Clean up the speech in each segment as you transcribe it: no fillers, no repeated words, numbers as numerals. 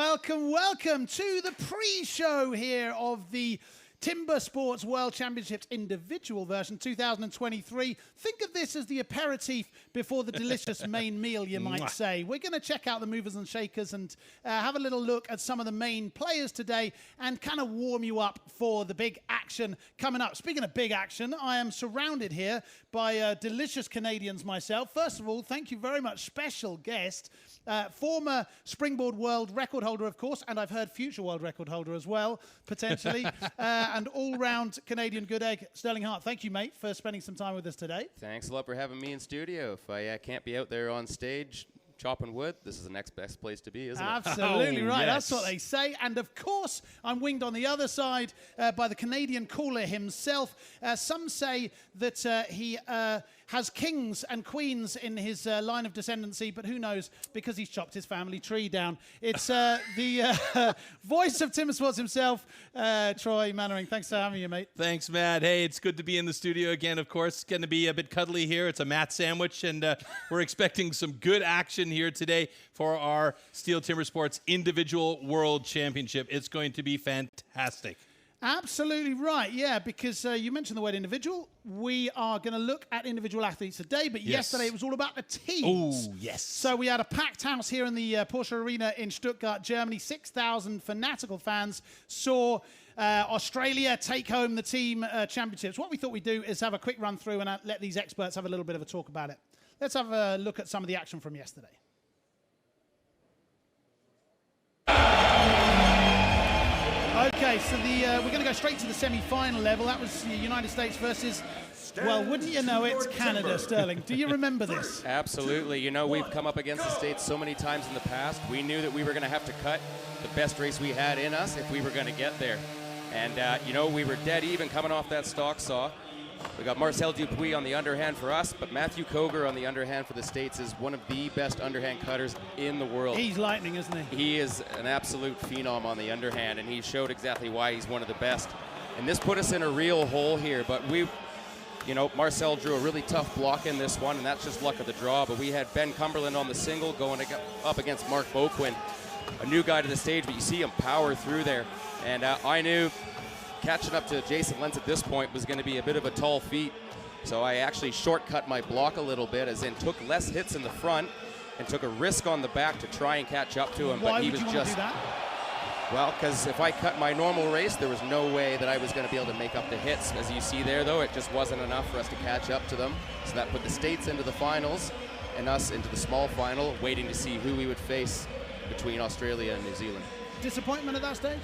Welcome, welcome to the pre-show here of the Timber Sports World Championships individual version 2023. Think of this as the aperitif before the delicious main meal, you might say. We're going to check out the movers and shakers and have a little look at some of the main players today and kind of warm you up for the big action coming up. Speaking of big action, I am surrounded here by delicious Canadians myself. First of all, thank you very much, special guest, former Springboard world record holder, of course, and I've heard future world record holder as well, potentially. And all-round Canadian good egg, Sterling Hart. Thank you, mate, for spending some time with us today. Thanks a lot for having me in studio. If I can't be out there on stage chopping wood, this is the next best place to be, isn't it? Absolutely right. Yes. That's what they say. And, of course, I'm winged on the other side by the Canadian caller himself. Some say that he has kings and queens in his line of descendancy, but who knows, because he's chopped his family tree down. It's the voice of Timber Sports himself, Troy Mannering. Thanks for having me, mate. Thanks, Matt. Hey, it's good to be in the studio again, of course. It's going to be a bit cuddly here. It's a Matt sandwich, and we're expecting some good action here today for our STIHL Timbersports Individual World Championship. It's going to be fantastic. Absolutely right, yeah, because you mentioned the word individual. We are going to look at individual athletes today, but yesterday it was all about the teams. Oh, yes. So we had a packed house here in the Porsche Arena in Stuttgart, Germany. 6,000 fanatical fans saw Australia take home the team championships. What we thought we'd do is have a quick run through and let these experts have a little bit of a talk about it. Let's have a look at some of the action from yesterday. Okay, so we're going to go straight to the semi-final level. That was the United States versus, well, wouldn't you know it's Canada, Sterling. Do you remember this? Absolutely. You know, we've come up against the States so many times in the past. We knew that we were going to have to cut the best race we had in us if we were going to get there. And, you know, we were dead even coming off that stock saw. We got Marcel Dupuis on the underhand for us, but Matthew Koger on the underhand for the States is one of the best underhand cutters in the world. He's lightning, isn't he? He is an absolute phenom on the underhand, and he showed exactly why he's one of the best. And this put us in a real hole here, but you know, Marcel drew a really tough block in this one, and that's just luck of the draw. But we had Ben Cumberland on the single going up against Mark Boquin, a new guy to the stage, but you see him power through there. And I knew catching up to Jason Lentz at this point was going to be a bit of a tall feat. So I actually shortcut my block a little bit, as in took less hits in the front and took a risk on the back to try and catch up to him. Why but he would was you just want to do that? Well, because if I cut my normal race, there was no way that I was going to be able to make up the hits. As you see there, though, it just wasn't enough for us to catch up to them. So that put the States into the finals and us into the small final, waiting to see who we would face between Australia and New Zealand. Disappointment at that stage?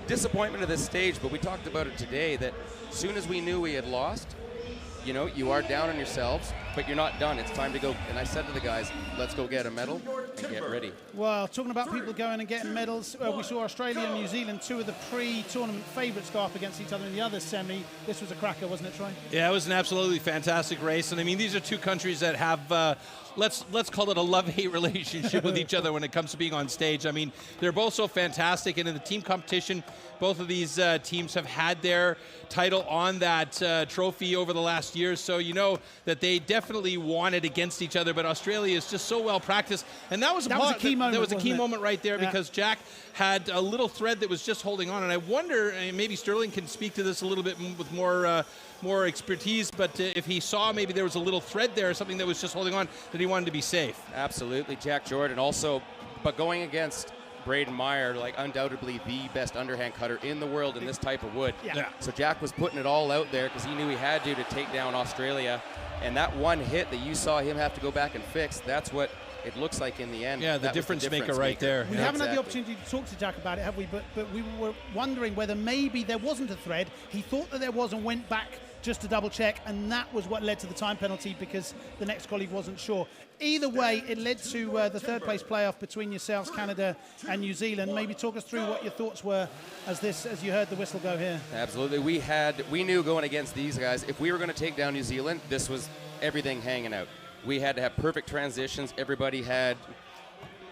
Disappointment at this stage, but we talked about it today, that as soon as we knew we had lost, you know, you are down on yourselves, but you're not done. It's time to go. And I said to the guys, let's go get a medal and get ready. Well, talking about people going and getting medals, we saw Australia and New Zealand, two of the pre-tournament favourites, go up against each other in the other semi. This was a cracker, wasn't it, Troy? Yeah, it was an absolutely fantastic race. And I mean, these are two countries that have, let's call it a love-hate relationship with each other when it comes to being on stage. I mean, they're both so fantastic. And in the team competition, both of these teams have had their title on that trophy over the last year. So you know that they definitely won it against each other. But Australia is just so well practiced. And that was a key moment. That was a key moment right there, because Jack had a little thread that was just holding on. And I wonder, maybe Sterling can speak to this a little bit with more expertise, but if he saw maybe there was a little thread there, something that was just holding on, that he wanted to be safe. Absolutely, Jack Jordan also, but going against Braden Meyer, like undoubtedly the best underhand cutter in the world in this type of wood. Yeah. So Jack was putting it all out there because he knew he had to take down Australia. And that one hit that you saw him have to go back and fix, that's what it looks like in the end. Yeah, the difference maker right there. We haven't had the opportunity to talk to Jack about it, have we? But we were wondering whether maybe there wasn't a thread. He thought that there was and went back just to double check, and that was what led to the time penalty, because the next colleague wasn't sure. Either way, it led to the third place playoff between yourselves, Canada and New Zealand. Maybe talk us through what your thoughts were as you heard the whistle go here. Absolutely. We knew going against these guys, if we were going to take down New Zealand, this was everything hanging out. We had to have perfect transitions. Everybody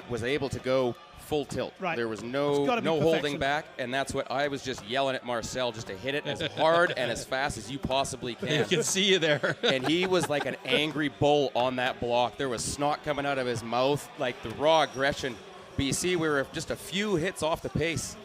was able to go full tilt. Right. There was no holding back, and that's what I was just yelling at Marcel, just to hit it as hard and as fast as you possibly can. I can see you there. And he was like an angry bull on that block. There was snot coming out of his mouth, like the raw aggression BC, we were just a few hits off the pace.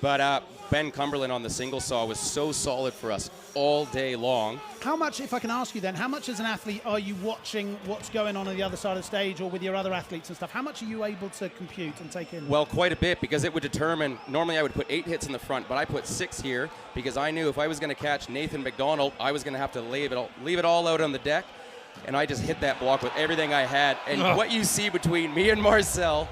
But Ben Cumberland on the single saw was so solid for us all day long. How much, if I can ask you then, how much as an athlete are you watching what's going on the other side of the stage or with your other athletes and stuff? How much are you able to compute and take in? Well, quite a bit, because it would determine, normally I would put 8 hits in the front, but I put 6 here because I knew if I was going to catch Nathan McDonald, I was going to have to leave it all out on the deck, and I just hit that block with everything I had. And what you see between me and Marcel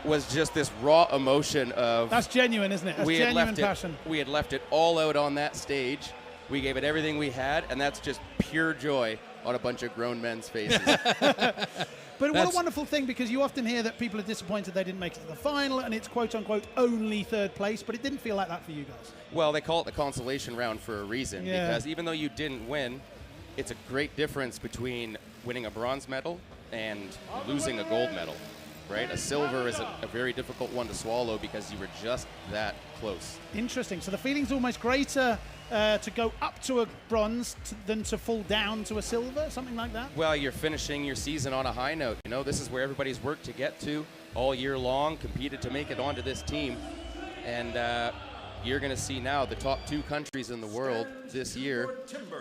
was just this raw emotion of... That's genuine, isn't it? That's genuine passion. We had left it all out on that stage. We gave it everything we had, and that's just pure joy on a bunch of grown men's faces. But what a wonderful thing, because you often hear that people are disappointed they didn't make it to the final, and it's quote-unquote only third place, but it didn't feel like that for you guys. Well, they call it the consolation round for a reason, because even though you didn't win, it's a great difference between winning a bronze medal and losing a gold medal. Right? A silver is a very difficult one to swallow because you were just that close. Interesting. So the feeling's almost greater to go up to a bronze than to fall down to a silver, something like that? Well, you're finishing your season on a high note. You know, this is where everybody's worked to get to all year long, competed to make it onto this team. And you're going to see now the top 2 countries in the world this year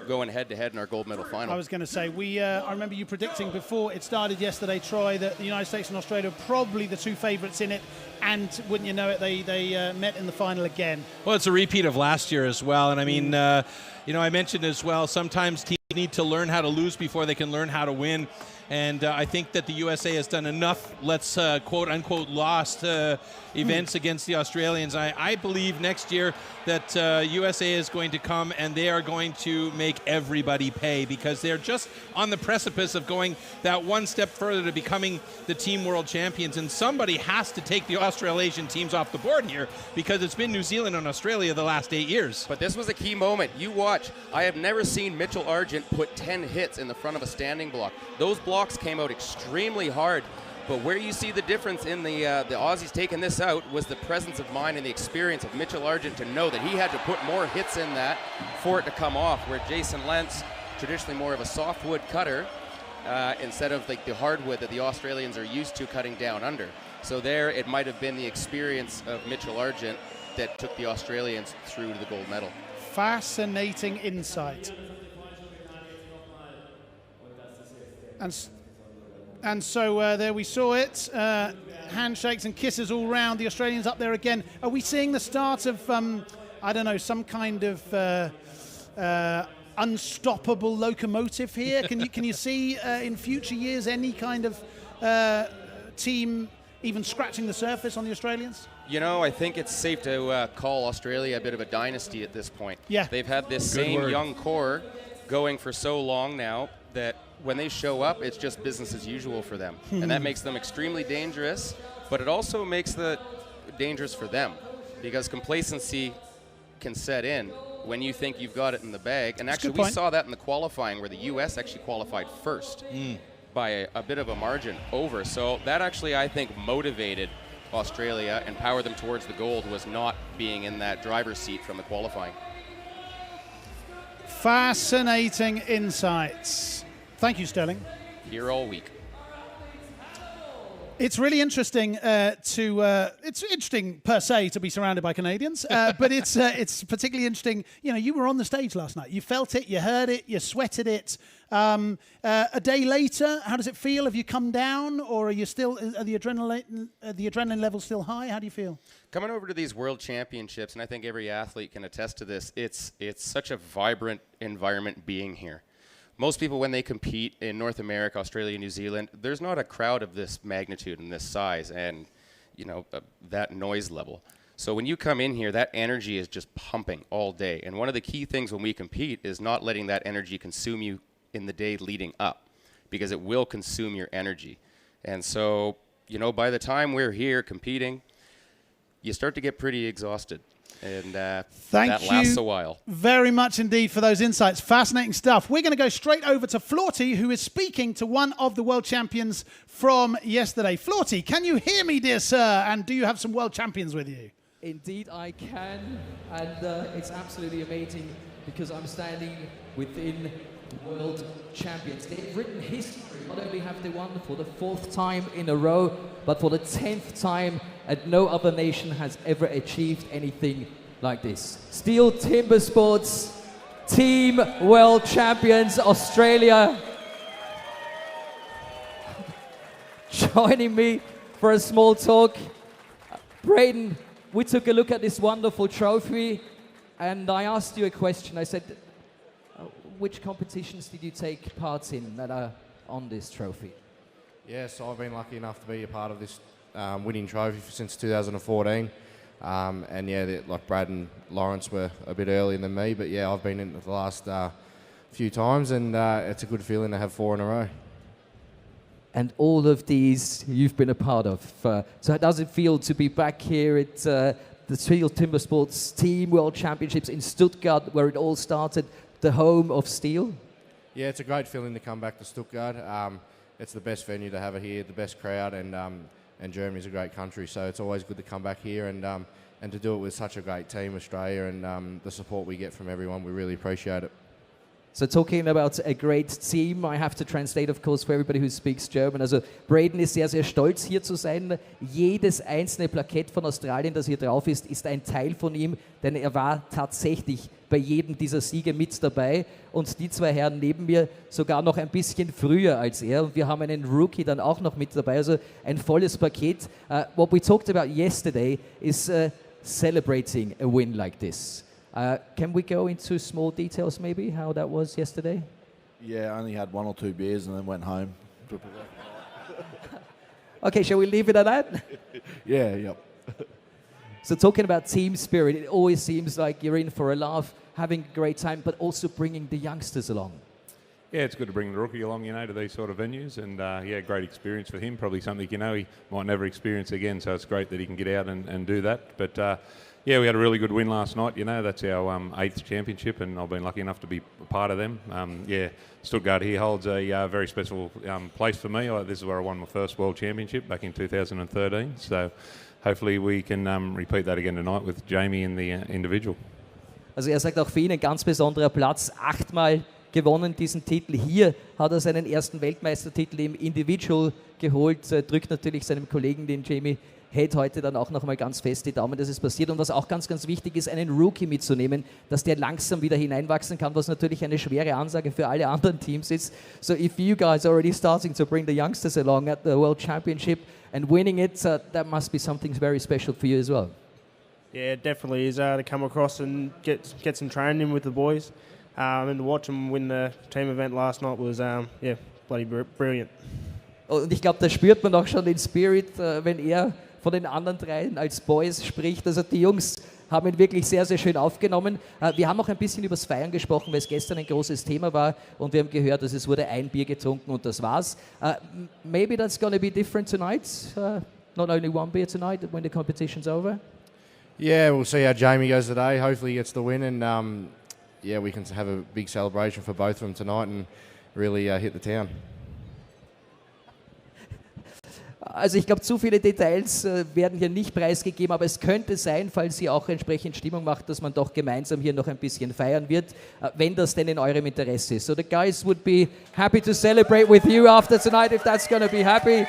going head-to-head in our gold medal final. I was going to say, I remember you predicting before it started yesterday, Troy, that the United States and Australia are probably the 2 favourites in it, and wouldn't you know it, they met in the final again. Well, it's a repeat of last year as well, and I mean, I mentioned as well, sometimes teams need to learn how to lose before they can learn how to win. And I think that the USA has done enough, let's quote-unquote, lost events against the Australians. I believe next year that USA is going to come and they are going to make everybody pay, because they're just on the precipice of going that one step further to becoming the team world champions. And somebody has to take the Australasian teams off the board here, because it's been New Zealand and Australia the last 8 years. But this was a key moment. You watch. I have never seen Mitchell Argent put 10 hits in the front of a standing block. Those blocks came out extremely hard, but where you see the difference in the Aussies taking this out was the presence of mind and the experience of Mitchell Argent to know that he had to put more hits in that for it to come off, where Jason Lentz, traditionally more of a softwood cutter, instead of like the hardwood that the Australians are used to cutting down under. So there it might have been the experience of Mitchell Argent that took the Australians through to the gold medal. Fascinating insight. And so there we saw it. Handshakes and kisses all round. The Australians up there again. Are we seeing the start of, I don't know, some kind of unstoppable locomotive here? Can you see in future years any kind of team even scratching the surface on the Australians? You know, I think it's safe to call Australia a bit of a dynasty at this point. Yeah. They've had this same young core going for so long now that when they show up, it's just business as usual for them. And that makes them extremely dangerous, but it also makes it dangerous for them, because complacency can set in when you think you've got it in the bag. And actually, we saw that in the qualifying, where the U.S. actually qualified first by a bit of a margin over. So that actually, I think, motivated Australia and powered them towards the gold, was not being in that driver's seat from the qualifying. Fascinating insights. Thank you, Sterling. Here all week. It's really interesting it's interesting per se to be surrounded by Canadians, but it's particularly interesting. You know, you were on the stage last night. You felt it, you heard it, you sweated it. A day later, how does it feel? Have you come down, or are you still are the adrenaline level still high? How do you feel? Coming over to these World Championships, and I think every athlete can attest to this, it's such a vibrant environment being here. Most people, when they compete in North America, Australia, New Zealand, there's not a crowd of this magnitude and this size and, you know, that noise level. So when you come in here, that energy is just pumping all day. And one of the key things when we compete is not letting that energy consume you in the day leading up, because it will consume your energy. And so, you know, by the time we're here competing, you start to get pretty exhausted. And that lasts a while. Thank you very much indeed for those insights. Fascinating stuff. We're going to go straight over to Florty, who is speaking to one of the world champions from yesterday. Florty, can you hear me, dear sir? And do you have some world champions with you? Indeed, I can. And it's absolutely amazing, because I'm standing within world champions. They've written history. Not only have they won for the 4th time in a row, but for the 10th time, and no other nation has ever achieved anything like this. STIHL Timbersports Team World Champions Australia. Joining me for a small talk. Braden, we took a look at this wonderful trophy, and I asked you a question. I said, which competitions did you take part in that are on this trophy? Yes, I've been lucky enough to be a part of this winning trophy since 2014. And yeah, like Brad and Lawrence were a bit earlier than me, but yeah, I've been in it the last few times, and it's a good feeling to have 4 in a row. And all of these you've been a part of. So how does it feel to be back here at the STIHL Timbersports Team World Championships in Stuttgart, where it all started, the home of STIHL? Yeah, it's a great feeling to come back to Stuttgart. It's the best venue to have it here, the best crowd, and Germany's a great country, so it's always good to come back here and to do it with such a great team, Australia, and the support we get from everyone. We really appreciate it. So talking about a great team, I have to translate, of course, for everybody who speaks German. Also Braden ist sehr, sehr stolz, hier zu sein. Jedes einzelne Plakett von Australien, das hier drauf ist, ist ein Teil von ihm, denn er war tatsächlich bei jedem dieser Siege mit dabei. Und die 2 Herren neben mir sogar noch ein bisschen früher als er. Und wir haben einen Rookie dann auch noch mit dabei, also ein volles Paket. What we talked about yesterday is celebrating a win like this. Can we go into small details maybe, how that was yesterday? Yeah, I only had 1 or 2 beers and then went home. Okay, shall we leave it at that? Yeah, yep. So talking about team spirit, it always seems like you're in for a laugh, having a great time, but also bringing the youngsters along. Yeah, it's good to bring the rookie along, to these sort of venues, and yeah, great experience for him. Probably something, he might never experience again, so it's great that he can get out and do that. But yeah, we had a really good win last night, that's our 8th championship, and I've been lucky enough to be a part of them. Yeah, Stuttgart here holds a very special place for me. This is where I won my first World Championship back in 2013, so hopefully we can repeat that again tonight with Jamie in the individual. Also er sagt auch für ihn ein ganz besonderer Platz, 8-mal gewonnen diesen Titel. Hier hat er seinen ersten Weltmeistertitel im Individual geholt, drückt natürlich seinem Kollegen, den Jamie, hält heute dann auch noch mal ganz fest die Daumen, dass es passiert. Und was auch ganz, ganz wichtig ist, einen Rookie mitzunehmen, dass der langsam wieder hineinwachsen kann, was natürlich eine schwere Ansage für alle anderen Teams ist. So if you guys are already starting to bring the youngsters along at the World Championship and winning it, that must be something very special for you as well. Yeah, it definitely is to come across and get some training in with the boys. And to watch them win the team event last night was, yeah, bloody brilliant. Und ich glaube, da spürt man auch schon den Spirit, wenn er von den anderen 3 als Boys spricht. Also die Jungs haben ihn wirklich sehr, sehr schön aufgenommen. Wir haben auch ein bisschen über das Feiern gesprochen, weil es gestern ein großes Thema war und wir haben gehört, dass es wurde ein Bier getrunken und das war's. Maybe that's going to be different tonight. Not only 1 beer tonight when the competition's over. Yeah, we'll see how Jamie goes today. Hopefully he gets the win, and yeah, we can have a big celebration for both of them tonight and really hit the town. Also ich glaube, zu viele Details werden hier nicht preisgegeben, aber es könnte sein, falls Sie auch entsprechend Stimmung macht, dass man doch gemeinsam hier noch ein bisschen feiern wird, wenn das denn in eurem Interesse ist. So the guys would be happy to celebrate with you after tonight, if that's going to be happy.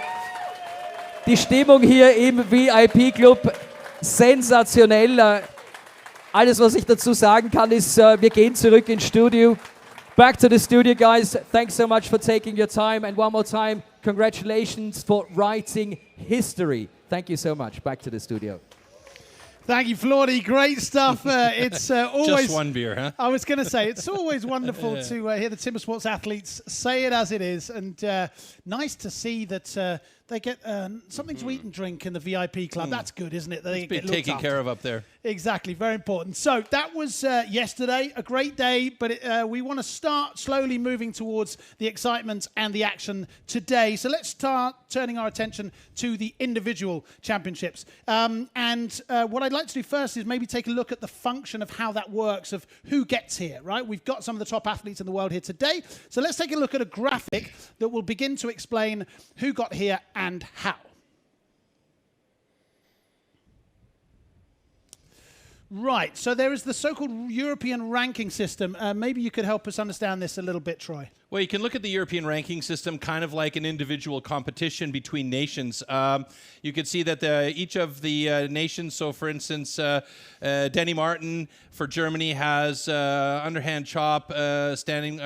Die Stimmung hier im VIP-Club, sensationell. Alles, was ich dazu sagen kann, ist, wir gehen zurück ins Studio. Back to the studio, guys. Thanks so much for taking your time. And one more time, congratulations for writing history. Thank you so much. Back to the studio. Thank you, Flordy. Great stuff. It's always... Just 1 beer, huh? I was going to say, it's always wonderful to hear the timber sports athletes say it as it is. And nice to see that they get something to eat and drink in the VIP club. That's good, isn't it? They get Taken care of up there. Exactly, very important. So that was yesterday, a great day, but we want to start slowly moving towards the excitement and the action today. So let's start turning our attention to the individual championships. And what I'd like to do first is maybe take a look at the function of how that works, of who gets here, right? We've got some of the top athletes in the world here today. So let's take a look at a graphic that will begin to explain who got here and how. Right, so there is the so-called European ranking system. Maybe you could help us understand this a little bit, Troy. Well, you can look at the European ranking system kind of like an individual competition between nations. You can see that each of the nations, so for instance, Danny Martin for Germany has underhand chop, standing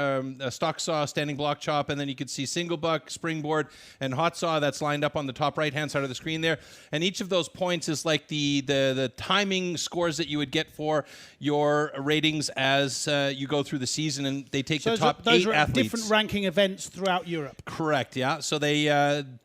stock saw, standing block chop, and then you can see single buck, springboard, and hot saw. That's lined up on the top right-hand side of the screen there. And each of those points is like the timing scores that you would get for your ratings as you go through the season, and they take the top 8 athletes. Different ranking events throughout Europe. Correct, yeah. So they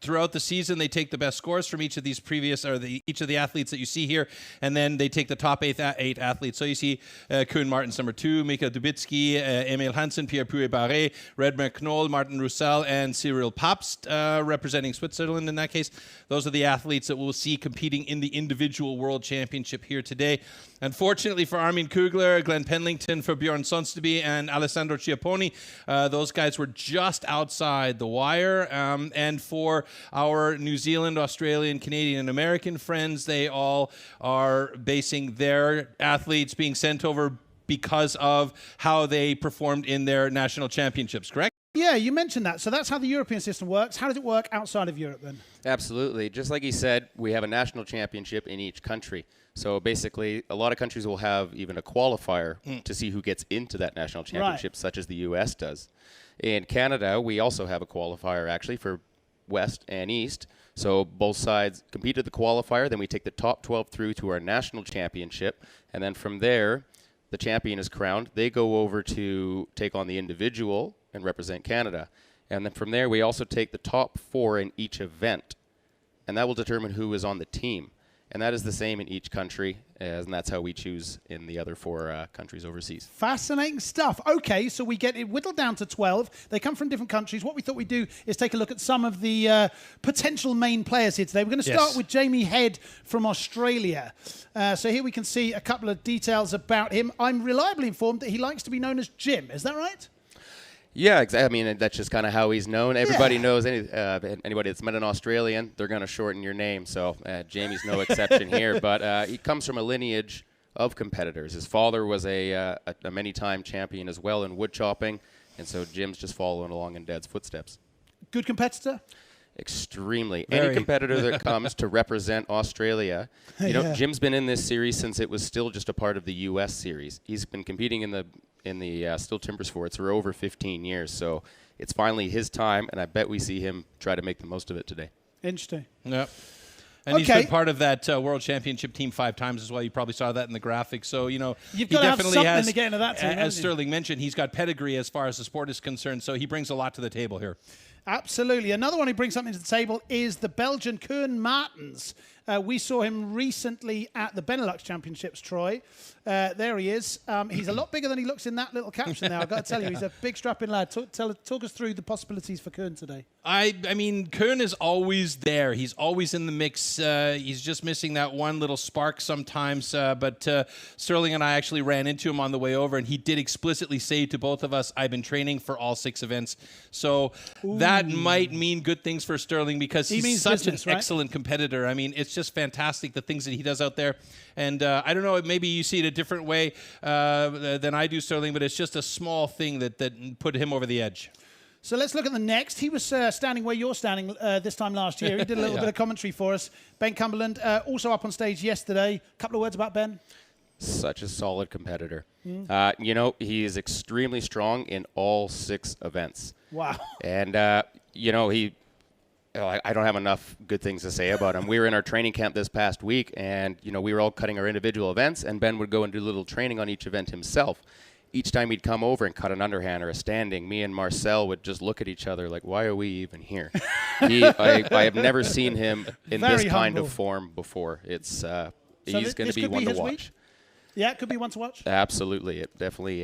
throughout the season they take the best scores from each of these previous each of the athletes that you see here, and then they take the top 8 athletes. So you see Koen Martens number 2, Mika Dubitsky, Emil Hansen, Pierre Pouet-Barré, Redmer Knoll, Martin Roussel, and Cyril Papst representing Switzerland in that case. Those are the athletes that we'll see competing in the individual world championship here today. Unfortunately for Armin Kugler, Glenn Penlington, for Bjorn Sonsteby, and Alessandro Chiapponi, those guys were just outside the wire. And for our New Zealand, Australian, Canadian, and American friends, they all are basing their athletes being sent over because of how they performed in their national championships, correct? Yeah, you mentioned that. So that's how the European system works. How does it work outside of Europe then? Absolutely. Just like he said, we have a national championship in each country. So basically, a lot of countries will have even a qualifier to see who gets into that national championship, such as the U.S. does. In Canada, we also have a qualifier, actually, for West and East. So both sides compete at the qualifier. Then we take the top 12 through to our national championship. And then from there, the champion is crowned. They go over to take on the individual and represent Canada. And then from there, we also take the top 4 in each event. And that will determine who is on the team. And that is the same in each country, and that's how we choose in the other 4 countries overseas. Fascinating stuff. Okay, so we get it whittled down to 12. They come from different countries. What we thought we'd do is take a look at some of the potential main players here today. We're going to start with Jamie Head from Australia. So here we can see a couple of details about him. I'm reliably informed that he likes to be known as Jim. Is that right? Yeah, exactly. I mean, that's just kind of how he's known. Everybody knows anybody that's met an Australian, they're going to shorten your name. So Jamie's no exception here. But he comes from a lineage of competitors. His father was a many-time champion as well in woodchopping. And so Jim's just following along in Dad's footsteps. Good competitor? Extremely. Any competitor that comes to represent Australia. You know, Jim's been in this series since it was still just a part of the U.S. series. He's been competing in the STIHL Timbersports for over 15 years. So it's finally his time, and I bet we see him try to make the most of it today. Interesting. Yep. And he's been part of that World Championship team 5 times as well. You probably saw that in the graphics. So, you know, you've got to have something to get into that team, as Sterling mentioned, he's got pedigree as far as the sport is concerned. So he brings a lot to the table here. Absolutely. Another one who brings something to the table is the Belgian Koen Martens. We saw him recently at the Benelux Championships, Troy. There he is. He's a lot bigger than he looks in that little caption now. I've got to tell you, he's a big strapping lad. Talk us through the possibilities for Koen today. I mean, Koen is always there. He's always in the mix. He's just missing that one little spark sometimes. But Sterling and I actually ran into him on the way over, and he did explicitly say to both of us, I've been training for all 6 events. So that might mean good things for Sterling because he's such an excellent competitor. I mean, it's just fantastic, the things that he does out there. And I don't know, maybe you see it a different way than I do, Sterling, but it's just a small thing that put him over the edge. So let's look at the next. He was standing where you're standing this time last year. He did a little bit of commentary for us. Ben Cumberland, also up on stage yesterday. A couple of words about Ben. Such a solid competitor. You know, he is extremely strong in all 6 events. Wow. And, you know, I don't have enough good things to say about him. We were in our training camp this past week, and, you know, we were all cutting our individual events, and Ben would go and do a little training on each event himself. Each time he'd come over and cut an underhand or a standing, me and Marcel would just look at each other like, why are we even here? I have never seen him in this kind of form before. It's he's going to be one to watch. Yeah, it could be one to watch. Absolutely. It definitely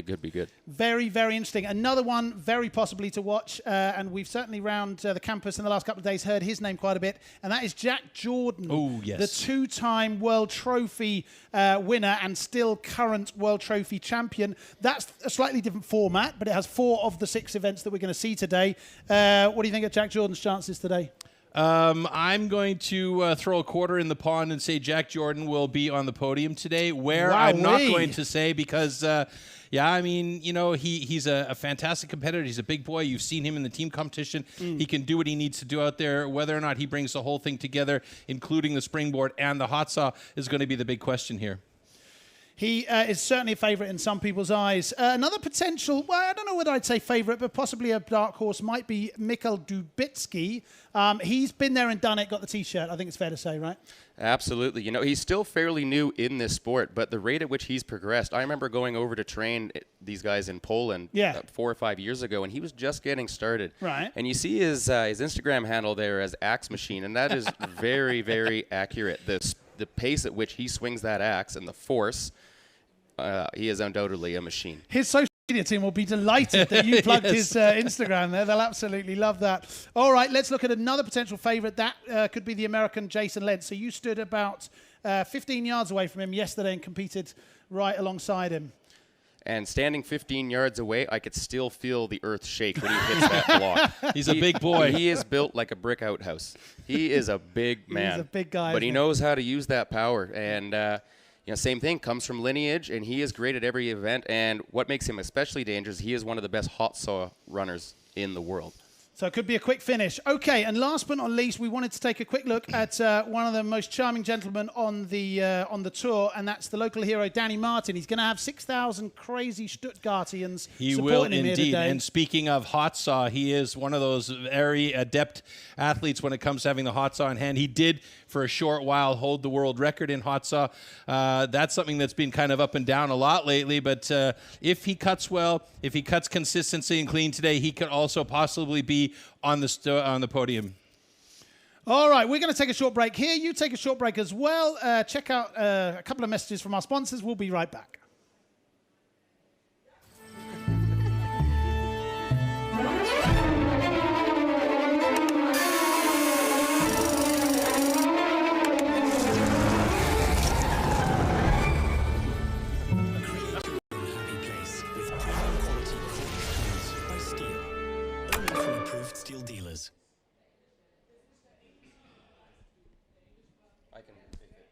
could be good. Very, very interesting. Another one very possibly to watch, and we've certainly round the campus in the last couple of days heard his name quite a bit, and that is Jack Jordan. Oh, yes. The 2-time World Trophy winner and still current World Trophy champion. That's a slightly different format, but it has 4 of the 6 events that we're going to see today. What do you think of Jack Jordan's chances today? I'm going to throw a quarter in the pond and say Jack Jordan will be on the podium today. Where I'm not going to say because, yeah, I mean, you know, he's a fantastic competitor. He's a big boy. You've seen him in the team competition. He can do what he needs to do out there. Whether or not he brings the whole thing together, including the springboard and the hot saw, is going to be the big question here. He is certainly a favourite in some people's eyes. Another potential, well, I don't know whether I'd say favourite, but possibly a dark horse might be Mikhail Dubitsky. He's been there and done it, got the T-shirt. I think it's fair to say, right? Absolutely. You know, he's still fairly new in this sport, but the rate at which he's progressed, I remember going over to train these guys in Poland 4 or 5 years ago, and he was just getting started. Right. And you see his Instagram handle there as axe-machine, and that is very, very accurate. The pace at which he swings that axe and the force, he is undoubtedly a machine. His social media team will be delighted that you plugged his Instagram there. They'll absolutely love that. All right, let's look at another potential favourite. That could be the American Jason Lentz. So you stood about 15 yards away from him yesterday and competed right alongside him. And standing 15 yards away, I could still feel the earth shake when he hits that block. He's a big boy. He is built like a brick outhouse. He is a big man. He's a big guy. But he knows how to use that power. And, you know, same thing, comes from lineage, and he is great at every event. And what makes him especially dangerous, he is one of the best hot saw runners in the world. So it could be a quick finish. Okay, and last but not least, we wanted to take a quick look at one of the most charming gentlemen on the tour, and that's the local hero, Danny Martin. He's going to have 6,000 crazy Stuttgartians supporting him here today. And speaking of hot saw, he is one of those very adept athletes when it comes to having the hot saw in hand. He did, for a short while, hold the world record in hot saw. That's something that's been kind of up and down a lot lately, but if he cuts well, if he cuts consistency and clean today, he could also possibly be on the podium. All right, we're going to take a short break here. You take a short break as well. Check out a couple of messages from our sponsors. We'll be right back. Steel dealers. I can take it.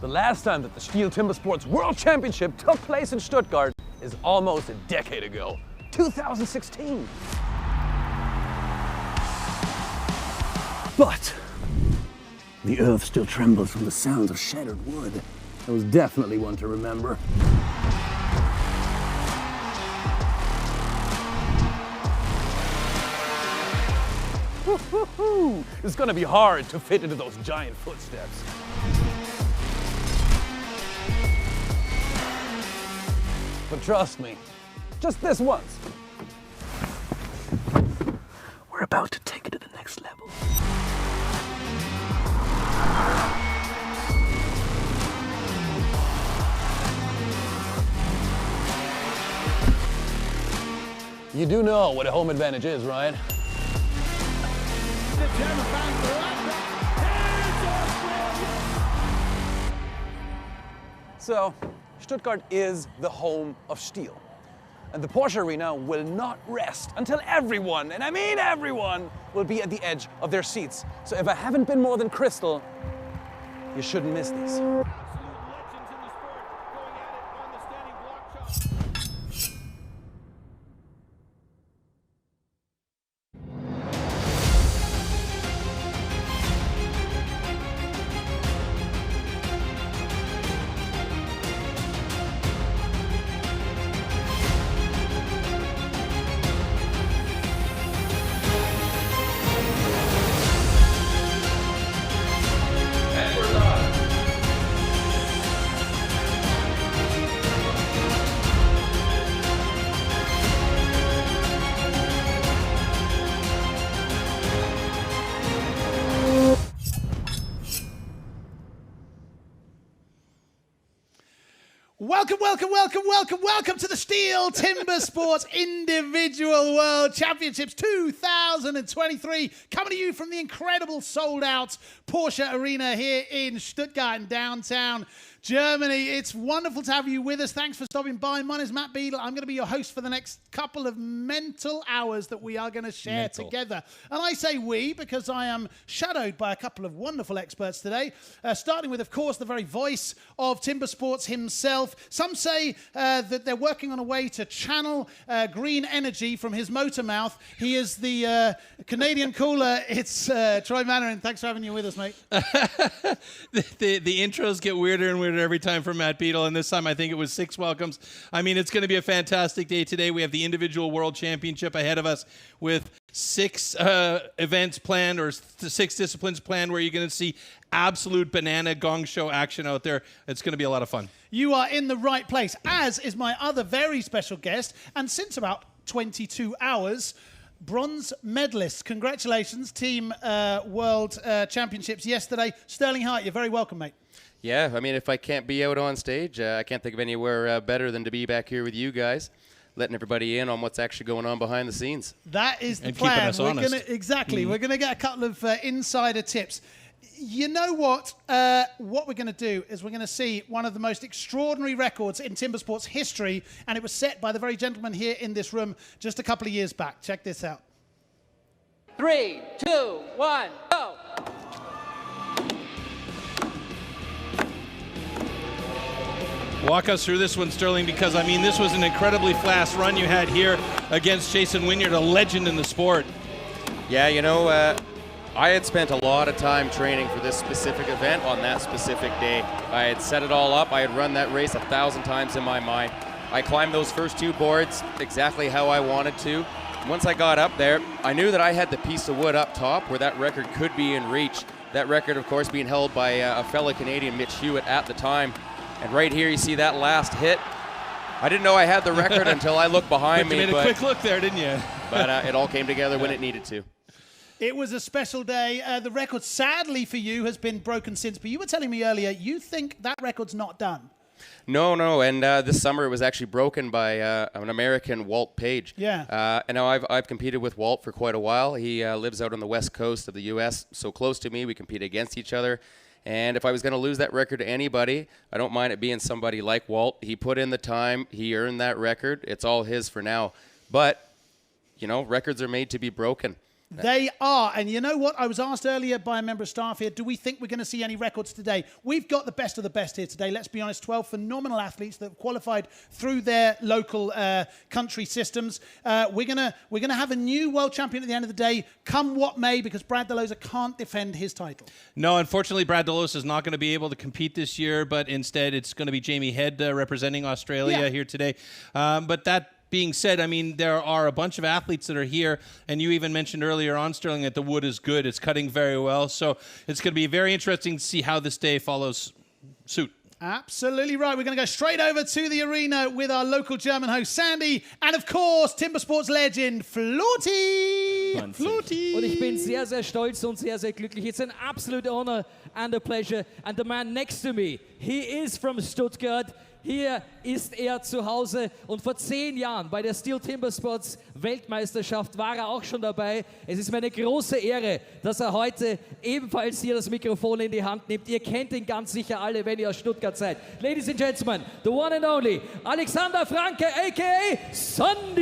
The last time that the STIHL Timbersports World Championship took place in Stuttgart is almost a decade ago, 2016. But the earth still trembles from the sounds of shattered wood. That was definitely one to remember. It's gonna be hard to fit into those giant footsteps. But trust me, just this once, we're about to take it to the next level. You do know what a home advantage is, right? So, Stuttgart is the home of STIHL. And the Porsche Arena will not rest until everyone, and I mean everyone, will be at the edge of their seats. So if I haven't been more than crystal, you shouldn't miss this. Welcome to the STIHL Timbersports Individual World Championships 2023. Coming to you from the incredible sold-out Porsche Arena here in Stuttgart in downtown Germany. It's wonderful to have you with us. Thanks for stopping by. My name is Matt Beadle. I'm going to be your host for the next couple of mental hours that we are going to share together. And I say we because I am shadowed by a couple of wonderful experts today, starting with, of course, the very voice of Timbersports himself. Some say that they're working on a way to channel green energy from his motor mouth. He is the Canadian cooler. It's Troy Mannering. Thanks for having you with us, mate. The intros get weirder and weirder every time for Matt Beadle, and this time I think it was 6 welcomes. I mean, it's going to be a fantastic day today. We have the individual world championship ahead of us with 6 events planned, or 6 disciplines planned, where you're going to see absolute banana gong show action out there. It's going to be a lot of fun. You are in the right place, as is my other very special guest, and since about 22 hours, bronze medalist. Congratulations, Team World Championships yesterday. Sterling Hart, you're very welcome, mate. Yeah, I mean, if I can't be out on stage, I can't think of anywhere better than to be back here with you guys, letting everybody in on what's actually going on behind the scenes. That is the and plan. keeping us honest. We're going to get a couple of insider tips. You know what? What we're going to do is we're going to see one of the most extraordinary records in Timbersports history, and it was set by the very gentleman here in this room just a couple of years back. Check this out. 3, 2, 1, go! Walk us through this one, Sterling, because, I mean, this was an incredibly fast run you had here against Jason Wynyard, a legend in the sport. Yeah, you know, I had spent a lot of time training for this specific event on that specific day. I had set it all up. I had run that race 1,000 times in my mind. I climbed those first 2 boards exactly how I wanted to. Once I got up there, I knew that I had the piece of wood up top where that record could be in reach. That record, of course, being held by a fellow Canadian, Mitch Hewitt, at the time. And right here, you see that last hit. I didn't know I had the record until I looked behind me. You made a quick look there, didn't you? But it all came together when it needed to. It was a special day. The record, sadly for you, has been broken since. But you were telling me earlier, you think that record's not done. No. And this summer it was actually broken by an American, Walt Page. Yeah. And now I've competed with Walt for quite a while. He lives out on the west coast of the U.S., so close to me. We compete against each other. And if I was going to lose that record to anybody, I don't mind it being somebody like Walt. He put in the time. He earned that record. It's all his for now. But, you know, records are made to be broken. They are. And you know what? I was asked earlier by a member of staff here, do we think we're going to see any records today? We've got the best of the best here today. Let's be honest, 12 phenomenal athletes that have qualified through their local country systems. We're gonna have a new world champion at the end of the day, come what may, because Brad Delosa can't defend his title. No, unfortunately, Brad Delosa is not going to be able to compete this year, but instead it's going to be Jamie Head representing Australia here today. But that being said, I mean, there are a bunch of athletes that are here, and you even mentioned earlier on, Sterling, that the wood is good. It's cutting very well, so it's going to be very interesting to see how this day follows suit. Absolutely right. We're going to go straight over to the arena with our local German host, Sandy, and of course, Timbersports legend, Flotti. Und ich bin sehr, sehr stolz und sehr, sehr glücklich. It's an absolute honor and a pleasure. And the man next to me, he is from Stuttgart. Hier ist er zu Hause und vor 10 Jahren bei der STIHL Timbersports Weltmeisterschaft war er auch schon dabei. Es ist mir eine große Ehre, dass er heute ebenfalls hier das Mikrofon in die Hand nimmt. Ihr kennt ihn ganz sicher alle, wenn ihr aus Stuttgart seid. Ladies and Gentlemen, the one and only Alexander Franke, a.k.a. Sandy.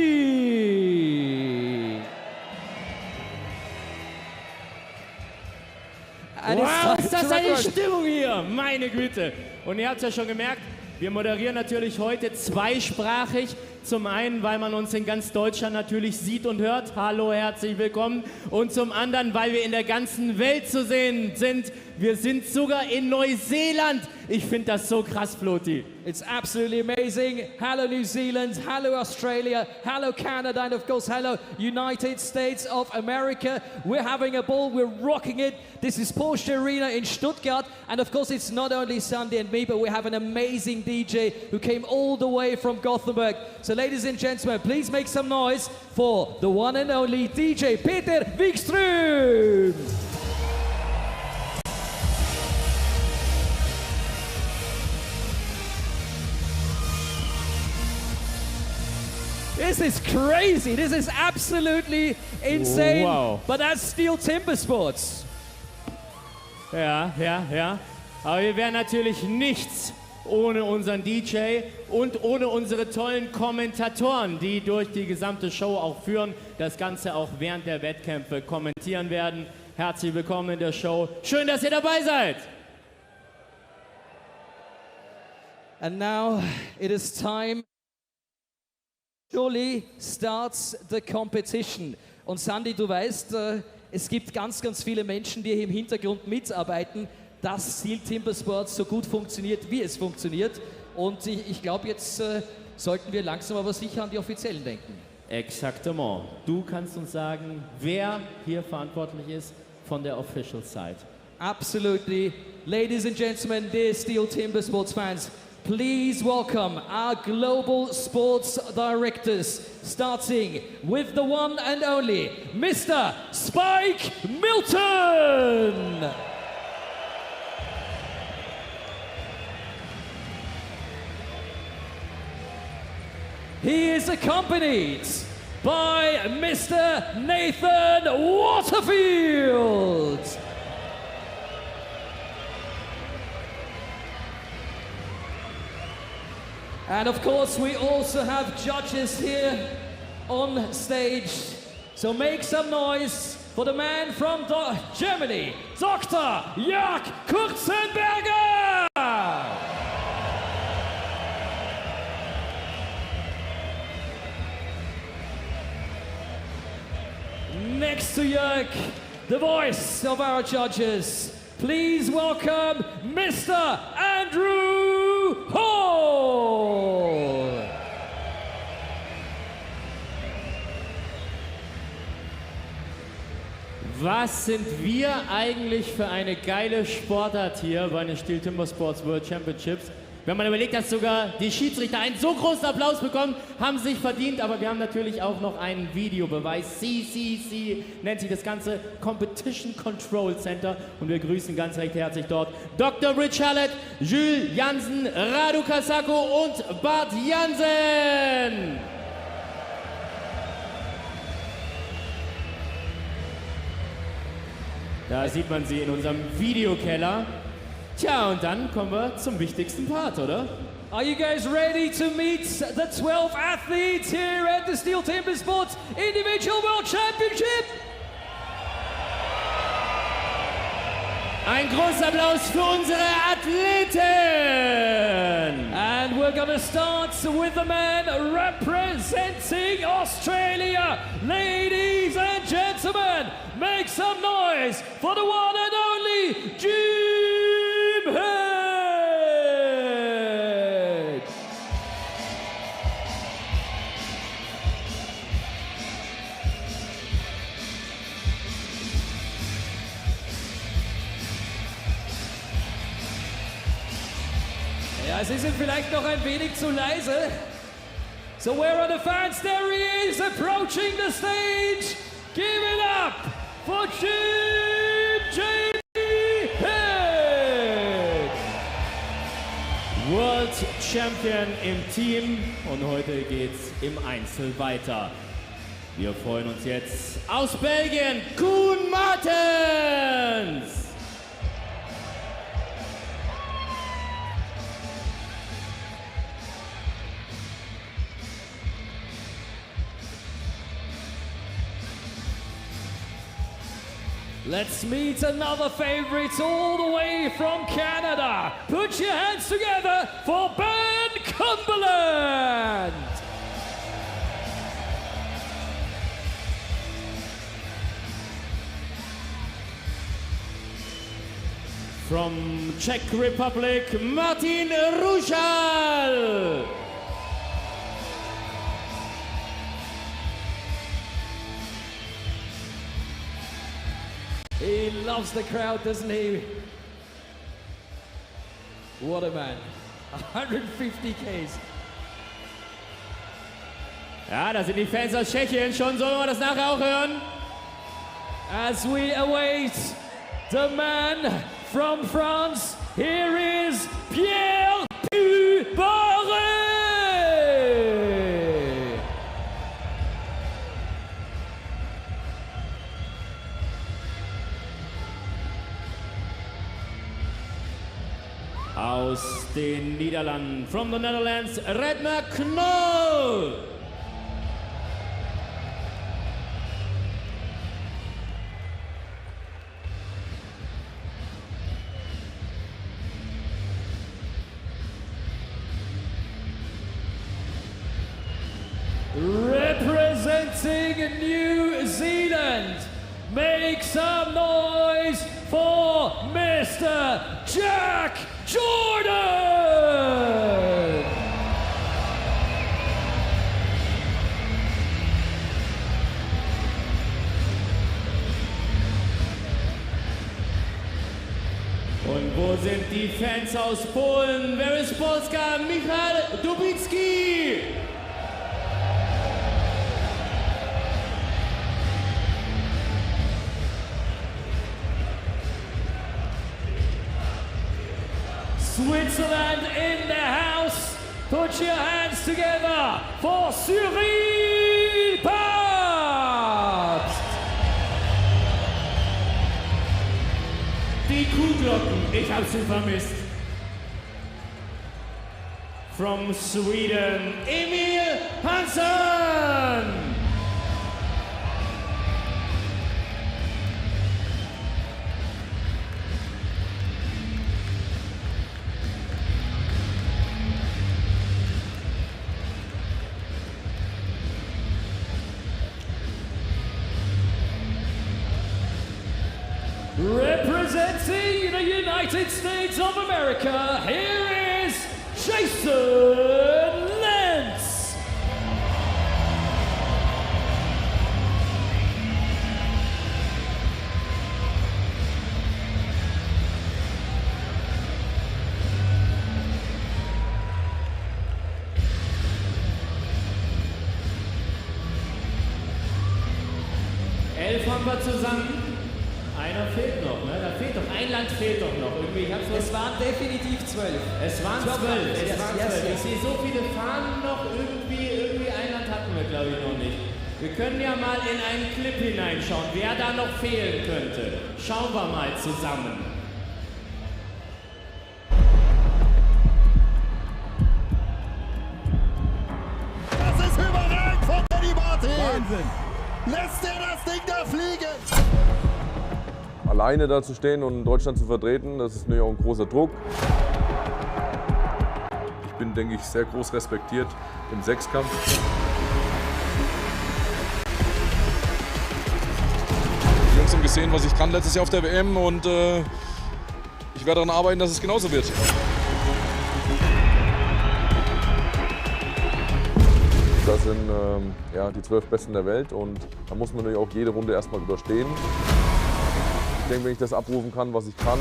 Wow, ist das eine Stimmung hier, meine Güte. Und ihr habt es ja schon gemerkt, wir moderieren natürlich heute zweisprachig. Zum einen, weil man uns in ganz Deutschland natürlich sieht und hört. Hallo, herzlich willkommen. Und zum anderen, weil wir in der ganzen Welt zu sehen sind. Wir sind sogar in Neuseeland. Ich finde das so krass, Flotti. It's absolutely amazing. Hello New Zealand, hello Australia, hello Canada, and of course hello United States of America. We're having a ball, we're rocking it. This is Porsche Arena in Stuttgart, and of course it's not only Sandy and me, but we have an amazing DJ who came all the way from Gothenburg. So ladies and gentlemen, please make some noise for the one and only DJ Peter Wikström. This is crazy. This is absolutely insane. Wow. But that's STIHL Timbersports. Ja. Aber wir wären natürlich nichts ohne unseren DJ und ohne unsere tollen Kommentatoren, die durch die gesamte Show auch führen, das Ganze auch während der Wettkämpfe kommentieren werden. Herzlich willkommen in der Show. Schön, dass ihr dabei seid. And now it is time. Surely starts the competition. Und Sandy, du weißt, es gibt ganz, ganz viele Menschen, die hier im Hintergrund mitarbeiten, dass STIHL Timbersports so gut funktioniert, wie es funktioniert. Und ich glaube, jetzt sollten wir langsam aber sicher an die Offiziellen denken. Exaktement. Du kannst uns sagen, wer hier verantwortlich ist von der Official Side. Absolutely. Ladies and gentlemen, dear STIHL Timbersports fans, please welcome our global sports directors, starting with the one and only Mr. Spike Milton. He is accompanied by Mr. Nathan Waterfield. And of course, we also have judges here on stage. So make some noise for the man from Germany, Dr. Jörg Kurzenberger! Next to Jörg, the voice of our judges, please welcome Mr. Andrew Hall! Was sind wir eigentlich für eine geile Sportart hier bei den STIHL Timbersports World Championships? Wenn man überlegt, dass sogar die Schiedsrichter einen so großen Applaus bekommen, haben sich verdient, aber wir haben natürlich auch noch einen Videobeweis. CCC nennt sich das Ganze, Competition Control Center, und wir grüßen ganz recht herzlich dort Dr. Rich Hallett, Jules Jansen, Radu Kasako und Bart Jansen. Da sieht man sie in unserem Videokeller. Tja, und dann kommen wir zum wichtigsten Part, oder? Are you guys ready to meet the 12 athletes here at the STIHL Timbersports Individual World Championship? Ein großer Applaus für unsere Athleten. And we're going to start with the man representing Australia. Ladies and gentlemen, make some noise for the one and only Jim Head. Ja, sie sind vielleicht noch ein wenig zu leise. So where are the fans? There he is, approaching the stage. Give it up for Jim Head. World Champion im Team und heute geht's im Einzel weiter. Wir freuen uns jetzt aus Belgien, Koen Martens. Let's meet another favorite all the way from Canada. Put your hands together for Ben Cumberland. From Czech Republic, Martin Rušal. He loves the crowd, doesn't he? What a man. 150 Ks. Ja, da sind die Fans aus Tschechien schon, sollen wir das nachher auch hören? As we await the man from France, here is Pierre Pubaré. Aus den Niederlanden, from the Netherlands, Redmer Knoll. Representing New Zealand, make some noise for Mr. Jack Jordan! Und wo sind die Fans aus Polen? Wer ist Polska? Michal Dubicki! Switzerland in the house. Put your hands together for Cyril Pabst. Die Kuhglocken, ich hab sie vermisst. From Sweden, Emil Hansson. Representing the United States of America, here is Jason Lentz. Elf haben wir zusammen. Einer fehlt noch, ne? Da fehlt doch, ein Land fehlt doch noch. Irgendwie, Es waren definitiv 12. Es waren 12. Yes, Es waren yes, 12. yes. Ich sehe so viele Fahnen noch, irgendwie ein Land hatten wir, glaube ich, noch nicht. Wir können ja mal in einen Clip hineinschauen, wer da noch fehlen könnte. Schauen wir mal zusammen. Das ist überragend von Eddie Martin. Wahnsinn. Lässt er das Ding da fliegen? alleine da zu stehen und Deutschland zu vertreten, das ist natürlich auch ein großer Druck. Ich bin, denke ich, sehr groß respektiert im Sechskampf. Die Jungs haben gesehen, was ich kann letztes Jahr auf der WM und ich werde daran arbeiten, dass es genauso wird. Das sind ja, die 12 Besten der Welt und da muss man natürlich auch jede Runde erstmal überstehen. Ich denke, wenn ich das abrufen kann, was ich kann,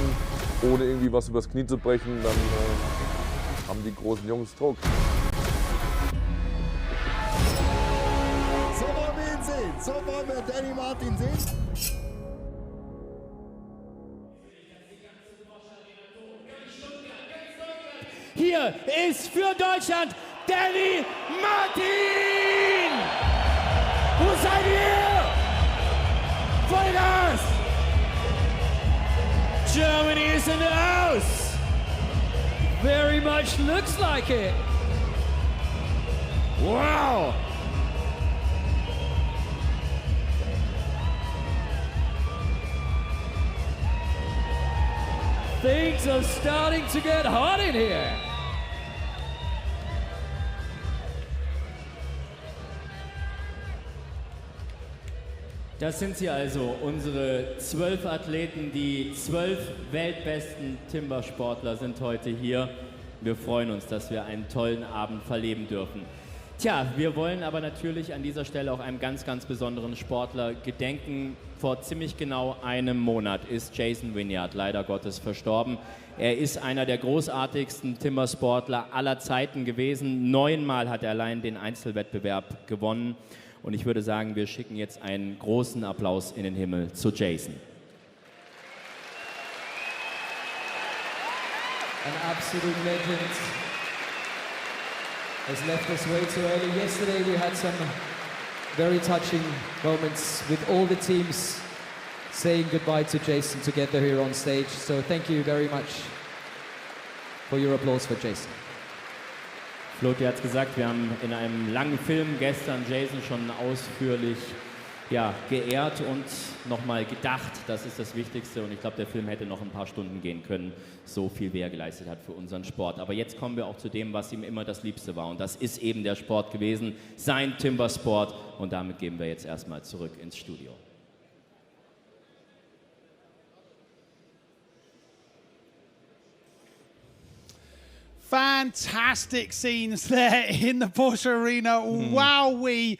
ohne irgendwie was übers Knie zu brechen, dann haben die großen Jungs Druck. So wollen wir ihn sehen. So wollen wir Danny Martin sehen. Hier ist für Deutschland Danny Martin! Wo seid ihr? Vollgas! Germany is in the house! Very much looks like it. Wow! Things are starting to get hot in here. Das sind sie also, unsere 12 Athleten, die 12 weltbesten Timbersportler sind heute hier. Wir freuen uns, dass wir einen tollen Abend verleben dürfen. Tja, wir wollen aber natürlich an dieser Stelle auch einem ganz, ganz besonderen Sportler gedenken. Vor ziemlich genau einem Monat ist Jason Wynyard leider Gottes verstorben. Er ist einer der großartigsten Timbersportler aller Zeiten gewesen. 9-mal hat er allein den Einzelwettbewerb gewonnen. Und ich würde sagen, wir schicken jetzt einen großen Applaus in den Himmel zu Jason. An absolute legend has left us way too early. Yesterday we had some very touching moments with all the teams saying goodbye to Jason together here on stage. So thank you very much for your applause for Jason. Flotti hat es gesagt, wir haben in einem langen Film gestern Jason schon ausführlich geehrt und nochmal gedacht. Das ist das Wichtigste und ich glaube, der Film hätte noch ein paar Stunden gehen können, so viel wie er geleistet hat für unseren Sport. Aber jetzt kommen wir auch zu dem, was ihm immer das Liebste war und das ist eben der Sport gewesen, sein Timbersport und damit gehen wir jetzt erstmal zurück ins Studio. Fantastic scenes there in the Porsche Arena. Wow, we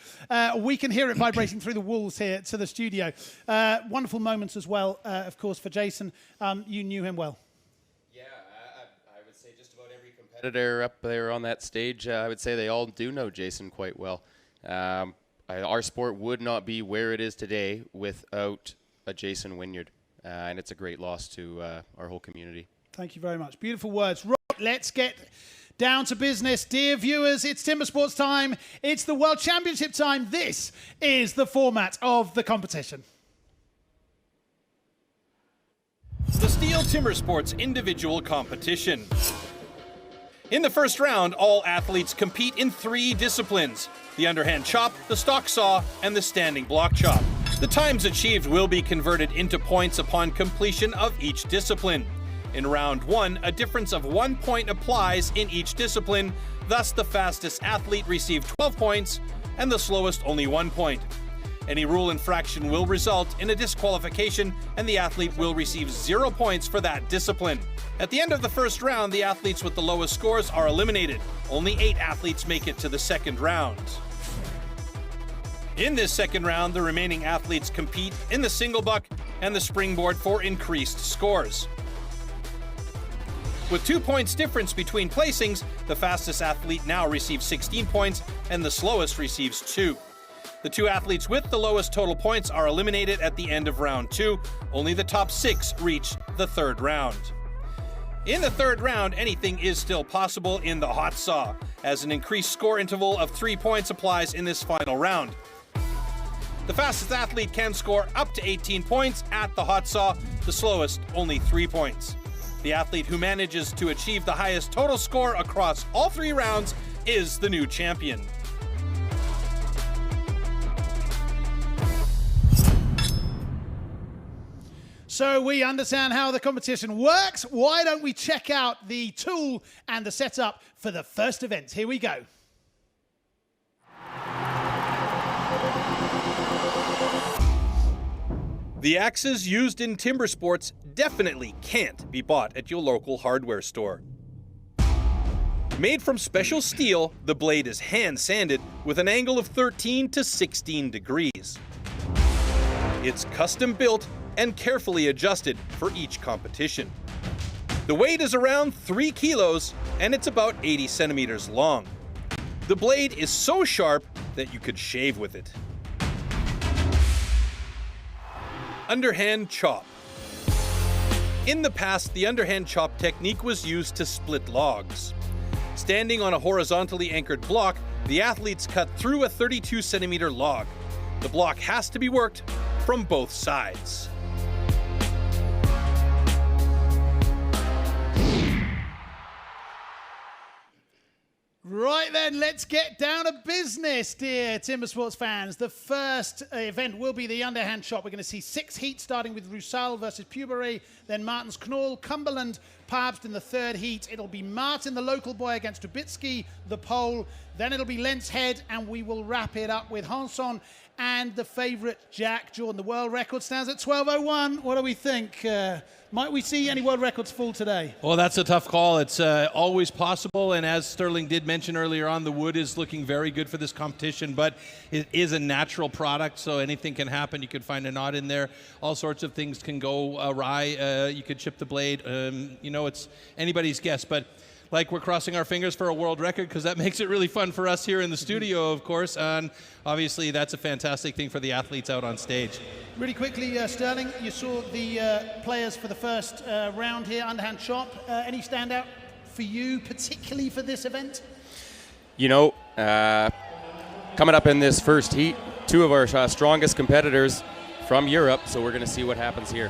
can hear it vibrating through the walls here to the studio. Wonderful moments as well, of course, for Jason. You knew him well. Yeah, I would say just about every competitor up there on that stage, I would say they all do know Jason quite well. Our sport would not be where it is today without a Jason Wynyard, and it's a great loss to our whole community. Thank you very much. Beautiful words. Right, let's get down to business. Dear viewers, it's Timber Sports time. It's the World Championship time. This is the format of the competition. The STIHL Timbersports individual competition. In the first round, all athletes compete in 3 disciplines: the underhand chop, the stock saw, and the standing block chop. The times achieved will be converted into points upon completion of each discipline. In round 1, a difference of 1 point applies in each discipline, thus the fastest athlete received 12 points and the slowest only 1 point. Any rule infraction will result in a disqualification and the athlete will receive 0 points for that discipline. At the end of the first round, the athletes with the lowest scores are eliminated. Only 8 athletes make it to the second round. In this second round, the remaining athletes compete in the single buck and the springboard for increased scores. With 2 points difference between placings, the fastest athlete now receives 16 points and the slowest receives 2. The 2 athletes with the lowest total points are eliminated at the end of round 2. Only the top 6 reach the third round. In the third round, anything is still possible in the hot saw, as an increased score interval of 3 points applies in this final round. The fastest athlete can score up to 18 points at the hot saw, the slowest only 3 points. The athlete who manages to achieve the highest total score across all 3 rounds is the new champion. So we understand how the competition works. Why don't we check out the tool and the setup for the first event? Here we go. The axes used in timber sports definitely can't be bought at your local hardware store. Made from special steel, the blade is hand sanded with an angle of 13 to 16 degrees. It's custom built and carefully adjusted for each competition. The weight is around 3 kilos and it's about 80 centimeters long. The blade is so sharp that you could shave with it. Underhand chop. In the past, the underhand chop technique was used to split logs. Standing on a horizontally anchored block, the athletes cut through a 32-centimeter log. The block has to be worked from both sides. Right then, let's get down to business, dear Timber Sports fans. The first event will be the Underhand Chop. We're going to see 6 heats, starting with Roussel versus Puberé, then Martens Knoll, Cumberland, Pabst in the third heat. It'll be Martin, the local boy, against Dubitsky, the Pole. Then it'll be Lentz Head, and we will wrap it up with Hanson and the favourite Jack Jordan. The world record stands at 12:01. What do we think? Might we see any world records fall today? Well, that's a tough call. It's always possible, and as Sterling did mention earlier on, the wood is looking very good for this competition, but it is a natural product, so anything can happen. You could find a knot in there. All sorts of things can go awry. You could chip the blade. You know, it's anybody's guess, but like, we're crossing our fingers for a world record because that makes it really fun for us here in the studio, of course, and obviously that's a fantastic thing for the athletes out on stage. Really quickly, Sterling, you saw the players for the first round here, Underhand Chop. Any standout for you, particularly for this event? You know, coming up in this first heat, 2 of our strongest competitors from Europe, so we're going to see what happens here.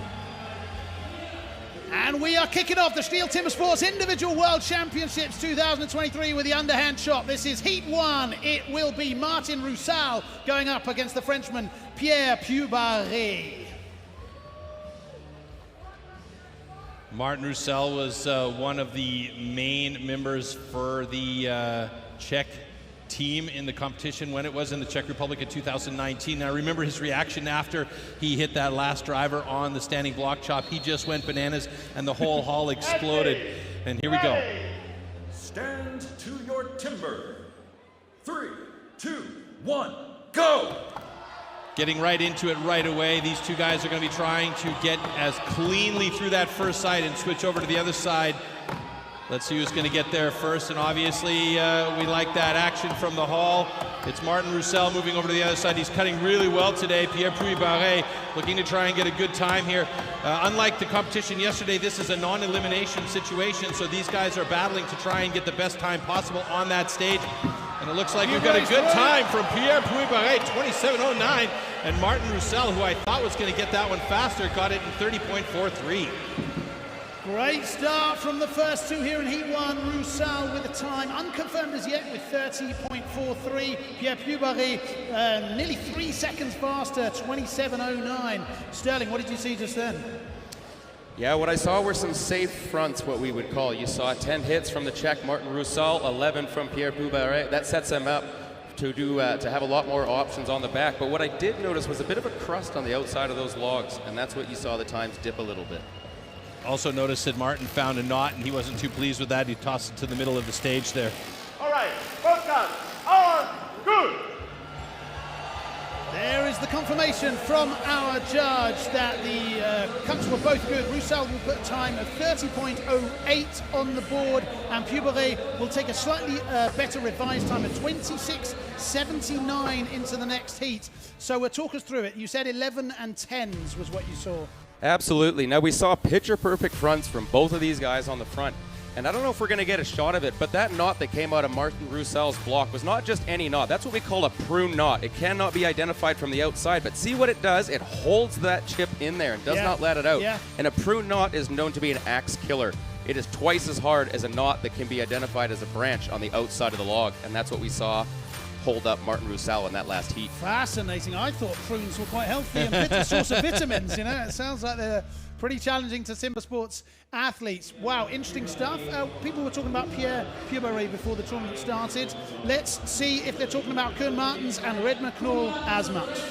And we are kicking off the STIHL Timber Sports Individual World Championships 2023 with the Underhand Chop. This is Heat 1. It will be Martin Roussel going up against the Frenchman Pierre Pubaré. Martin Roussel was one of the main members for the Czech team in the competition when it was in the Czech Republic in 2019. I remember his reaction after he hit that last driver on the standing block chop. He just went bananas and the whole hall exploded. And here we go. Stand to your timber. 3, 2, 1, go! Getting right into it right away. These two guys are going to be trying to get as cleanly through that first side and switch over to the other side. Let's see who's going to get there first, and obviously we like that action from the hall. It's Martin Roussel moving over to the other side. He's cutting really well today. Pierre Pubaré looking to try and get a good time here. Unlike the competition yesterday, this is a non-elimination situation, so these guys are battling to try and get the best time possible on that stage. And it looks like we've got a good time from Pierre Pubaré, 27:09, and Martin Roussel, who I thought was going to get that one faster, got it in 30.43. Great start from the first 2 here in Heat 1. Roussel with a time unconfirmed as yet with 30.43. Pierre Pubaré nearly 3 seconds faster, 27:09. Sterling, what did you see just then? Yeah, what I saw were some safe fronts, what we would call. You saw 10 hits from the Czech Martin Roussel, 11 from Pierre Pubaré. That sets him up to have a lot more options on the back. But what I did notice was a bit of a crust on the outside of those logs, and that's what you saw the times dip a little bit. Also noticed that Martin found a knot, and he wasn't too pleased with that. He tossed it to the middle of the stage there. All right, both guys are good. There is the confirmation from our judge that the cuts were both good. Roussel will put a time of 30.08 on the board, and Pubaré will take a slightly better revised time of 26:79 into the next heat. So talk us through it. You said 11 and 10s was what you saw. Absolutely. Now, we saw picture-perfect fronts from both of these guys on the front. And I don't know if we're going to get a shot of it, but that knot that came out of Martin Roussel's block was not just any knot. That's what we call a prune knot. It cannot be identified from the outside, but see what it does? It holds that chip in there and does not let it out. Yeah. And a prune knot is known to be an axe killer. It is twice as hard as a knot that can be identified as a branch on the outside of the log, and that's what we saw hold up Martin Roussel in that last heat. Fascinating. I thought prunes were quite healthy and a source of vitamins, you know. It sounds like they're Pretty challenging to Timber Sports athletes. Wow, interesting stuff. People were talking about Pierre Puberé before the tournament started. Let's see if they're talking about Koen Martens and Redmer Knol as much.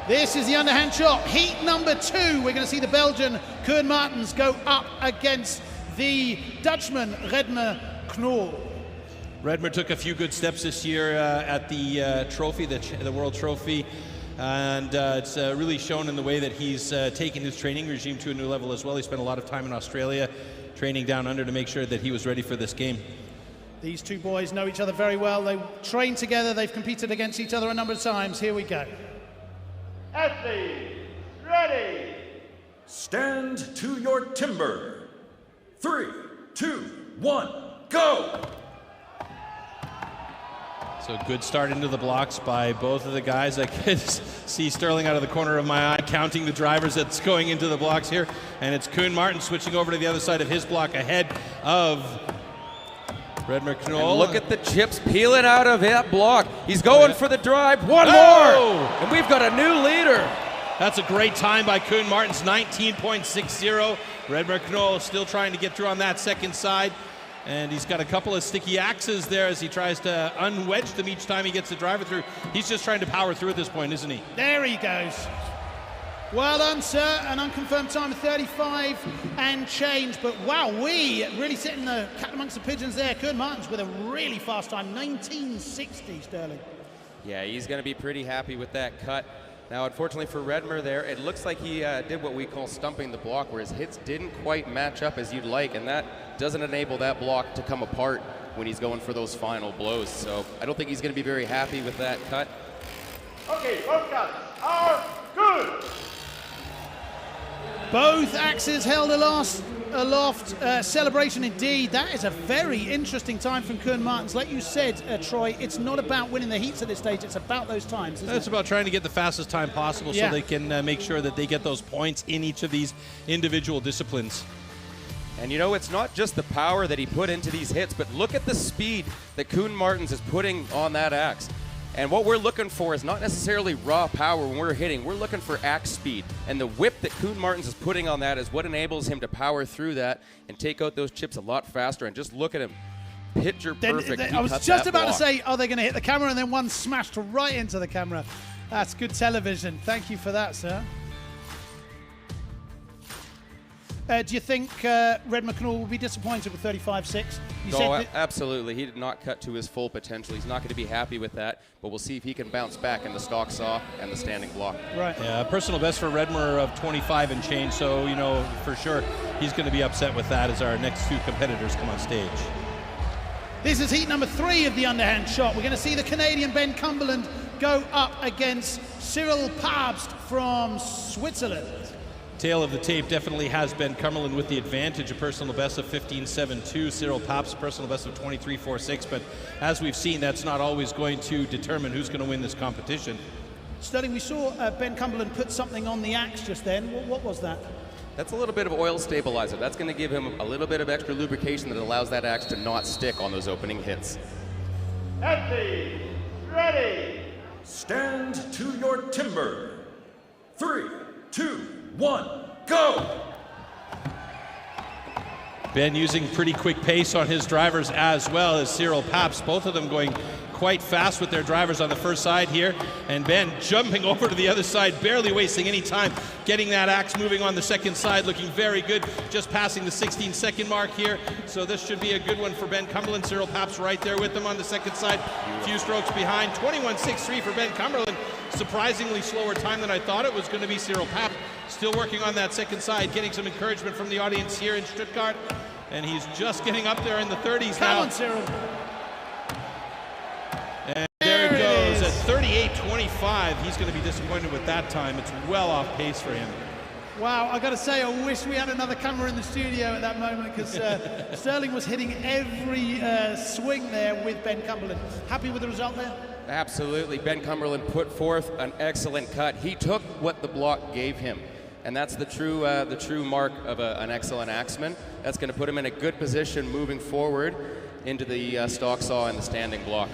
This is the underhand chop, heat number 2. We're going to see the Belgian Koen Martens go up against the Dutchman Redmer Knol. Redmer took a few good steps this year at the trophy, the World Trophy, and it's really shown in the way that he's taken his training regime to a new level as well. He spent a lot of time in Australia training down under to make sure that he was ready for this game. These two boys know each other very well. They train together. They've competed against each other a number of times. Here we go. Athletes, ready. Stand to your timber. 3, 2, 1, go! So good start into the blocks by both of the guys. I could see Sterling out of the corner of my eye counting the drivers that's going into the blocks here. And it's Koen Martens switching over to the other side of his block ahead of Redmer Knol. And look at the chips peeling out of that block. He's going for the drive. One more! And we've got a new leader. That's a great time by Koen Martens, 19.60. Redmer Knol still trying to get through on that second side. And he's got a couple of sticky axes there as he tries to unwedge them each time he gets the driver through. He's just trying to power through at this point, isn't he? There he goes. Well done, sir. An unconfirmed time of 35 and change. But wow, we really sitting the cat amongst the pigeons there. Koen Martens with a really fast time, 19.60, Sterling. Yeah, he's going to be pretty happy with that cut. Now, unfortunately for Redmer there, it looks like he did what we call stumping the block, where his hits didn't quite match up as you'd like, and that doesn't enable that block to come apart when he's going for those final blows. So I don't think he's going to be very happy with that cut. Okay, both cuts are good. Both axes held aloft. Celebration indeed. That is a very interesting time from Koen Martens. Like you said, Troy, it's not about winning the heats at this stage. It's about those times, isn't It's it? about trying to get the fastest time possible so they can make sure that they get those points in each of these individual disciplines. And you know, it's not just the power that he put into these hits, but look at the speed that Koen Martens is putting on that axe. And what we're looking for is not necessarily raw power when we're hitting. We're looking for axe speed. And the whip that Koen Martens is putting on that is what enables him to power through that and take out those chips a lot faster. And just look at him. Picture perfect. I was just about to say, are they going to hit the camera? And then one smashed right into the camera. That's good television. Thank you for that, sir. Do you think Redmer Knol will be disappointed with 35.6? No, absolutely. He did not cut to his full potential. He's not going to be happy with that, but we'll see if he can bounce back in the stock saw and the standing block. Right. Yeah, personal best for Redmer of 25 and change, so, you know, for sure he's going to be upset with that as our next two competitors come on stage. This is heat number 3 of the underhand shot. We're going to see the Canadian Ben Cumberland go up against Cyril Pabst from Switzerland. Tail of the tape definitely has Ben Cumberland with the advantage, a personal best of 15.72. Cyril Pabst, a personal best of 23.46. But as we've seen, that's not always going to determine who's going to win this competition. Sterling, we saw Ben Cumberland put something on the axe just then. What was that? That's a little bit of oil stabilizer. That's going to give him a little bit of extra lubrication that allows that axe to not stick on those opening hits. Athletes, ready. Stand to your timber. 3, 2, 1, go! Ben using pretty quick pace on his drivers as well as Cyril Pabst, both of them going quite fast with their drivers on the first side here, and Ben jumping over to the other side, barely wasting any time, getting that axe moving on the second side, looking very good, just passing the 16-second mark here, so this should be a good one for Ben Cumberland. Cyril Pabst right there with them on the second side, a few strokes behind. 21.63 for Ben Cumberland. Surprisingly slower time than I thought it was going to be. Cyril Pabst still working on that second side, getting some encouragement from the audience here in Stuttgart, and he's just getting up there in the 30s now. Come on, Cyril. And there it goes at 38.25. He's going to be disappointed with that time. It's well off pace for him. Wow, I got to say, I wish we had another camera in the studio at that moment, because Sterling was hitting every swing there with Ben Cumberland. Happy with the result there? Absolutely. Ben Cumberland put forth an excellent cut. He took what the block gave him, and that's the true mark of an excellent axeman. That's going to put him in a good position moving forward into the stock saw and the standing block.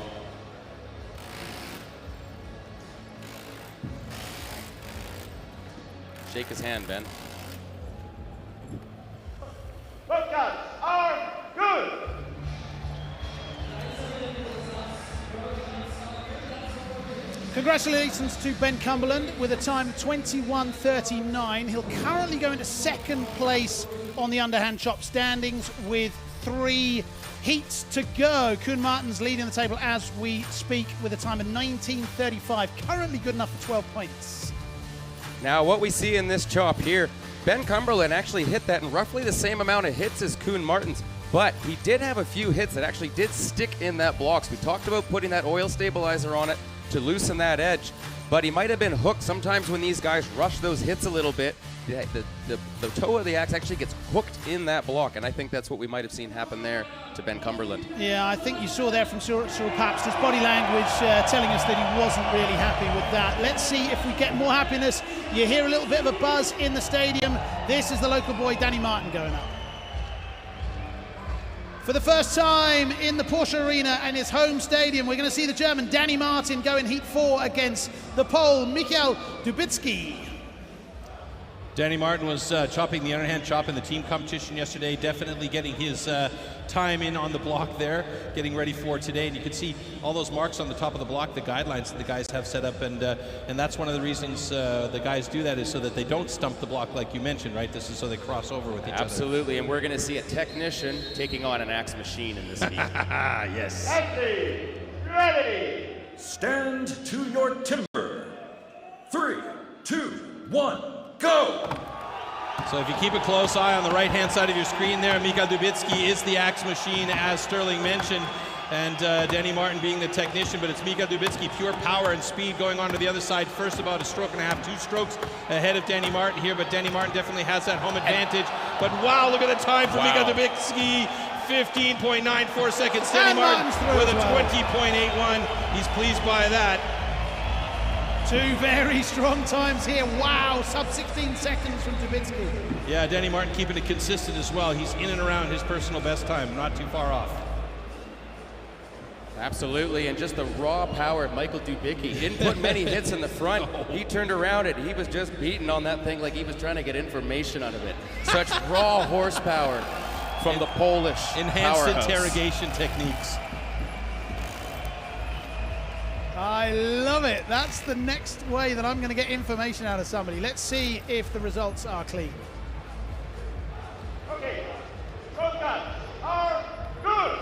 shake his hand, Ben. Both guns are good. Congratulations to Ben Cumberland with a time 21:39. He'll currently go into second place on the Underhand Chop standings with 3 heats to go. Koen Martens leading the table as we speak with a time of 19:35. Currently good enough for 12 points. Now what we see in this chop here, Ben Cumberland actually hit that in roughly the same amount of hits as Koen Martens, but he did have a few hits that actually did stick in that block. So we talked about putting that oil stabilizer on it to loosen that edge, but he might have been hooked. Sometimes when these guys rush those hits a little bit, the toe of the axe actually gets hooked in that block, and I think that's what we might have seen happen there to Ben Cumberland. Yeah, I think you saw there from Cyril Papst's body language telling us that he wasn't really happy with that. Let's see if we get more happiness. You hear a little bit of a buzz in the stadium. This is the local boy, Danny Martin, going up. For the first time in the Porsche Arena and his home stadium, we're going to see the German Danny Martin go in Heat 4 against the Pole, Michał Dubicki. Danny Martin was chopping the underhand chop in the team competition yesterday, definitely getting his time in on the block there, getting ready for today. And you can see all those marks on the top of the block, the guidelines that the guys have set up, and that's one of the reasons the guys do that, is so that they don't stump the block like you mentioned, right? This is so they cross over with each other. Absolutely, and we're going to see a technician taking on an axe machine in this heat. Yes. Ready. Stand to your timber. 3, 2, 1, go! So if you keep a close eye on the right-hand side of your screen there, Michał Dubicki is the axe machine, as Sterling mentioned, and Danny Martin being the technician, but it's Michał Dubicki, pure power and speed, going on to the other side. First about a stroke and a half, 2 strokes ahead of Danny Martin here, but Danny Martin definitely has that home advantage. But wow, look at the time for Michał Dubicki. 15.94 seconds. Danny Martin with a 20.81. He's pleased by that. 2 very strong times here. Wow, sub 16 seconds from Dubicki. Yeah, Danny Martin keeping it consistent as well. He's in and around his personal best time, not too far off. Absolutely, and just the raw power of Michał Dubicki. He didn't put many hits in the front. He turned around it. He was just beating on that thing like he was trying to get information out of it. Such raw horsepower from the Polish enhanced powerhouse. Interrogation techniques. I love it. That's the next way that I'm going to get information out of somebody. Let's see if the results are clean. Okay. Both guns are good.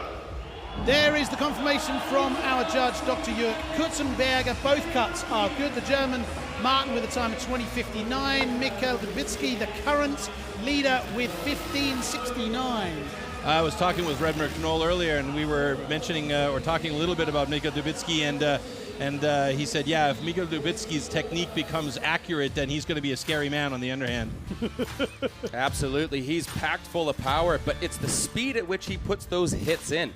There is the confirmation from our judge, Dr. Jörg Kurzenberger. Both cuts are good. The German Martin with a time of 20:59. Michał Dubicki, the current leader, with 15:69. I was talking with Red Knoll earlier, and we were mentioning or talking a little bit about Michał Dubicki, and he said, yeah, if Michał Dubicki's technique becomes accurate, then he's going to be a scary man on the underhand. Absolutely, he's packed full of power, but it's the speed at which he puts those hits in.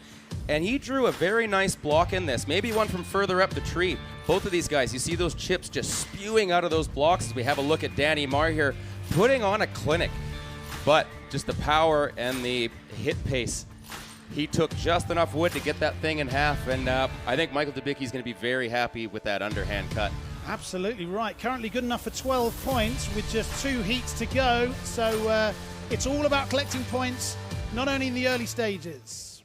And he drew a very nice block in this, maybe one from further up the tree. Both of these guys, you see those chips just spewing out of those blocks as we have a look at Danny Marr here, putting on a clinic. But just the power and the hit pace. He took just enough wood to get that thing in half, and I think Michał Dubicki is going to be very happy with that underhand cut. Absolutely right. Currently good enough for 12 points with just 2 heats to go. So it's all about collecting points, not only in the early stages.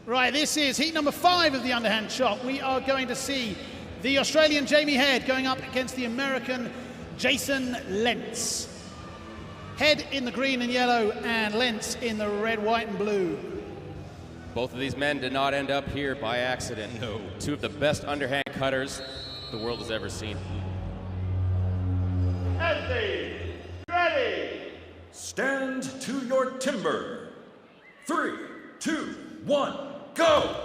Right, this is heat number 5 of the underhand chop. We are going to see the Australian Jamie Head going up against the American Jason Lentz. Head in the green and yellow, and Lentz in the red, white, and blue. Both of these men did not end up here by accident. No. 2 of the best underhand cutters the world has ever seen. Ready. Stand to your timber. 3, 2, 1, go!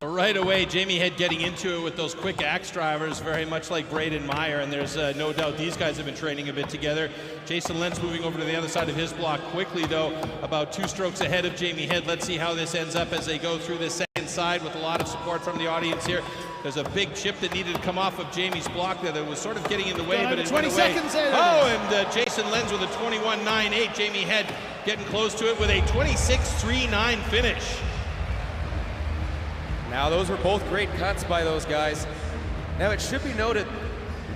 So right away, Jamie Head getting into it with those quick axe drivers, very much like Braden Meyer, and there's no doubt these guys have been training a bit together. Jason Lentz moving over to the other side of his block quickly, though, about 2 strokes ahead of Jamie Head. Let's see how this ends up as they go through this second side with a lot of support from the audience here. There's a big chip that needed to come off of Jamie's block there that was sort of getting in the way, but it went away. 20 seconds there. Oh, and Jason Lentz with a 21.98. Jamie Head getting close to it with a 26.39 finish. Now, those were both great cuts by those guys. Now, it should be noted,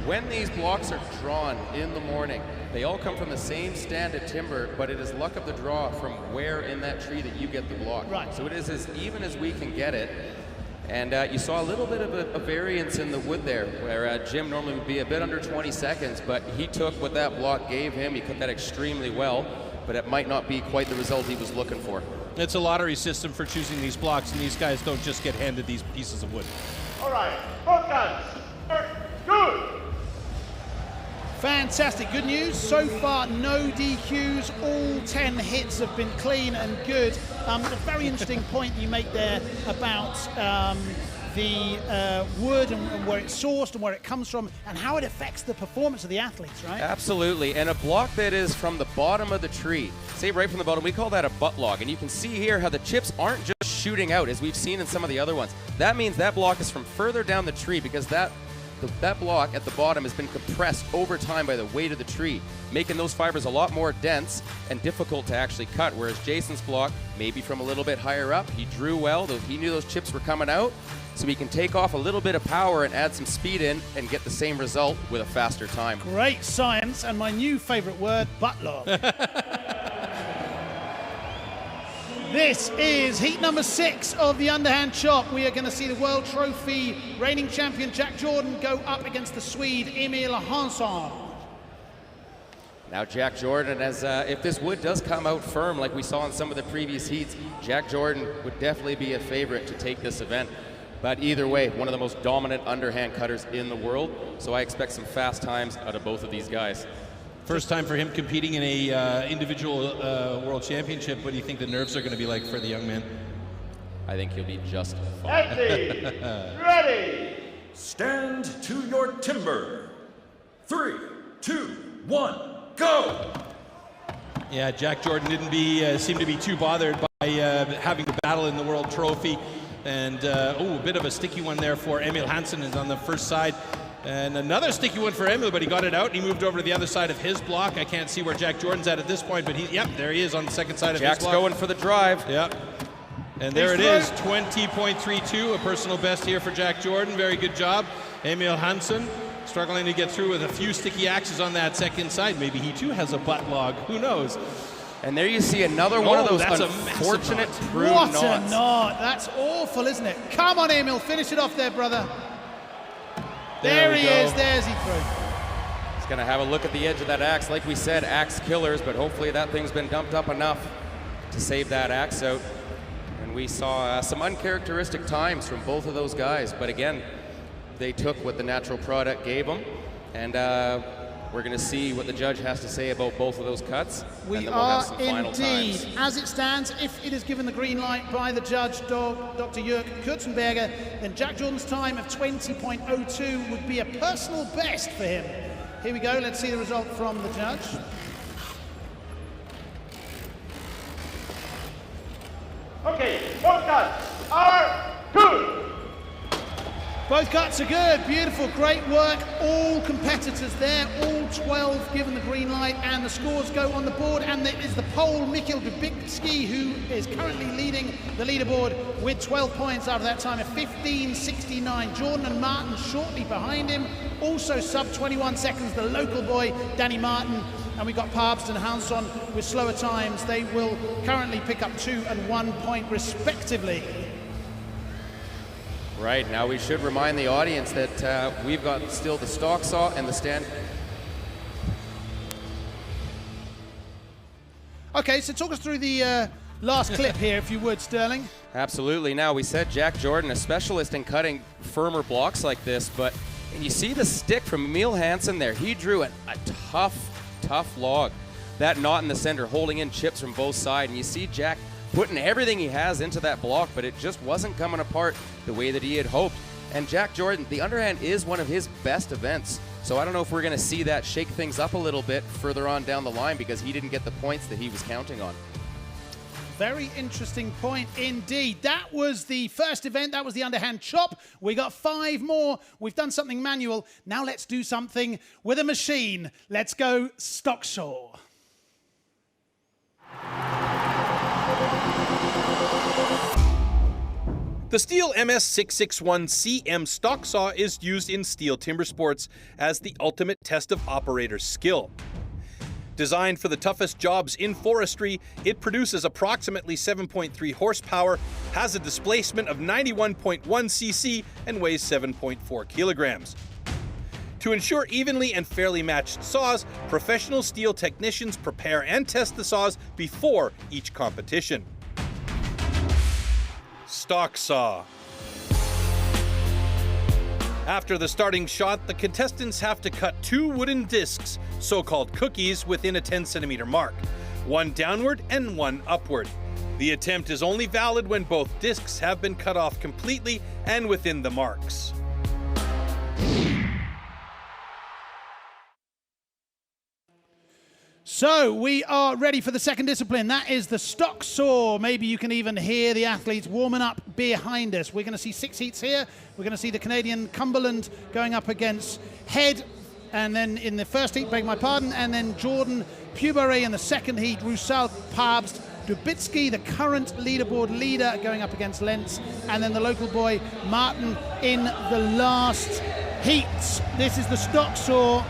when these blocks are drawn in the morning, they all come from the same stand of timber, but it is luck of the draw from where in that tree that you get the block. Right. So it is as even as we can get it. And you saw a little bit of a variance in the wood there, where Jim normally would be a bit under 20 seconds, but he took what that block gave him. He cut that extremely well, but it might not be quite the result he was looking for. It's a lottery system for choosing these blocks, and these guys don't just get handed these pieces of wood. All right, both guns. Good. Fantastic, good news. So far, no DQs. All 10 hits have been clean and good. A very interesting point you make there about the wood and where it's sourced and where it comes from and how it affects the performance of the athletes, right? Absolutely, and a block that is from the bottom of the tree, say right from the bottom, we call that a butt log, and you can see here how the chips aren't just shooting out as we've seen in some of the other ones. That means that block is from further down the tree because that block at the bottom has been compressed over time by the weight of the tree, making those fibers a lot more dense and difficult to actually cut, whereas Jason's block, maybe from a little bit higher up, he drew well, he knew those chips were coming out, so he can take off a little bit of power and add some speed in and get the same result with a faster time. Great science, and my new favorite word, butt log. This is heat number 6 of the Underhand Chop. We are going to see the World Trophy reigning champion Jack Jordan go up against the Swede Emil Hansson. Now Jack Jordan, as if this wood does come out firm like we saw in some of the previous heats, Jack Jordan would definitely be a favorite to take this event. But either way, one of the most dominant underhand cutters in the world, so I expect some fast times out of both of these guys. First time for him competing in a individual world championship. What do you think the nerves are going to be like for the young man? I think he'll be just fine. Ready. Stand to your timber. 3, 2, 1, go! Yeah, Jack Jordan didn't seem to be too bothered by having to battle in the World Trophy. And, a bit of a sticky one there for Emil Hansson is on the first side. And another sticky one for Emil, but he got it out and he moved over to the other side of his block. I can't see where Jack Jordan's at this point, but there he is on the second side of Jack's his block. going for the drive. Yep. And there it is, 20.32, a personal best here for Jack Jordan. Very good job. Emil Hansson struggling to get through with a few sticky axes on that second side. Maybe he too has a butt log, who knows? And there you see another one of those unfortunate prune knots. What a knot. That's awful, isn't it? Come on, Emil, finish it off there, brother. There he is, there's he through. He's going to have a look at the edge of that axe. Like we said, axe killers, but hopefully that thing's been dumped up enough to save that axe out. And we saw some uncharacteristic times from both of those guys, but again, they took what the natural product gave them, and we're going to see what the judge has to say about both of those cuts. We and then we'll have are some final indeed, times. as it stands, if it is given the green light by the judge, Dr. Jörg Kurzenberger, then Jack Jordan's time of 20.02 would be a personal best for him. Here we go, let's see the result from the judge. Okay, both guns are good. Both cuts are good, beautiful, great work. All competitors there, all 12 given the green light, and the scores go on the board. And it is the Pole Mikkel Dubicki who is currently leading the leaderboard with 12 points after that time of 15.69. Jordan and Martin shortly behind him. Also sub 21 seconds, the local boy, Danny Martin. And we've got Pabst and Hansson with slower times. They will currently pick up 2 and 1 point respectively. Right, now we should remind the audience that we've got still the stalk saw and the stand. Okay, so talk us through the last clip here, if you would, Sterling. Absolutely. Now, we said Jack Jordan, a specialist in cutting firmer blocks like this, but and you see the stick from Emil Hansson there. He drew a tough log. That knot in the center holding in chips from both sides, and you see Jack putting everything he has into that block, but it just wasn't coming apart the way that he had hoped. And Jack Jordan, the underhand is one of his best events. So I don't know if we're going to see that shake things up a little bit further on down the line because he didn't get the points that he was counting on. Very interesting point indeed. That was the first event. That was the Underhand Chop. We got 5 more. We've done something manual. Now let's do something with a machine. Let's go stock saw. The STIHL MS661CM stock saw is used in STIHL Timbersports as the ultimate test of operator skill. Designed for the toughest jobs in forestry, it produces approximately 7.3 horsepower, has a displacement of 91.1 cc, and weighs 7.4 kilograms. To ensure evenly and fairly matched saws, professional STIHL technicians prepare and test the saws before each competition. Stock saw. After the starting shot, the contestants have to cut 2 wooden discs, so-called cookies, within a 10-centimeter mark, one downward and one upward. The attempt is only valid when both discs have been cut off completely and within the marks. So we are ready for the second discipline. That is the stock saw. Maybe you can even hear the athletes warming up behind us. We're going to see 6 heats here. We're going to see the Canadian Cumberland going up against Head. And then in the first heat, beg my pardon, and then Jordan Pubaret in the second heat, Roussel Pabst Dubitsky, the current leaderboard leader, going up against Lentz. And then the local boy, Martin, in the last heat. This is the stock saw.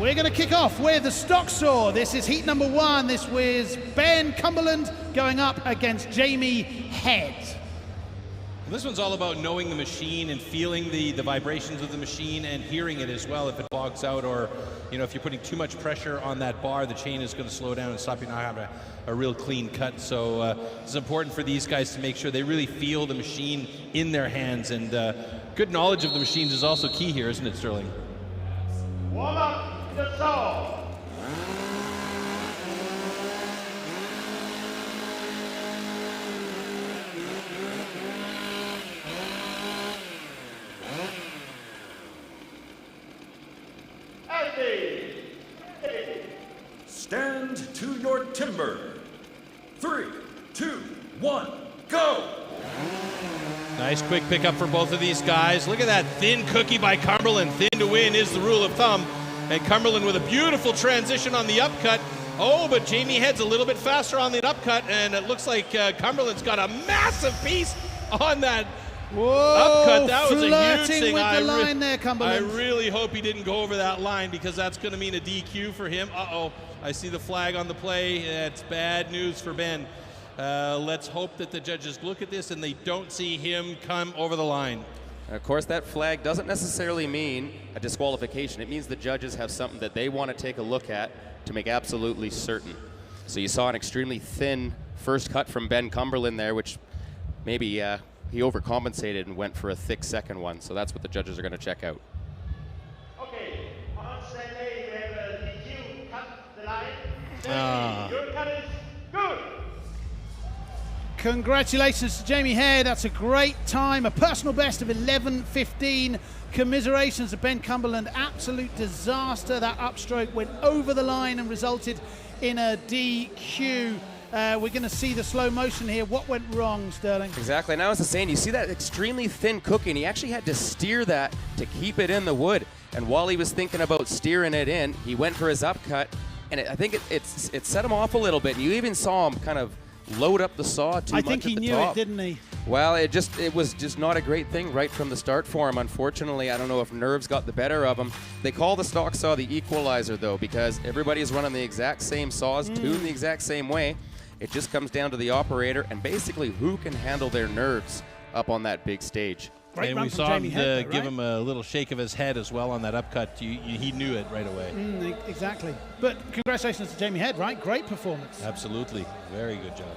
We're going to kick off with the stock saw. This is heat number 1. This was Ben Cumberland going up against Jamie Head. This one's all about knowing the machine and feeling the vibrations of the machine and hearing it as well. If it bogs out, or if you're putting too much pressure on that bar, the chain is going to slow down and stop you not having a real clean cut. So it's important for these guys to make sure they really feel the machine in their hands. And good knowledge of the machines is also key here, isn't it, Sterling? Warm up the saw. Stand to your timber. 3, 2, 1, go! Nice quick pickup for both of these guys. Look at that thin cookie by Cumberland. Thin to win is the rule of thumb. And Cumberland with a beautiful transition on the upcut. Oh, but Jamie Head's a little bit faster on the upcut, and it looks like Cumberland's got a massive piece on that upcut. That was a huge thing. With the line there, Cumberland. I really hope he didn't go over that line, because that's going to mean a DQ for him. Uh-oh, I see the flag on the play. That's bad news for Ben. Let's hope that the judges look at this and they don't see him come over the line. And of course, that flag doesn't necessarily mean a disqualification. It means the judges have something that they want to take a look at to make absolutely certain. So you saw an extremely thin first cut from Ben Cumberland there, which maybe he overcompensated and went for a thick second one. So that's what the judges are going to check out. Okay, on Sunday, we have a DQ, cut the line. Your cut is good. Congratulations to Jamie Head. That's a great time. A personal best of 11:15. Commiserations to Ben Cumberland. Absolute disaster. That upstroke went over the line and resulted in a DQ. We're going to see the slow motion here. What went wrong, Sterling? Exactly. And I was just saying, you see that extremely thin cookie, and he actually had to steer that to keep it in the wood. And while he was thinking about steering it in, he went for his upcut, and I think it set him off a little bit. And you even saw him kind of load up the saw too much. I think he knew it, didn't he? Well, it was just not a great thing right from the start for him. Unfortunately, I don't know if nerves got the better of him. They call the stock saw the equalizer, though, because everybody is running the exact same saws, tuned the exact same way. It just comes down to the operator and basically who can handle their nerves up on that big stage. And we saw him give him a little shake of his head as well on that upcut. He knew it right away. Exactly. But congratulations to Jamie Head, right? Great performance. Absolutely. Very good job.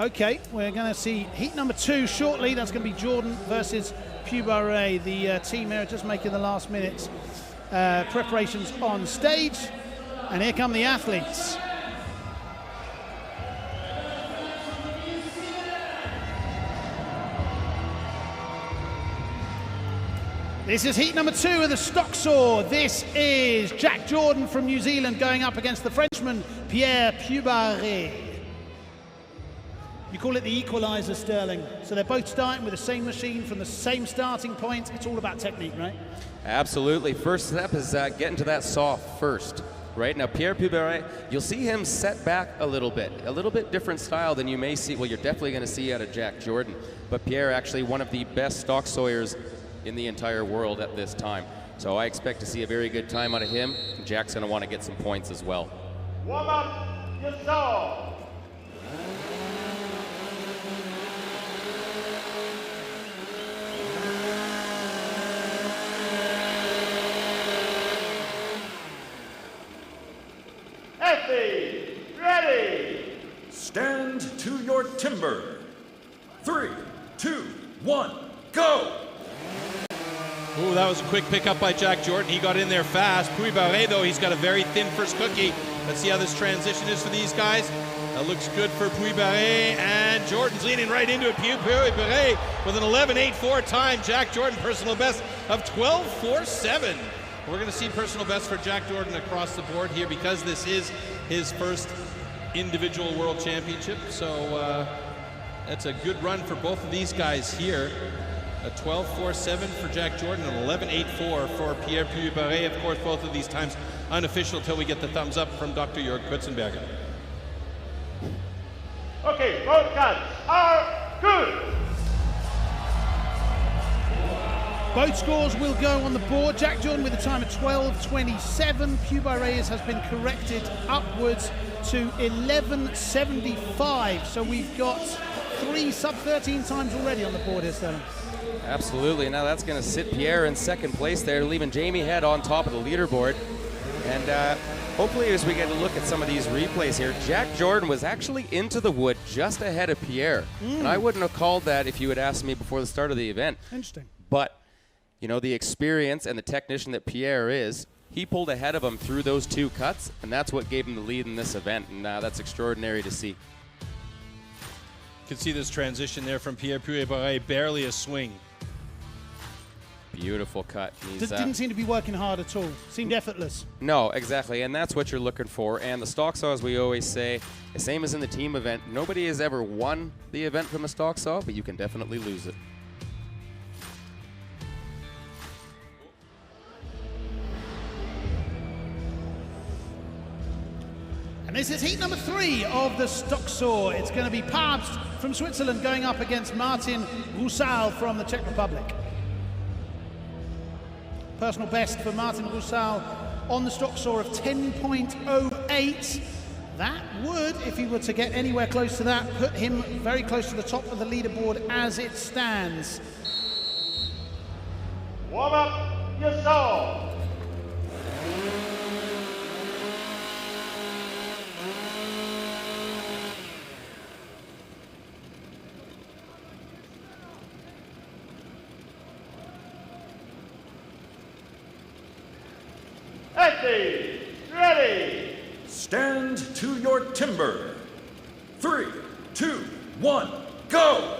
Okay, we're going to see heat number 2 shortly. That's going to be Jordan versus Pubaret. The team here just making the last minute preparations on stage. And here come the athletes. This is heat number 2 of the stock saw. This is Jack Jordan from New Zealand going up against the Frenchman Pierre Pubaret. You call it the equalizer, Sterling. So they're both starting with the same machine from the same starting point. It's all about technique, right? Absolutely. First step is getting to that saw first. Right now, Pierre Puberet, you'll see him set back a little bit different style than you may see. Well, you're definitely going to see out of Jack Jordan. But Pierre, actually one of the best stock sawyers in the entire world at this time. So I expect to see a very good time out of him. Jack's going to want to get some points as well. Warm up your saw. Effie, ready. Stand to your timber. 3, 2, 1, go! Ooh, that was a quick pickup by Jack Jordan. He got in there fast. Puberet, though, he's got a very thin first cookie. Let's see how this transition is for these guys. That looks good for Puberet, and Jordan's leaning right into it. Puberet with an 11.84 time. Jack Jordan, personal best of 12.47. We're going to see personal best for Jack Jordan across the board here because this is his first individual world championship. So that's a good run for both of these guys here. A 12.47 for Jack Jordan and 11.84 for Pierre Puberet. Of course, both of these times unofficial till we get the thumbs up from Dr. Jörg Kutzenberger. Okay, both cuts are good. Both scores will go on the board. Jack Jordan with a time of 12.27. Puberet has been corrected upwards to 11.75. So we've got 3 sub-13 times already on the board here, Sterling. Absolutely. Now that's going to sit Pierre in second place there, leaving Jamie Head on top of the leaderboard. And hopefully as we get a look at some of these replays here, Jack Jordan was actually into the wood just ahead of Pierre. And I wouldn't have called that if you had asked me before the start of the event. Interesting. But, you know, the experience and the technician that Pierre is, he pulled ahead of him through those 2 cuts, and that's what gave him the lead in this event. And that's extraordinary to see. You can see this transition there from Pierre Puberet, barely a swing. Beautiful cut. Didn't seem to be working hard at all. Seemed effortless. No, exactly, and that's what you're looking for. And the stock saw, as we always say, the same as in the team event, nobody has ever won the event from a stock saw, but you can definitely lose it. And this is heat number 3 of the stock saw. It's going to be Pabst from Switzerland going up against Martin Roussal from the Czech Republic. Personal best for Martin Roussal on the stock saw of 10.08. That would, if he were to get anywhere close to that, put him very close to the top of the leaderboard as it stands. Warm up your saw. Effie, ready. Stand to your timber. 3, 2, 1, go!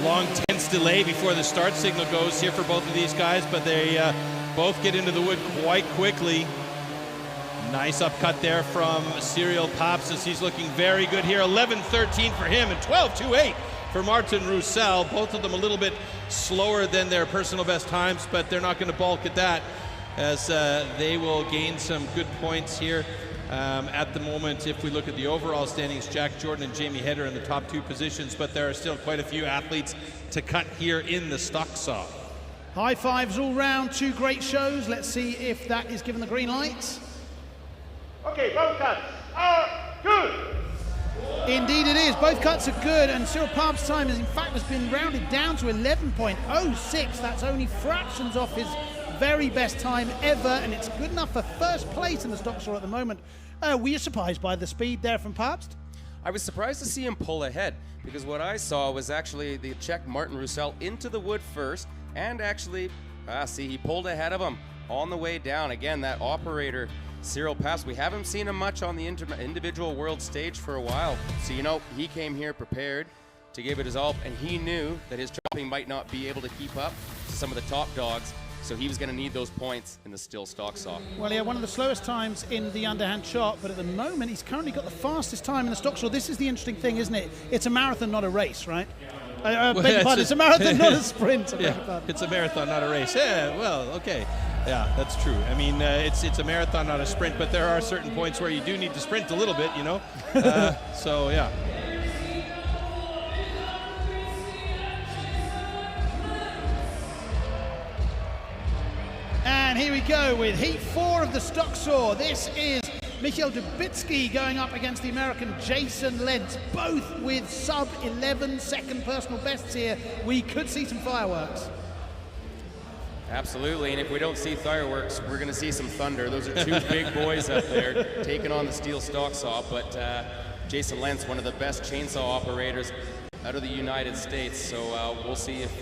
Long, tense delay before the start signal goes here for both of these guys, but they both get into the wood quite quickly. Nice upcut there from Cyril Pabst as he's looking very good here. 11.13 for him and 12.28 for Martin Roussel. Both of them a little bit slower than their personal best times, but they're not going to balk at that as they will gain some good points here. At the moment, if we look at the overall standings, Jack Jordan and Jamie Head are in the top 2 positions, but there are still quite a few athletes to cut here in the stock saw. High fives all round, 2 great shows. Let's see if that is given the green light. Okay, both cuts are good. Indeed it is. Both cuts are good, and Cyril Pabst's time has in fact has been rounded down to 11.06. That's only fractions off his very best time ever, and it's good enough for first place in the stock saw at the moment. Were you surprised by the speed there from Pabst? I was surprised to see him pull ahead, because what I saw was actually the Czech Martin Roussel into the wood first, and actually, see, he pulled ahead of him on the way down. Again, that operator, Cyril Pabst, we haven't seen him much on the individual world stage for a while. So, you know, he came here prepared to give it his all, and he knew that his chopping might not be able to keep up to some of the top dogs. So he was going to need those points in the still stock saw. Well, yeah, one of the slowest times in the underhand chop, but at the moment he's currently got the fastest time in the stock saw. This is the interesting thing, isn't it? It's a marathon, not a race, right? Well, it's a marathon, not a sprint. Yeah, it's a marathon, not a race. Yeah, well, okay. Yeah, that's true. I mean, it's a marathon, not a sprint, but there are certain points where you do need to sprint a little bit, you know? So, yeah. And here we go with Heat 4 of the stock saw. This is Michael Dubitsky going up against the American Jason Lentz, both with sub 11-second personal bests here. We could see some fireworks. Absolutely, and if we don't see fireworks, we're going to see some thunder. Those are two big boys up there taking on the steel stock saw, but Jason Lentz, one of the best chainsaw operators out of the United States, so we'll see if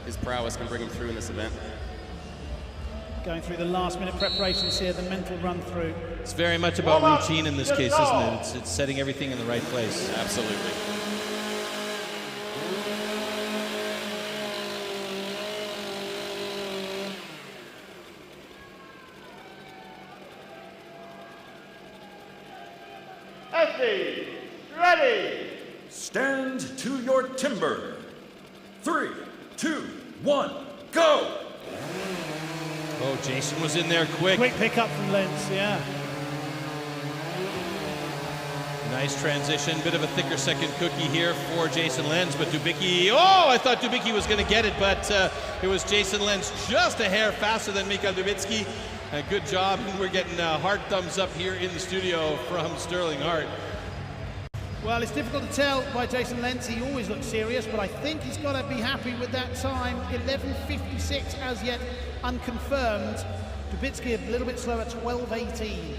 his prowess can bring him through in this event. Going through the last-minute preparations here, the mental run-through. It's very much about routine in this case, isn't it? It's setting everything in the right place. Absolutely. Esteemed, ready. Stand to your timber. 3, 2, 1, go! Oh, Jason was in there quick. Quick pickup from Lentz, yeah. Nice transition, bit of a thicker second cookie here for Jason Lentz, but Dubicki, oh, I thought Dubicki was going to get it, but it was Jason Lentz just a hair faster than Michael Dubitsky. Good job, and we're getting hard thumbs up here in the studio from Sterling Hart. Well, it's difficult to tell by Jason Lentz. He always looks serious, but I think he's got to be happy with that time. 11:56 as yet unconfirmed. Dubitsky a little bit slower, 12:18.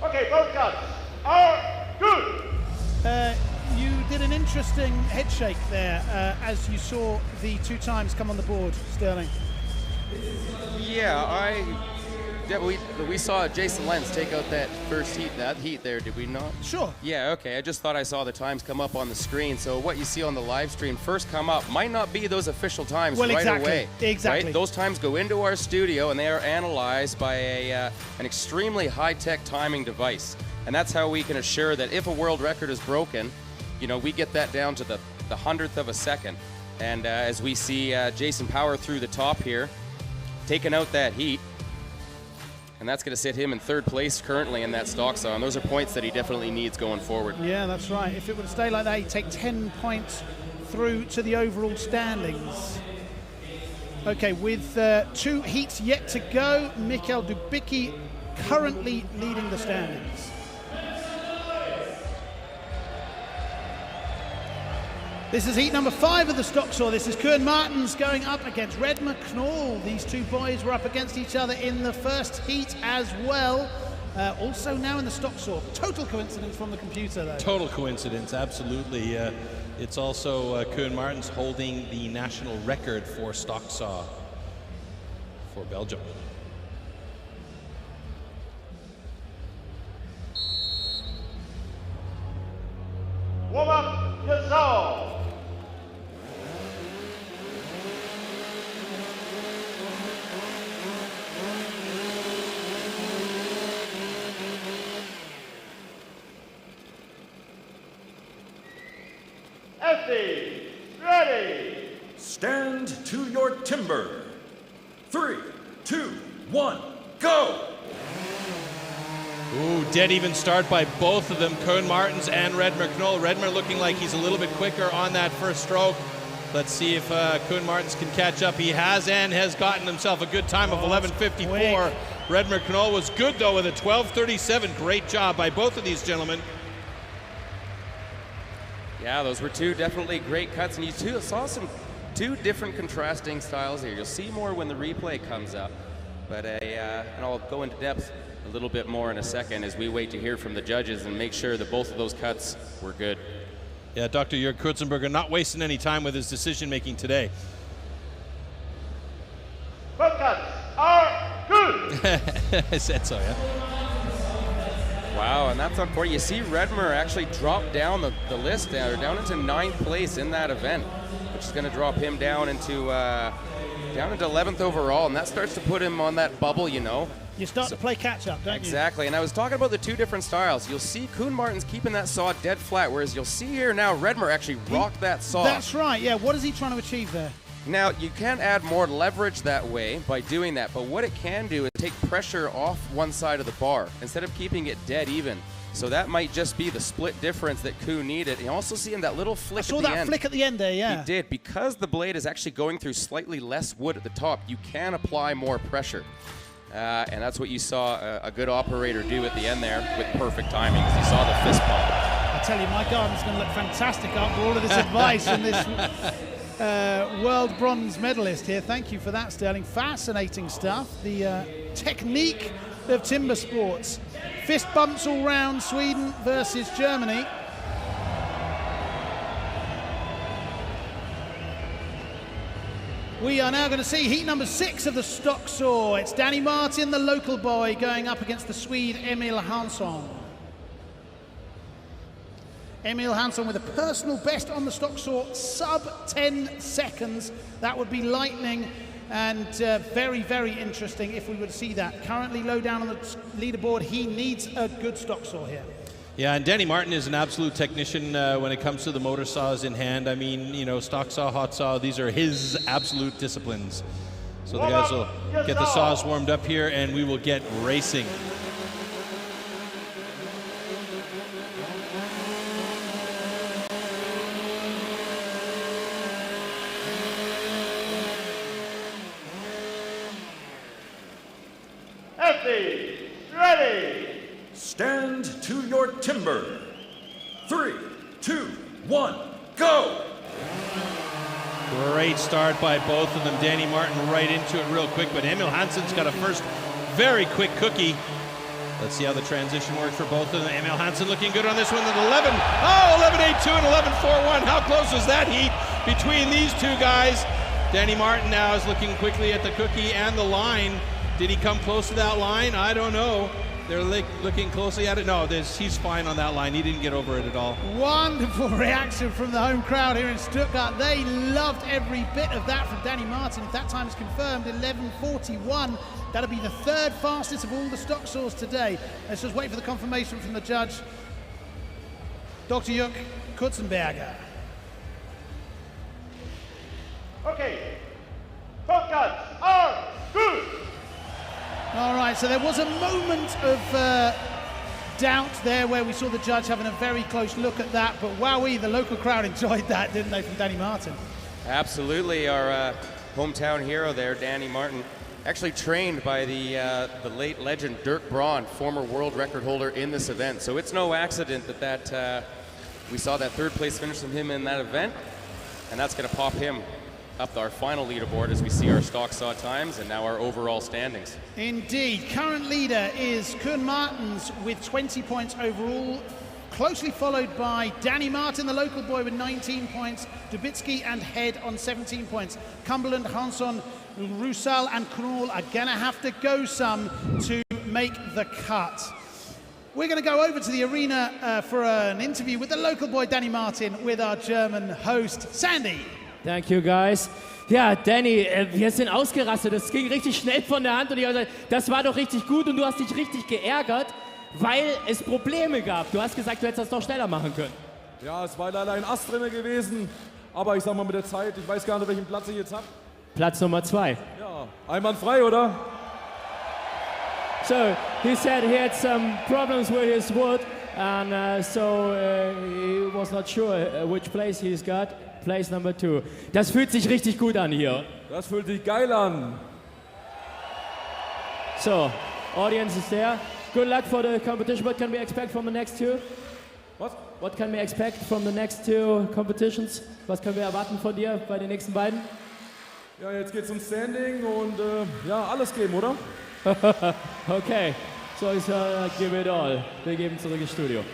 Okay, both cuts are good. You did an interesting head shake there as you saw the 2 times come on the board, Sterling. Yeah, we saw Jason Lentz take out that first heat, there, did we not? Sure. Yeah, okay, I just thought I saw the times come up on the screen, so what you see on the live stream first come up might not be those official times away. Exactly. Right? Those times go into our studio and they are analyzed by an extremely high-tech timing device. And that's how we can assure that if a world record is broken, you know, we get that down to the 100th of a second. And as we see Jason power through the top here, taking out that heat, and that's going to sit him in 3rd place currently in that stock saw, and those are points that he definitely needs going forward. Yeah, that's right. If it were to stay like that, he'd take 10 points through to the overall standings. Okay, with 2 heats yet to go, Michael Dubicki currently leading the standings. This is heat number 5 of the stock saw. This is Koen Martens going up against Redmer Knoll. These 2 boys were up against each other in the first heat as well. Also now in the stock saw. Total coincidence from the computer, though. Total coincidence, absolutely. It's also Koen Martens holding the national record for stock saw for Belgium. Warm up your saw. Esteemed, ready. Stand to your timber. 3, 2, 1, go! Ooh, dead even start by both of them, Koen Martens and Redmer Knoll. Redmer looking like he's a little bit quicker on that first stroke. Let's see if Koen Martens can catch up. He has and has gotten himself a good time of 11:54. Redmer Knoll was good, though, with a 12:37. Great job by both of these gentlemen. Yeah, those were 2 definitely great cuts, and you saw some 2 different contrasting styles here. You'll see more when the replay comes up, but and I'll go into depth a little bit more in a second as we wait to hear from the judges and make sure that both of those cuts were good. Yeah, Dr. Jörg Kurzenberger not wasting any time with his decision-making today. Both cuts are good. I said so, yeah. Wow, and that's unfortunate. You see Redmer actually drop down the list there, down into 9th place in that event, which is going to drop him down into 11th overall, and that starts to put him on that bubble, you know. You start to play catch-up, don't you? Exactly, and I was talking about the 2 different styles. You'll see Koen Martens keeping that saw dead flat, whereas you'll see here now Redmer actually rocked that saw. That's right, yeah. What is he trying to achieve there? Now, you can add more leverage that way by doing that, but what it can do is take pressure off one side of the bar instead of keeping it dead even. So that might just be the split difference that Koo needed. You also see him that little flick at the end. I saw that flick at the end there, yeah. He did. Because the blade is actually going through slightly less wood at the top, you can apply more pressure. And that's what you saw a good operator do at the end there with perfect timing, because you saw the fist pump. I tell you, my garden's going to look fantastic after all of this advice from this world bronze medalist here. Thank you for that, Sterling. Fascinating stuff. The technique of timber sports. Fist bumps all round, Sweden versus Germany. We are now going to see heat number 6 of the stock saw. It's Danny Martin, the local boy, going up against the Swede Emil Hansson. Emil Hansson with a personal best on the stock saw, sub 10 seconds. That would be lightning and very, very interesting if we were to see that. Currently low down on the leaderboard. He needs a good stock saw here. Yeah, and Danny Martin is an absolute technician when it comes to the motor saws in hand. I mean, you know, stock saw, hot saw, these are his absolute disciplines. So the guys will get the saws warmed up here and we will get racing. Ready. Stand to your timber. 3, 2, 1, go! Great start by both of them. Danny Martin right into it real quick, but Emil Hansson's got a first very quick cookie. Let's see how the transition works for both of them. Emil Hansson looking good on this one at 11. Oh, 11.82 and 11.41. How close was that heat between these two guys? Danny Martin now is looking quickly at the cookie and the line. Did he come close to that line? I don't know. They're looking closely at it. No, he's fine on that line. He didn't get over it at all. Wonderful reaction from the home crowd here in Stuttgart. They loved every bit of that from Danny Martin. If that time is confirmed, 11.41. That'll be the third fastest of all the stock saws today. Let's just wait for the confirmation from the judge, Dr. Jörg Kutzenberger. Okay. Focus. Are good. All right, so there was a moment of doubt there where we saw the judge having a very close look at that, but wowee, the local crowd enjoyed that, didn't they, from Danny Martin? Absolutely, our hometown hero there, Danny Martin, actually trained by the late legend Dirk Braun, former world record holder in this event. So it's no accident that we saw that third place finish from him in that event, and that's going to pop him up our final leaderboard as we see our stock saw times and now our overall standings. Indeed. Current leader is Koen Martens with 20 points overall, closely followed by Danny Martin, the local boy, with 19 points. Dubitsky and Head on 17 points. Cumberland, Hansson, Rusal and Knoll are going to have to go some to make the cut. We're going to go over to the arena for an interview with the local boy Danny Martin with our German host, Sandy. Thank you, guys. Ja, Danny, wir sind ausgerastet. Das ging richtig schnell von der Hand und ich habe gesagt, das war doch richtig gut und du hast dich richtig geärgert, weil es Probleme gab. Du hast gesagt, du hättest das doch schneller machen können. Ja, es war leider ein Ast drin gewesen, aber ich sag mal mit der Zeit, ich weiß gar nicht, welchen Platz ich jetzt habe. Platz Nummer 2. Ja, einwandfrei, oder? So, he said he had some problems with his wood and so he was not sure which place he's got. Place number 2. Das fühlt sich richtig gut an hier. Das fühlt sich geil an. So, audience is there. Good luck for the competition. What can we expect from the next two? What can we expect from the next two competitions? Was können wir erwarten von dir bei den nächsten beiden? Ja, jetzt geht's um Standing und ja, alles geben, oder? Okay, so ich sage, give it all. Wir geben zurück ins Studio.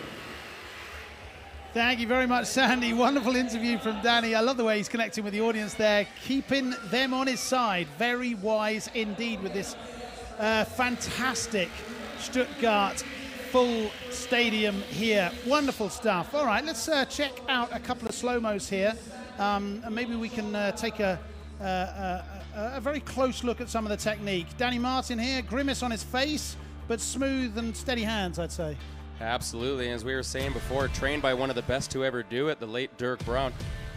Thank you very much, Sandy. Wonderful interview from Danny. I love the way he's connecting with the audience there, keeping them on his side. Very wise indeed with this fantastic Stuttgart full stadium here. Wonderful stuff. All right, let's check out a couple of slow-mos here. And maybe we can take a very close look at some of the technique. Danny Martin here, grimace on his face, but smooth and steady hands, I'd say. Absolutely, as we were saying before, trained by one of the best to ever do it, the late Dirk Braun.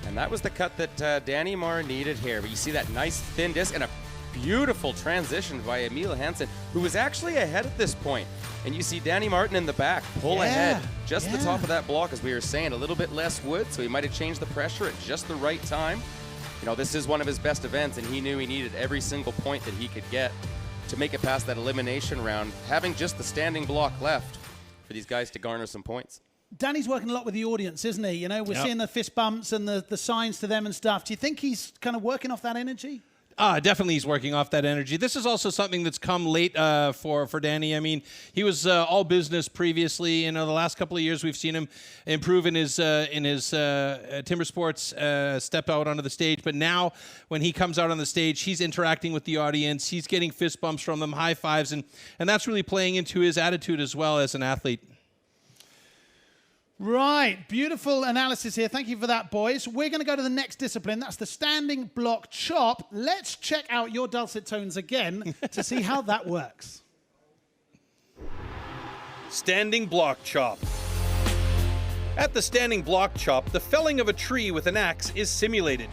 And that was the cut that Danny Marr needed here. But you see that nice thin disc and a beautiful transition by Emil Hansen, who was actually ahead at this point. And you see Danny Martin in the back pull ahead just the top of that block, as we were saying. A little bit less wood, so he might have changed the pressure at just the right time. You know, this is one of his best events, and he knew he needed every single point that he could get to make it past that elimination round, having just the standing block left for these guys to garner some points. Danny's working a lot with the audience, isn't he? You know, we're seeing the fist bumps and the signs to them and stuff. Do you think he's kind of working off that energy? Definitely he's working off that energy. This is also something that's come late for Danny. I mean, he was all business previously. You know, the last couple of years we've seen him improve in his Timber Sports step out onto the stage. But now when he comes out on the stage, he's interacting with the audience. He's getting fist bumps from them, high fives, and that's really playing into his attitude as well as an athlete. Right, beautiful analysis here. Thank you for that, boys. We're going to go to the next discipline. That's the standing block chop. Let's check out your dulcet tones again to see how that works. Standing block chop. At the standing block chop, the felling of a tree with an axe is simulated.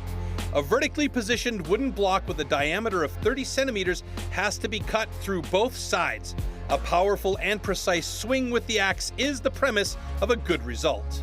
A vertically positioned wooden block with a diameter of 30 centimeters has to be cut through both sides. A powerful and precise swing with the axe is the premise of a good result.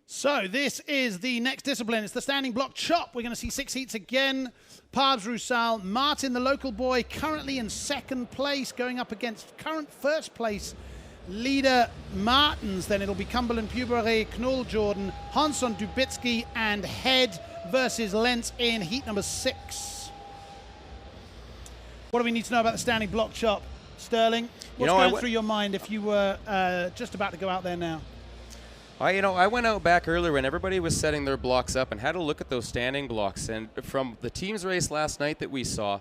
So this is the next discipline. It's the standing block chop. We're going to see 6 heats again. Parbs Roussel, Martin, the local boy, currently in second place, going up against current first place leader Martins. Then it'll be Cumberland, Puberé, Knoll, Jordan, Hanson, Dubitsky, and Head versus Lentz in heat number 6. What do we need to know about the standing block chop, Sterling? What's going through your mind if you were just about to go out there now? I went out back earlier when everybody was setting their blocks up and had a look at those standing blocks. And from the team's race last night that we saw,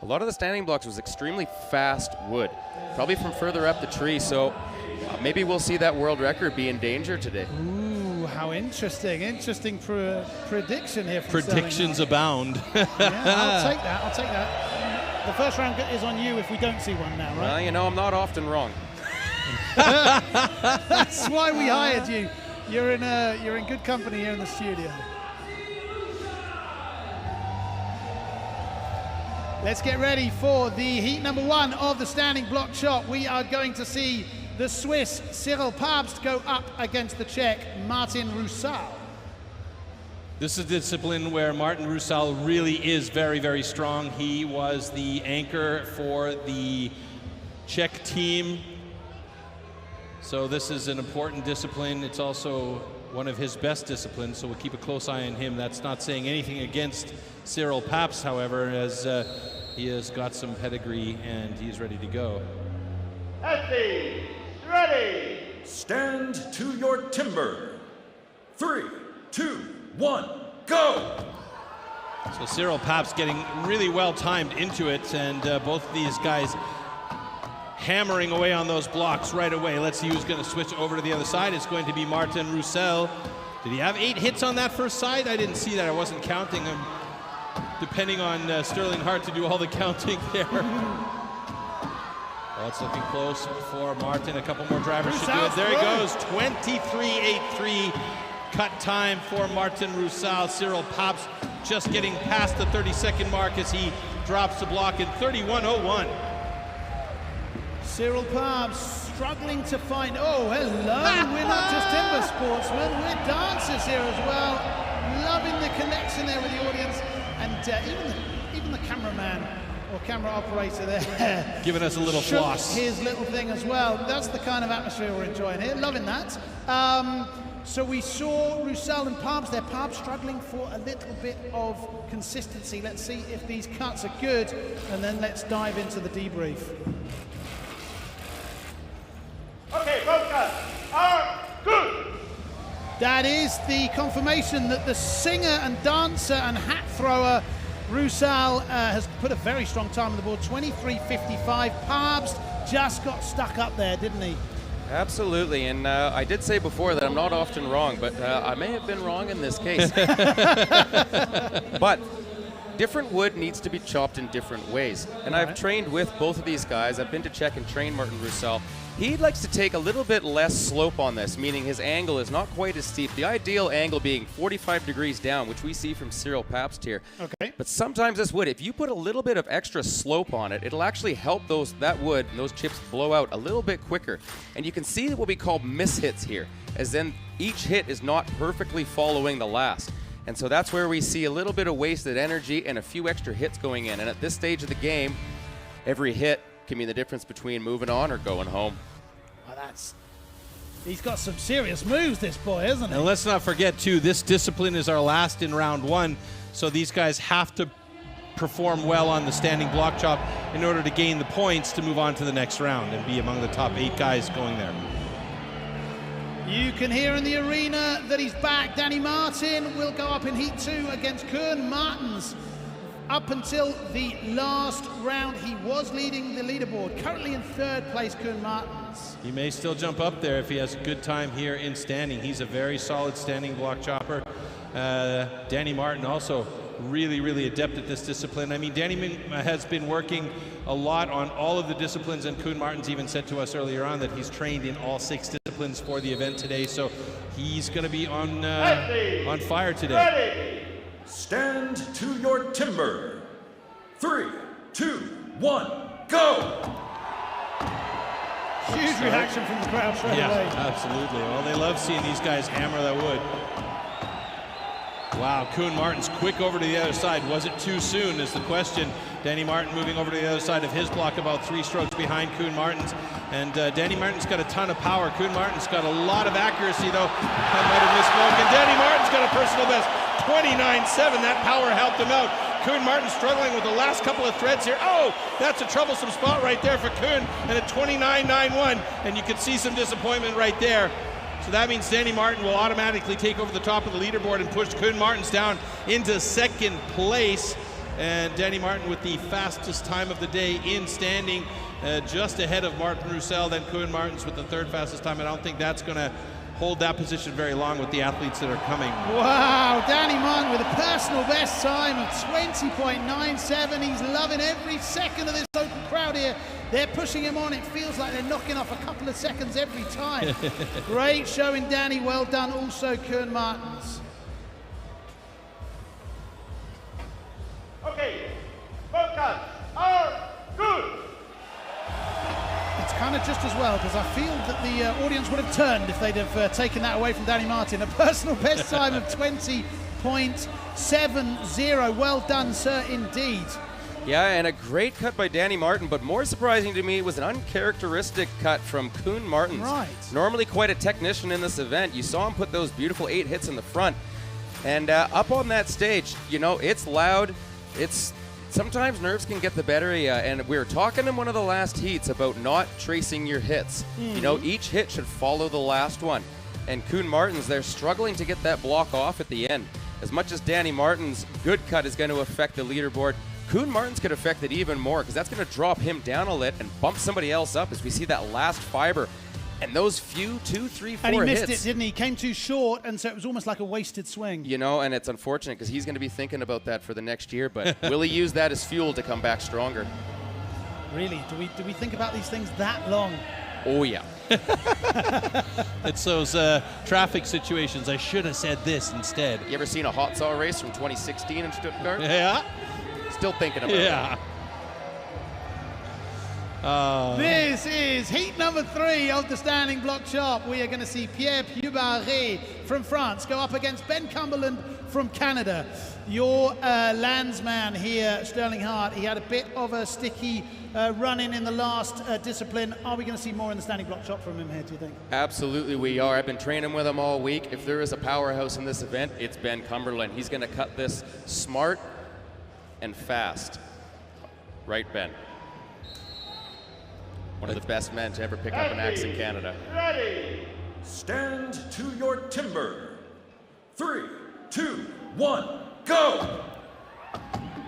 a lot of the standing blocks was extremely fast wood, probably from further up the tree. So maybe we'll see that world record be in danger today. Ooh, how interesting. Interesting prediction here from Predictions Sterling. Abound. Yeah, I'll take that. I'll take that. The first round is on you if we don't see one now, right? Well, you know, I'm not often wrong. That's why we hired you. You're in good company here in the studio. Let's get ready for the heat number 1 of the standing block chop. We are going to see the Swiss Cyril Pabst go up against the Czech Martin Roussel. This is the discipline where Martin Roussel really is very, very strong. He was the anchor for the Czech team. So this is an important discipline. It's also one of his best disciplines, so we'll keep a close eye on him. That's not saying anything against Cyril Pabst, however, as he has got some pedigree and he's ready to go. Athletes, ready! Stand to your timber. 3, 2, 1, go! So Cyril Pabst getting really well timed into it, and both of these guys hammering away on those blocks right away. Let's see who's going to switch over to the other side. It's going to be Martin Roussel. Did he have 8 hits on that first side? I didn't see that. I wasn't counting them. Depending on Sterling Hart to do all the counting there. Well, it's looking close for Martin. A couple more drivers should do it. There he goes. 23.83 cut time for Martin Roussel. Cyril Pabst just getting past the 30-second mark as he drops the block in 31.01. Cyril Pabst struggling to find, oh, hello, we're not just timber sportsmen, we're dancers here as well. Loving the connection there with the audience. And even the cameraman or camera operator there. Giving us a little floss. His little thing as well. That's the kind of atmosphere we're enjoying here. Loving that. So we saw Roussel and Pabst there. Pabst struggling for a little bit of consistency. Let's see if these cuts are good, and then let's dive into the debrief. Okay, both cuts are good. That is the confirmation that the singer and dancer and hat thrower Roussel has put a very strong time on the board, 23.55. Pabst just got stuck up there, didn't he? Absolutely, and I did say before that I'm not often wrong, but I may have been wrong in this case. But different wood needs to be chopped in different ways. And I've trained with both of these guys. I've been to check and train Martin Roussel. He likes to take a little bit less slope on this, meaning his angle is not quite as steep. The ideal angle being 45 degrees down, which we see from Cyril Pabst here. Okay. But sometimes this wood, if you put a little bit of extra slope on it, it'll actually help that wood and those chips blow out a little bit quicker. And you can see what we call mishits here, as then each hit is not perfectly following the last. And so that's where we see a little bit of wasted energy and a few extra hits going in. And at this stage of the game, every hit can mean the difference between moving on or going home. Well, he's got some serious moves, this boy, isn't he? And let's not forget, too, this discipline is our last in round one, so these guys have to perform well on the standing block chop in order to gain the points to move on to the next round and be among the top 8 guys going there. You can hear in the arena that he's back. Danny Martin will go up in Heat 2 against Koen Martens. Up until the last round, he was leading the leaderboard. Currently in 3rd place, Koen Martens. He may still jump up there if he has a good time here in standing. He's a very solid standing block chopper. Danny Martin also really, really adept at this discipline. I mean, Danny has been working a lot on all of the disciplines, and Koen Martens even said to us earlier on that he's trained in all 6 disciplines for the event today, so he's going to be on fire today. Ready. Stand to your timber. 3, 2, 1, go! Huge reaction from the crowd straight away. Absolutely. Well, they love seeing these guys hammer that wood. Wow, Koen Martens quick over to the other side. Was it too soon is the question. Danny Martin moving over to the other side of his block, about 3 strokes behind Koen Martens. And Danny Martin's got a ton of power. Koen Martens got a lot of accuracy, though. I might have misspoken. And Danny Martin's got a personal best, 29.7. That power helped him out. Koen Martin struggling with the last couple of threads here. Oh, that's a troublesome spot right there for Koen, and a 29.91. And you can see some disappointment right there. So that means Danny Martin will automatically take over the top of the leaderboard and push Koen Martens down into 2nd place. And Danny Martin with the fastest time of the day in standing, just ahead of Martin Roussel, then Koen Martens with the 3rd fastest time. And I don't think that's going to hold that position very long with the athletes that are coming. Wow, Danny Martin with a personal best time of 20.97. He's loving every second of this open crowd here. They're pushing him on. It feels like they're knocking off a couple of seconds every time. Great showing, Danny. Well done also, Koen Martens. Okay, both cuts are good. It's kind of just as well, because I feel that the audience would have turned if they'd have taken that away from Danny Martin. A personal best time of 20.70. Well done, sir, indeed. Yeah, and a great cut by Danny Martin, but more surprising to me was an uncharacteristic cut from Koen Martens. Right. Normally quite a technician in this event. You saw him put those beautiful 8 hits in the front. And up on that stage, you know, it's loud. Sometimes nerves can get the better of you, and we were talking in one of the last heats about not tracing your hits. You know, each hit should follow the last one. And Koen Martens, they're struggling to get that block off at the end. As much as Danny Martin's good cut is going to affect the leaderboard, Koen Martens could affect it even more, because that's going to drop him down a lit and bump somebody else up as we see that last fiber. And those few 2, 3, 4 hits. And he missed it, didn't he? He came too short, and so it was almost like a wasted swing. You know, and it's unfortunate because he's going to be thinking about that for the next year, but will he use that as fuel to come back stronger? Really? Do we think about these things that long? Oh, yeah. It's those traffic situations. I should have said this instead. You ever seen a hot saw race from 2016 in Stuttgart? Yeah. Still thinking about it. This is heat number 3 of the standing block chop. We are going to see Pierre Pubaret from France go up against Ben Cumberland from Canada. Your landsman here, Sterling Hart, he had a bit of a sticky run-in the last discipline. Are we going to see more in the standing block chop from him here, do you think? Absolutely we are. I've been training with him all week. If there is a powerhouse in this event, it's Ben Cumberland. He's going to cut this smart and fast. Right, Ben? One of the best men to ever pick up an axe in Canada. Ready. stand to your timber. 3, 2, 1, go!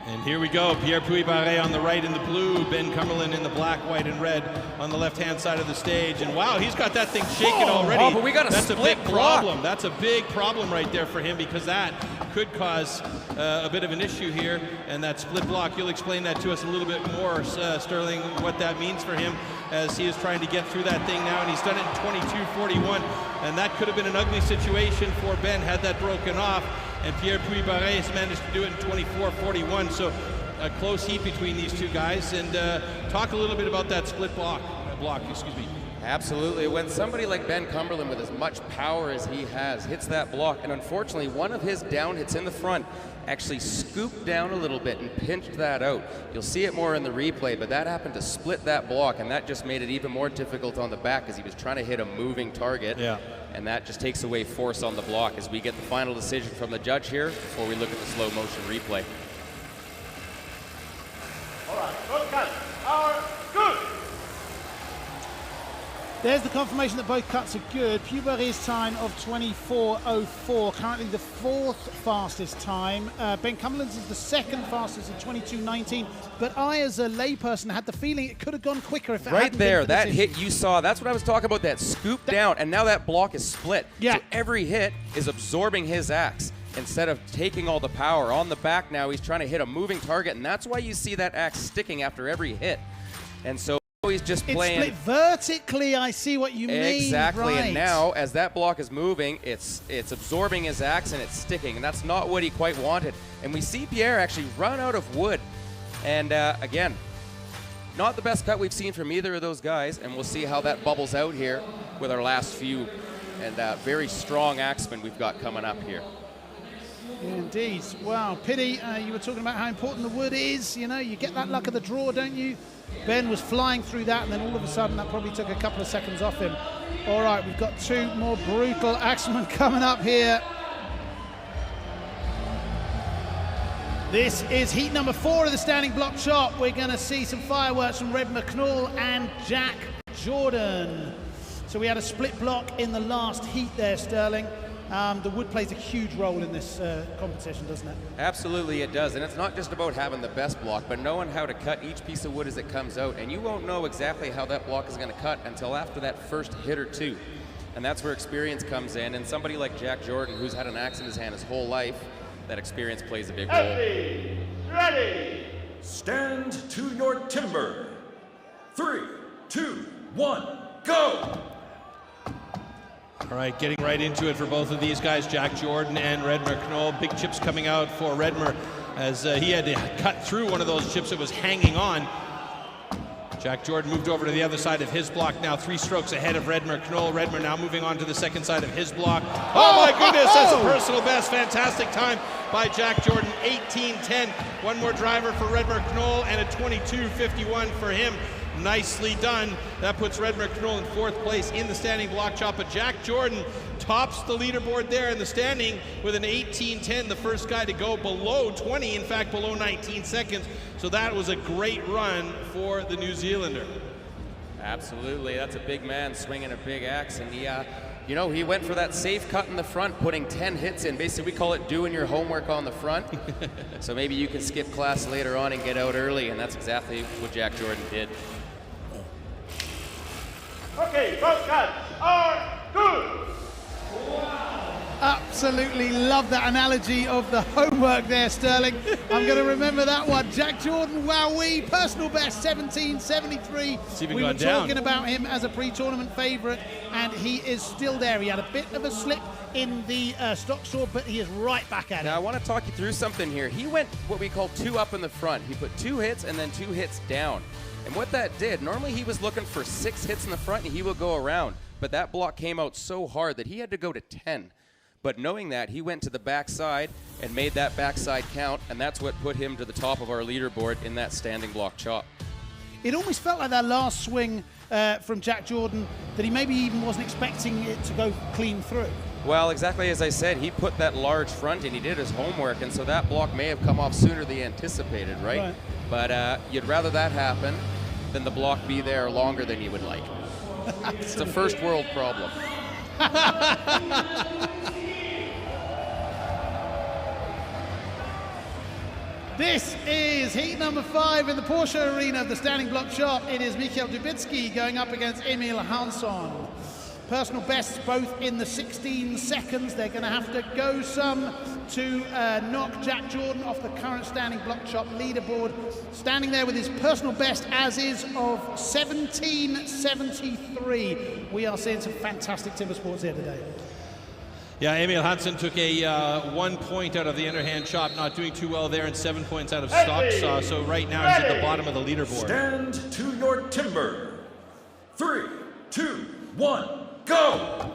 And here we go, Pierre Puy-Barré on the right in the blue, Ben Cumberland in the black, white, and red on the left-hand side of the stage. And wow, he's got that thing shaking already. Oh, but we got a That's a split big block. problem. That's a big problem right there for him, because that could cause a bit of an issue here. And that split block, you'll explain that to us a little bit more, Sterling, what that means for him as he is trying to get through that thing now. And he's done it in 22:41. And that could have been an ugly situation for Ben had that broken off. And Pierre Puy-Barré has managed to do it in 24:41, so a close heat between these two guys. And talk a little bit about that split block, excuse me. Absolutely. When somebody like Ben Cumberland, with as much power as he has, hits that block, and unfortunately one of his down hits in the front actually scooped down a little bit and pinched that out. You'll see it more in the replay, but that happened to split that block, and that just made it even more difficult on the back because he was trying to hit a moving target. Yeah. And that just takes away force on the block as we get the final decision from the judge here before we look at the slow motion replay. All right, both cuts are good. There's the confirmation that both cuts are good. Puy-Barré's time of 24:04, currently the 4th fastest time. Ben Cumberland's is the 2nd fastest at 22:19. But I, as a layperson, had the feeling it could have gone quicker if it Right hadn't there, been for that this hit issue. you saw, that's what I was talking about, that scoop down, and now that block is split. Yeah. So every hit is absorbing his axe instead of taking all the power. On the back now, he's trying to hit a moving target, and that's why you see that axe sticking after every hit. And so he's just playing. It's split vertically, I see what you mean. Exactly, right. and now as that block is moving, it's absorbing his axe and it's sticking, and that's not what he quite wanted. And we see Pierre actually run out of wood. And again, not the best cut we've seen from either of those guys, and we'll see how that bubbles out here with our last few. And very strong axemen we've got coming up here. Indeed. Wow, pity. You were talking about how important the wood is. You know, you get that luck of the draw, don't you? Ben was flying through that, and then all of a sudden that probably took a couple of seconds off him. All right, we've got 2 more brutal axemen coming up here. This is heat number 4 of the standing block chop. We're going to see some fireworks from Red McNaull and Jack Jordan. So we had a split block in the last heat there, Sterling. The wood plays a huge role in this competition, doesn't it? Absolutely it does, and it's not just about having the best block, but knowing how to cut each piece of wood as it comes out, and you won't know exactly how that block is going to cut until after that first hit or two. And that's where experience comes in, and somebody like Jack Jordan, who's had an axe in his hand his whole life, that experience plays a big role. Ready. Stand to your timber. 3, 2, 1, go! All right, getting right into it for both of these guys, Jack Jordan and Red McNaull. Big chips coming out for Redmer as he had to cut through one of those chips that was hanging on. Jack Jordan moved over to the other side of his block now, 3 strokes ahead of Red McNaull. Redmer now moving on to the second side of his block. Oh my goodness, that's a personal best. Fantastic time by Jack Jordan, 18:10. One more driver for Red McNaull and a 22:51 for him. Nicely done. That puts Red McNaull in 4th place in the standing block chop, but Jack Jordan tops the leaderboard there in the standing with an 18:10, the first guy to go below 20, in fact below 19 seconds. So that was a great run for the New Zealander. Absolutely, that's a big man swinging a big axe, and he, you know, he went for that safe cut in the front, putting 10 hits in. Basically, we call it doing your homework on the front. So maybe you can skip class later on and get out early, and that's exactly what Jack Jordan did. Okay, both cuts are good. Absolutely love that analogy of the homework there, Sterling. I'm going to remember that one. Jack Jordan, wowee, personal best, 17:73. We were talking about him as a pre-tournament favourite, and he is still there. He had a bit of a slip in the stock short, but he is right back at it. Now, I want to talk you through something here. He went what we call 2 up in the front. He put 2 hits and then 2 hits down. And what that did, normally he was looking for 6 hits in the front and he would go around. But that block came out so hard that he had to go to 10. But knowing that, he went to the backside and made that backside count, and that's what put him to the top of our leaderboard in that standing block chop. It almost felt like that last swing from Jack Jordan that he maybe even wasn't expecting it to go clean through. Well, exactly as I said, he put that large front and he did his homework, and so that block may have come off sooner than anticipated, right? But you'd rather that happen than the block be there longer than you would like. It's a first world problem. This is heat number 5 in the Preshow arena of the standing block chop. It is Michał Dubicki going up against Emil Hansson. Personal bests both in the 16 seconds. They're going to have to go some to knock Jack Jordan off the current standing block chop leaderboard. Standing there with his personal best as is of 17.73. We are seeing some fantastic timber sports here today. Yeah, Emil Hansson took a 1 point out of the underhand chop, not doing too well there, and 7 points out of stock saw. So right now he's at the bottom of the leaderboard. Stand to your timber. 3, 2, 1, go!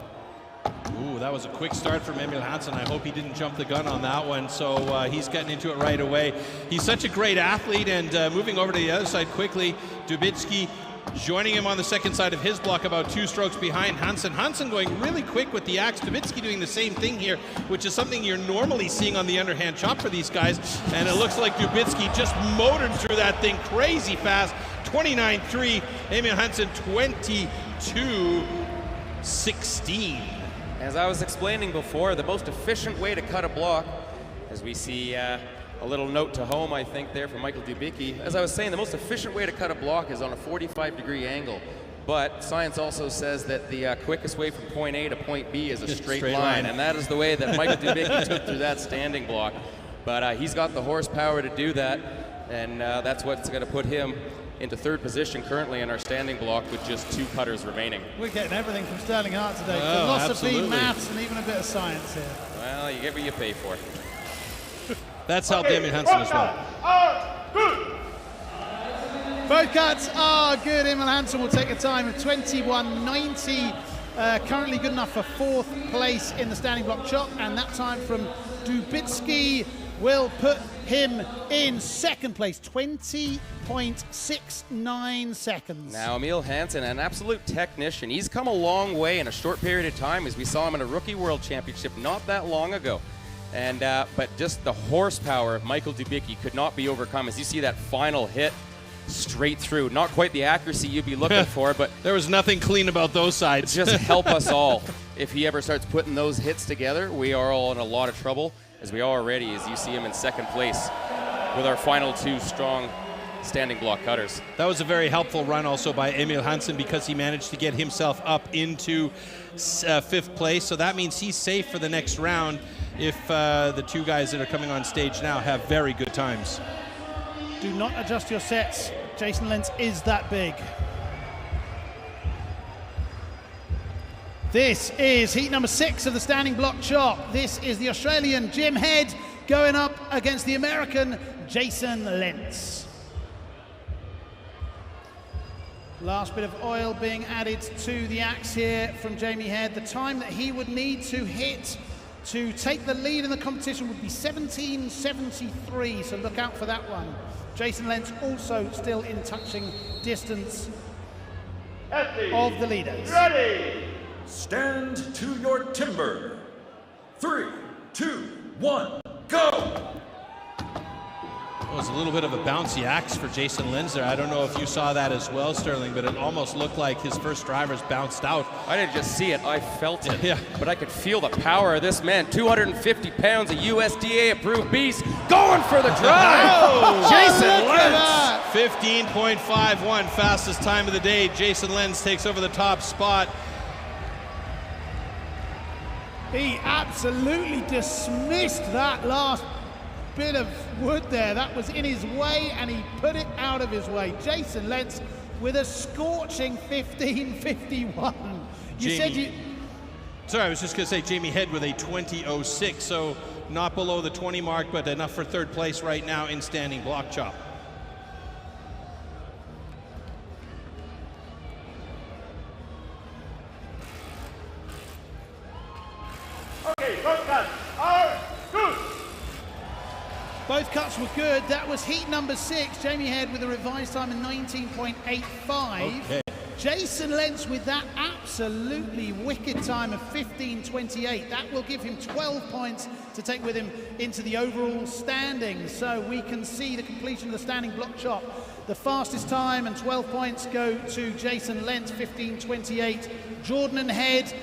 Ooh, that was a quick start from Emil Hansson. I hope he didn't jump the gun on that one. So he's getting into it right away. He's such a great athlete, and moving over to the other side quickly, Dubicki joining him on the second side of his block, about 2 strokes behind Hansson. Hansson going really quick with the axe. Dubicki doing the same thing here, which is something you're normally seeing on the underhand chop for these guys. And it looks like Dubicki just motored through that thing crazy fast. 29-3, Emil Hansson 22-16. As I was explaining before, the most efficient way to cut a block, as we see a little note to home, I think, there from Michael Dubicki. As I was saying, the most efficient way to cut a block is on a 45-degree angle. But science also says that the quickest way from point A to point B is a straight line. And that is the way that Michael Dubicki took through that standing block. But he's got the horsepower to do that, and that's what's going to put him into 3rd position currently in our standing block with just 2 putters remaining. We're getting everything from Sterling Hart today. Philosophy, maths, and even a bit of science here. Well, you get what you pay for. That's helped Emil Hansson as well. Both cuts are good. Emil Hansson will take a time of 21.90. Currently good enough for 4th place in the standing block chop, and that time from Dubicki will put him in 2nd place, 20.69 seconds. Now, Emil Hansson, an absolute technician. He's come a long way in a short period of time, as we saw him in a Rookie World Championship not that long ago. And but just the horsepower of Michael Dubicki could not be overcome, as you see that final hit straight through. Not quite the accuracy you'd be looking for, but there was nothing clean about those sides. Just help us all. If he ever starts putting those hits together, we are all in a lot of trouble, as we are already, as you see him in 2nd place with our final 2 strong standing block cutters. That was a very helpful run also by Emil Hansson, because he managed to get himself up into 5th place. So that means he's safe for the next round if the 2 guys that are coming on stage now have very good times. Do not adjust your sets. Jason Lentz is that big. This is heat number 6 of the standing block chop. This is the Australian Jim Head going up against the American Jason Lentz. Last bit of oil being added to the axe here from Jamie Head. The time that he would need to hit to take the lead in the competition would be 17.73, so look out for that one. Jason Lentz also still in touching distance of the leaders. Ready! Stand to your timber. 3, 2, 1, go! It was a little bit of a bouncy axe for Jason Lentz there. I don't know if you saw that as well, Sterling, but it almost looked like his first driver's bounced out. I didn't just see it, I felt it. Yeah. But I could feel the power of this man. 250 pounds, a USDA-approved beast, going for the drive! Jason Lentz! 15.51, fastest time of the day. Jason Lentz takes over the top spot. He absolutely dismissed that last bit of wood there. That was in his way, and he put it out of his way. Jason Lentz with a scorching 15.51. Sorry, I was just going to say Jamie Head with a 20.06, so not below the 20 mark, but enough for 3rd place right now in standing block chop. Okay, both cuts are good. Both cuts were good. That was heat number 6. Jamie Head with a revised time of 19.85. Okay. Jason Lentz with that absolutely wicked time of 15.28. That will give him 12 points to take with him into the overall standings. So we can see the completion of the standing block chop. The fastest time and 12 points go to Jason Lentz, 15.28. Jordan and Head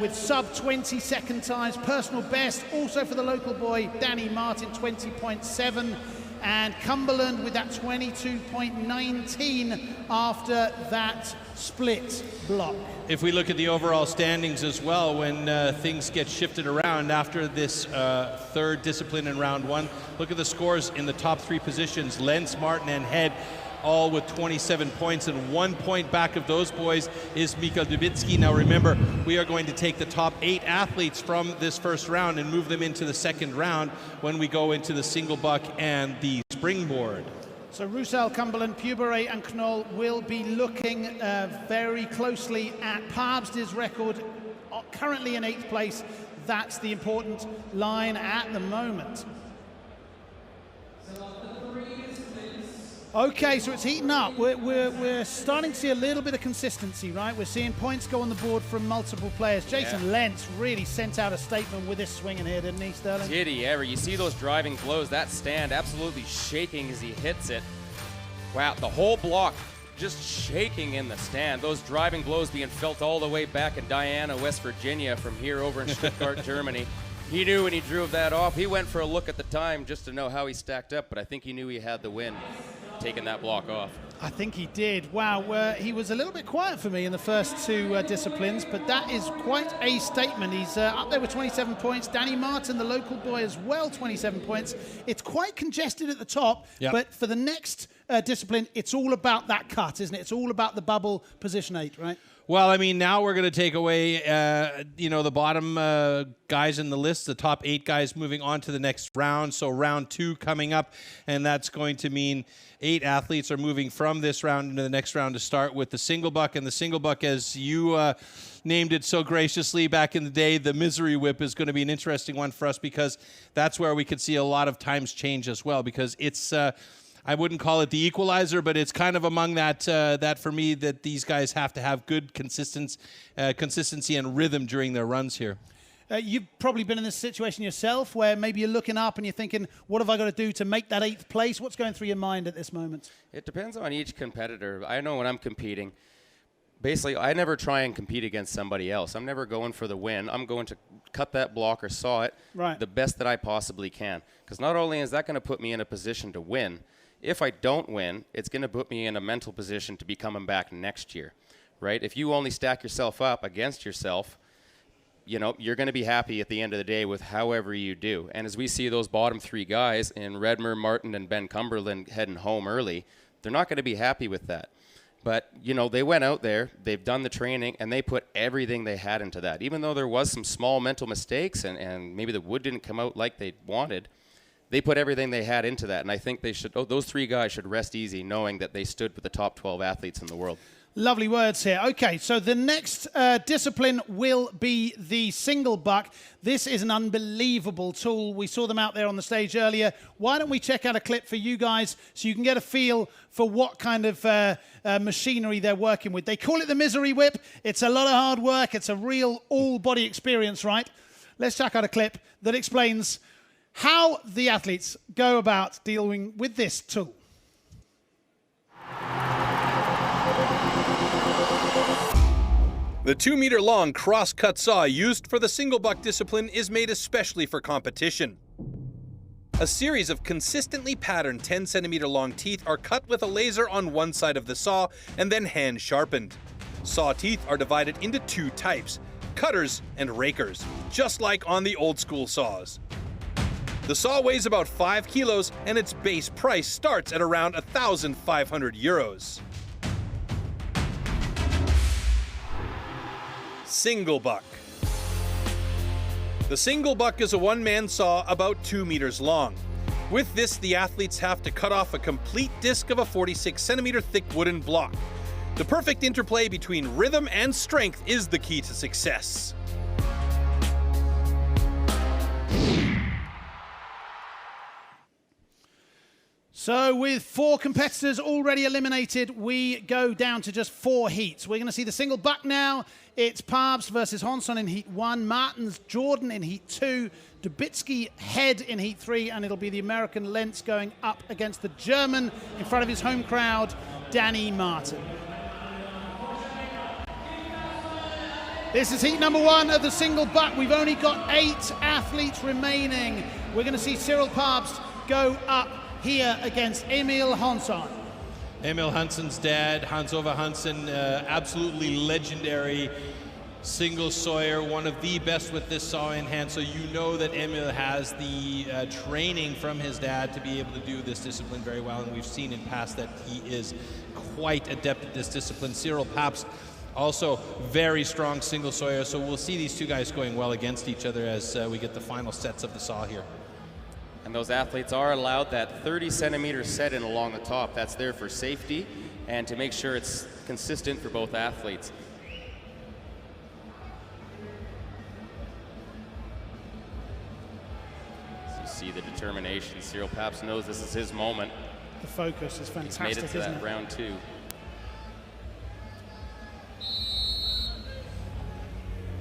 with sub 20 second times. Personal best also for the local boy, Danny Martin, 20.7. And Cumberland with that 22.19 after that split block. If we look at the overall standings as well, when things get shifted around after this third discipline in round one, look at the scores in the top 3 positions. Lentz, Martin, and Head, all with 27 points, and 1 point back of those boys is Mikael Dubitsky. Now remember, we are going to take the top 8 athletes from this first round and move them into the second round when we go into the single buck and the springboard. So Roussel, Cumberland, Puberay and Knoll will be looking very closely at Pabst's record, currently in 8th place. That's the important line at the moment. Okay, so it's heating up. We're starting to see a little bit of consistency, right? We're seeing points go on the board from multiple players. Jason Lentz really sent out a statement with this swing in here, didn't he, Sterling? Did he ever? You see those driving blows, that stand absolutely shaking as he hits it. Wow, the whole block just shaking in the stand. Those driving blows being felt all the way back in Diana, West Virginia from here over in Stuttgart, Germany. He knew when he drove that off. He went for a look at the time just to know how he stacked up, but I think he knew he had the win, taking that block off. I think he did. Wow, he was a little bit quiet for me in the first 2 disciplines, but that is quite a statement. He's up there with 27 points. Danny Martin, the local boy, as well, 27 points. It's quite congested at the top, but for the next discipline, it's all about that cut, isn't it? It's all about the bubble position 8, right? Well, I mean, now we're going to take away, the bottom guys in the list, the top 8 guys moving on to the next round. So round 2 coming up, and that's going to mean 8 athletes are moving from this round into the next round to start with the single buck. And the single buck, as you named it so graciously back in the day, the misery whip is going to be an interesting one for us, because that's where we could see a lot of times change as well, because it's I wouldn't call it the equalizer, but it's kind of among that that for me, that these guys have to have good consistency and rhythm during their runs here. You've probably been in this situation yourself where maybe you're looking up and you're thinking, what have I got to do to make that 8th place? What's going through your mind at this moment? It depends on each competitor. I know when I'm competing, basically, I never try and compete against somebody else. I'm never going for the win. I'm going to cut that block or saw it the best that I possibly can. Because not only is that going to put me in a position to win, if I don't win, it's going to put me in a mental position to be coming back next year, right? If you only stack yourself up against yourself, you're going to be happy at the end of the day with however you do. And as we see those bottom 3 guys in Redmer, Martin, and Ben Cumberland heading home early, they're not going to be happy with that. But, they went out there, they've done the training, and they put everything they had into that. Even though there was some small mental mistakes and maybe the wood didn't come out like they wanted, they put everything they had into that. And I think they should, those 3 guys should rest easy knowing that they stood with the top 12 athletes in the world. Lovely words here. Okay, so the next discipline will be the single buck. This is an unbelievable tool. We saw them out there on the stage earlier. Why don't we check out a clip for you guys so you can get a feel for what kind of machinery they're working with. They call it the misery whip. It's a lot of hard work. It's a real all-body experience, right? Let's check out a clip that explains how the athletes go about dealing with this tool. The 2-meter-long cross-cut saw used for the single buck discipline is made especially for competition. A series of consistently patterned 10-centimeter-long teeth are cut with a laser on one side of the saw and then hand-sharpened. Saw teeth are divided into 2 types, cutters and rakers, just like on the old-school saws. The saw weighs about 5 kilos and its base price starts at around €1,500. Single buck. The single buck is a one-man saw about 2 meters long. With this, the athletes have to cut off a complete disc of a 46-centimeter thick wooden block. The perfect interplay between rhythm and strength is the key to success. So with 4 competitors already eliminated, we go down to just 4 heats. We're going to see the single buck now. It's Pabst versus Honson in Heat 1, Martins Jordan in Heat 2, Dubitsky Head in Heat 3, and it'll be the American Lentz going up against the German in front of his home crowd, Danny Martin. This is heat number 1 of the single buck. We've only got 8 athletes remaining. We're going to see Cyril Pabst go up here against Emil Hansson. Emil Hansson's dad, Hans-Ove Hansson, absolutely legendary single sawyer, one of the best with this saw in hand. So you know that Emil has the training from his dad to be able to do this discipline very well. And we've seen in past that he is quite adept at this discipline. Cyril Pabst, also very strong single sawyer. So we'll see these two guys going well against each other as we get the final sets of the saw here. And those athletes are allowed that 30-centimeter set in along the top. That's there for safety and to make sure it's consistent for both athletes. So you see the determination. Cyril Pabst knows this is his moment. The focus is fantastic, He's made it to isn't that it? round 2.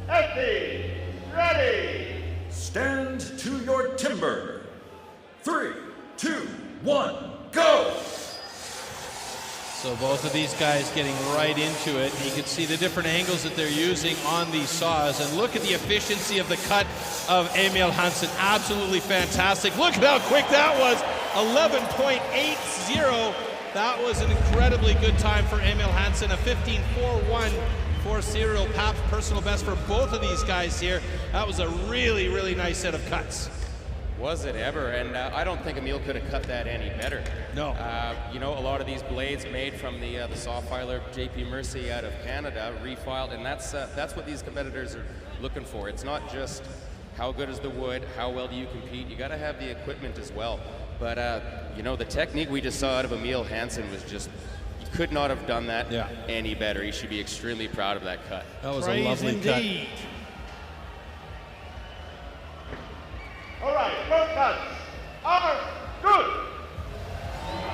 Empty. Ready. Stand to your timber. 3, 2, 1, go! So both of these guys getting right into it. You can see the different angles that they're using on these saws. And look at the efficiency of the cut of Emil Hansson. Absolutely fantastic. Look at how quick that was. 11.80. That was an incredibly good time for Emil Hansson. A 15.41 for Cyril Pabst. Personal best for both of these guys here. That was a really, really nice set of cuts. Was it ever? And I don't think Emil could have cut that any better. No. You know, a lot of these blades made from the saw filer J.P. Mercy out of Canada, refiled, and that's what these competitors are looking for. It's not just how good is the wood, how well do you compete. You got to have the equipment as well. But you know, the technique we just saw out of Emil Hansson was just, you could not have done that any better. He should be extremely proud of that cut. That was a lovely indeed. cut. All right, both cuts are good.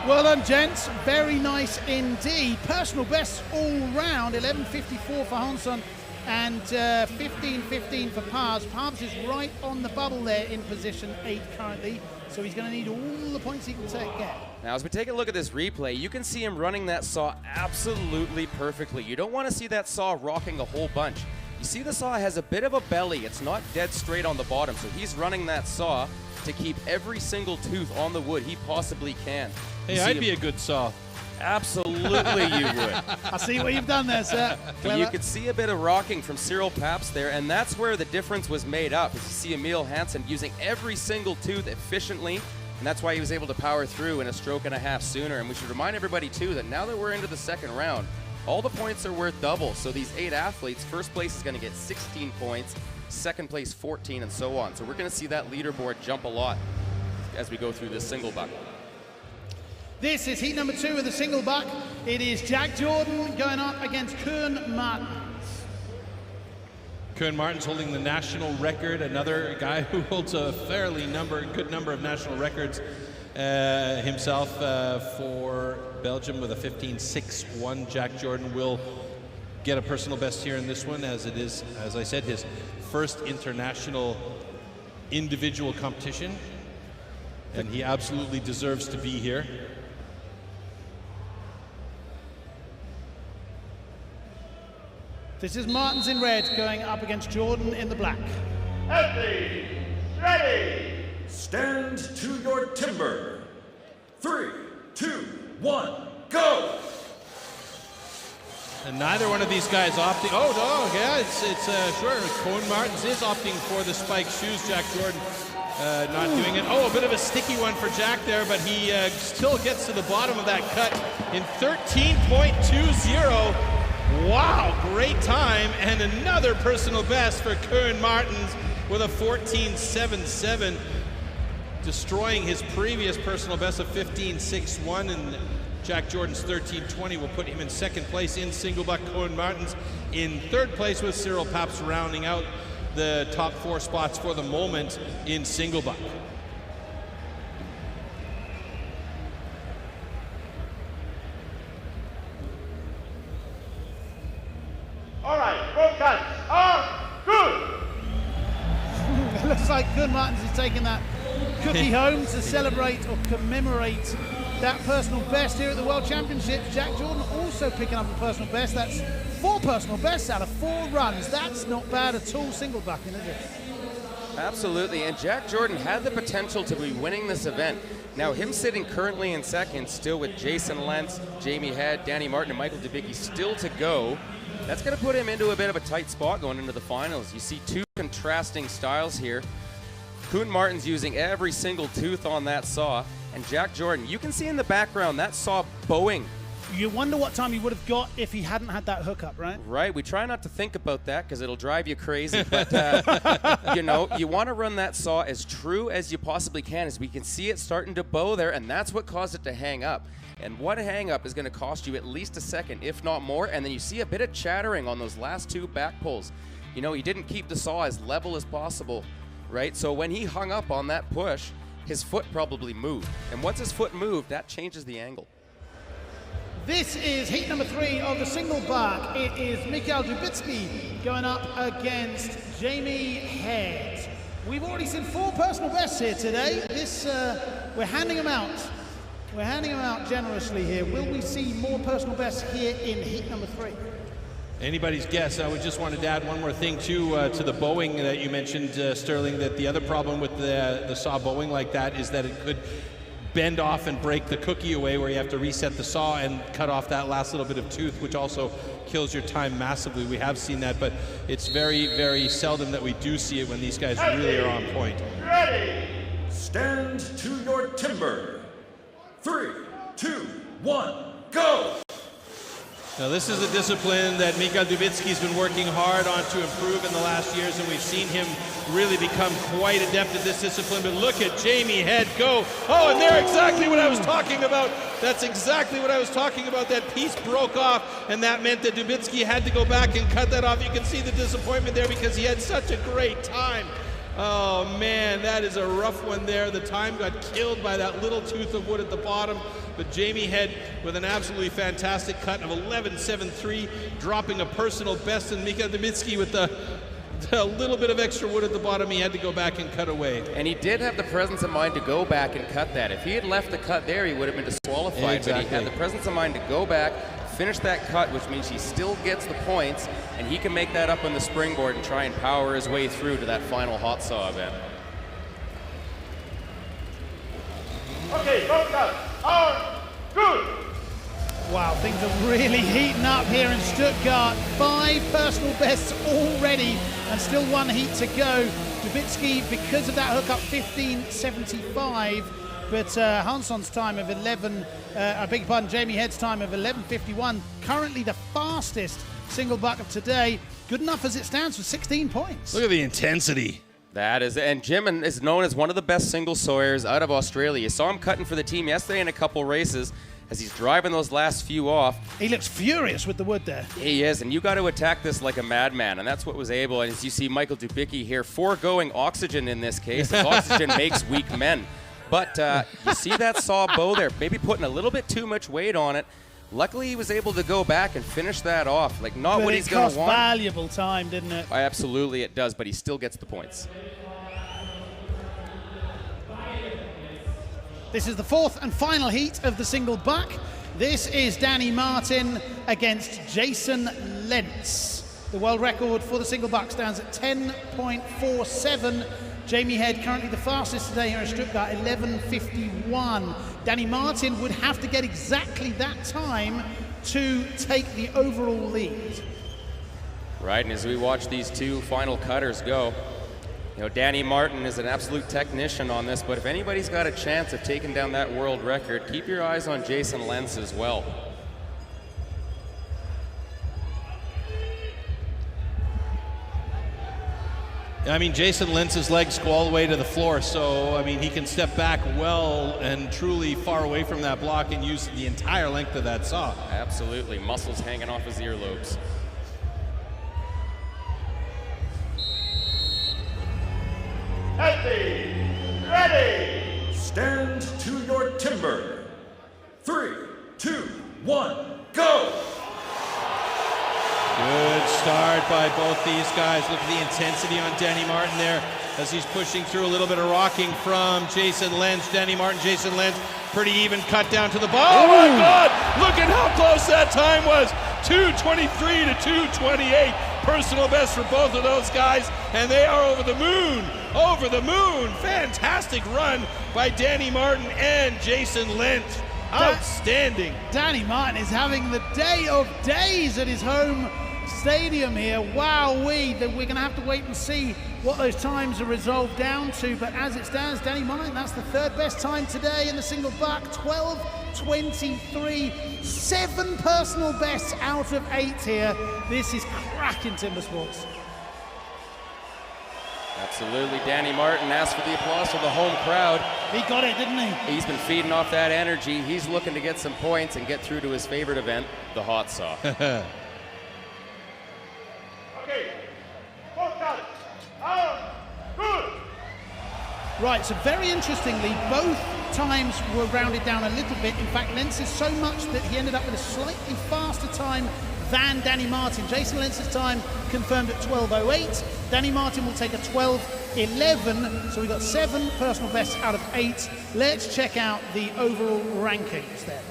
Well done, gents. Very nice indeed. Personal best all round. 11.54 for Hansson and 15.15 for Pabst. Pabst is right on the bubble there in position 8 currently. So he's going to need all the points he can get. Now, as we take a look at this replay, you can see him running that saw absolutely perfectly. You don't want to see that saw rocking a whole bunch. You see the saw has a bit of a belly. It's not dead straight on the bottom, so he's running that saw to keep every single tooth on the wood he possibly can. Hey, I'd be a good saw. Absolutely you would. I see what you've done there, sir. And you could see a bit of rocking from Cyril Pabst there, and that's where the difference was made up. As you see Emil Hansson using every single tooth efficiently, and that's why he was able to power through in a stroke and a half sooner. And we should remind everybody, too, that now that we're into the second round, all the points are worth double. So these 8 athletes, first place is going to get 16 points, second place 14, and so on. So we're going to see that leaderboard jump a lot as we go through this single buck. This is heat number 2 of the single buck. It is Jack Jordan going up against Koen Martens. Koen Martens holding the national record, another guy who holds a fairly good number of national records himself for Belgium with a 15.61. Jack Jordan will get a personal best here in this one, as it is, as I said, his first international individual competition, and he absolutely deserves to be here. This is Martens in red going up against Jordan in the black. Empty. Ready. Stand to your timber. 3, 2, 1, go! And neither one of these guys opting. Oh no, yeah, it's sure. Koen Martens is opting for the spike shoes. Jack Jordan not doing it. Oh, a bit of a sticky one for Jack there, but he still gets to the bottom of that cut in 13.20. Wow, great time, and another personal best for Koen Martens with a 14.77, destroying his previous personal best of 15.61, and Jack Jordan's 13.20 will put him in second place in single buck. Koen Martens in third place with Cyril Pabst rounding out the top 4 spots for the moment in single buck. All right, both cuts are good. It looks like Koen Martens is taking that cookie home to celebrate or commemorate that personal best here at the World Championships. Jack Jordan also picking up a personal best. That's 4 personal bests out of 4 runs. That's not bad at all, single bucking, is it? Absolutely, and Jack Jordan had the potential to be winning this event. Now, him sitting currently in second, still with Jason Lentz, Jamie Head, Danny Martin, and Michael Dubicki still to go, that's going to put him into a bit of a tight spot going into the finals. You see 2 contrasting styles here. Kuhn Martin's using every single tooth on that saw, and Jack Jordan, you can see in the background that saw bowing. You wonder what time he would have got if he hadn't had that hookup, right? Right. We try not to think about that because it'll drive you crazy. But, you know, you want to run that saw as true as you possibly can, as we can see it starting to bow there, and that's what caused it to hang up. And one hang up is going to cost you at least a second, if not more. And then you see a bit of chattering on those last 2 back pulls. You know, he didn't keep the saw as level as possible, right? So when he hung up on that push, his foot probably moved. And once his foot moved, that changes the angle. This is heat number 3 of the single buck. It is Mikhail Dubicki going up against Jamie Head. We've already seen 4 personal bests here today. This, we're handing them out. We're handing them out generously here. Will we see more personal bests here in heat number 3? Anybody's guess. I would just wanted to add one more thing too to the bowing that you mentioned, Sterling, that the other problem with the saw bowing like that is that it could bend off and break the cookie away, where you have to reset the saw and cut off that last little bit of tooth, which also kills your time massively. We have seen that, but it's very, very seldom that we do see it when these guys really are on point. Ready. Stand to your timber. 3, 2, 1, go! Now this is a discipline that Mikhail Dubicki's been working hard on to improve in the last years, and we've seen him really become quite adept at this discipline. But look at Jamie Head go. Oh, and they're exactly what I was talking about. That's exactly what I was talking about. That piece broke off, and that meant that Dubicki had to go back and cut that off. You can see the disappointment there because he had such a great time. Oh man, that is a rough one there. The time got killed by that little tooth of wood at the bottom. But Jamie Head with an absolutely fantastic cut of 11.73, dropping a personal best, and Mikhail Dubicki with the little bit of extra wood at the bottom he had to go back and cut away. And he did have the presence of mind to go back and cut that. If he had left the cut there, he would have been disqualified. Exactly. But he had the presence of mind to go back, finish that cut, which means he still gets the points, and he can make that up on the springboard and try and power his way through to that final hot saw event. Okay, go cut. On. Good. Wow, things are really heating up here in Stuttgart. 5 personal bests already and still 1 heat to go. Dubicki, because of that hookup, 15.75. But Hansson's time of 11, I beg your pardon, Jamie Head's time of 11.51, currently the fastest single buck of today. Good enough as it stands for 16 points. Look at the intensity. That is, and Jim is known as one of the best single sawyers out of Australia. You saw him cutting for the team yesterday in a couple races as he's driving those last few off. He looks furious with the wood there. He is, and you got to attack this like a madman, and that's what was able. And as you see Michael Dubicki here, foregoing oxygen in this case, as oxygen makes weak men. But you see that saw bow there, maybe putting a little bit too much weight on it. Luckily, he was able to go back and finish that off. Like, not but what he's going to want. It cost valuable time, didn't it? Absolutely, it does, but he still gets the points. This is the 4th and final heat of the single buck. This is Danny Martin against Jason Lentz. The world record for the single buck stands at 10.47. Jamie Head currently the fastest today here in Stuttgart, 11.51. Danny Martin would have to get exactly that time to take the overall lead. Right, and as we watch these 2 final cutters go, you know, Danny Martin is an absolute technician on this, but if anybody's got a chance of taking down that world record, keep your eyes on Jason Lentz as well. I mean, Jason Lentz's legs go all the way to the floor, so, I mean, he can step back well and truly far away from that block and use the entire length of that saw. Absolutely. Muscles hanging off his earlobes. Ready. Stand to your timber. 3, 2, 1, go. Good start work by both these guys. Look at the intensity on Danny Martin there as he's pushing through. A little bit of rocking from Jason Lentz. Danny Martin, Jason Lentz, pretty even cut down to the ball. Oh my God! Look at how close that time was. 2:23 to 2:28. Personal best for both of those guys, and they are over the moon. Over the moon. Fantastic run by Danny Martin and Jason Lentz. Outstanding. Danny Martin is having the day of days at his home stadium here. Wowee, that we're going to have to wait and see what those times are resolved down to. But as it stands, Danny Martin, that's the third best time today in the single buck, 12:23. 7 personal bests out of 8 here. This is cracking timber sports. Absolutely. Danny Martin asked for the applause from the home crowd. He got it, didn't he? He's been feeding off that energy. He's looking to get some points and get through to his favorite event, the hot saw. Okay, both guys, out, good. Right, so very interestingly, both times were rounded down a little bit. In fact, Lentz is so much that he ended up with a slightly faster time than Danny Martin. Jason Lentz's time confirmed at 12:08. Danny Martin will take a 12:11. So we've got 7 personal bests out of 8. Let's check out the overall rankings there.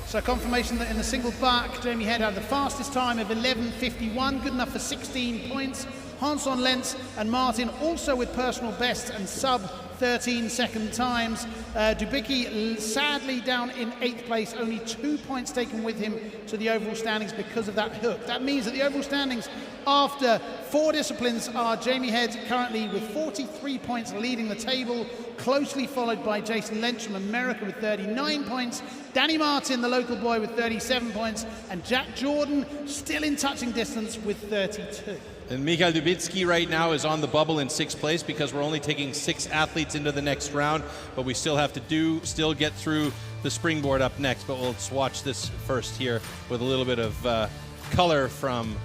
So confirmation that in the single buck, Jamie Head had the fastest time of 11:51, good enough for 16 points. Hanson, Lentz and Martin also with personal bests and sub 13-second times. Dubicki sadly down in 8th place, only 2 points taken with him to the overall standings because of that hook. That means that the overall standings after 4 disciplines are Jamie Head currently with 43 points leading the table, closely followed by Jason Lentz from America with 39 points, Danny Martin, the local boy, with 37 points, and Jack Jordan still in touching distance with 32. And Michael Dubicki right now is on the bubble in 6th place because we're only taking 6 athletes into the next round, but we still have to still get through the springboard up next. But we'll watch this first here with a little bit of color from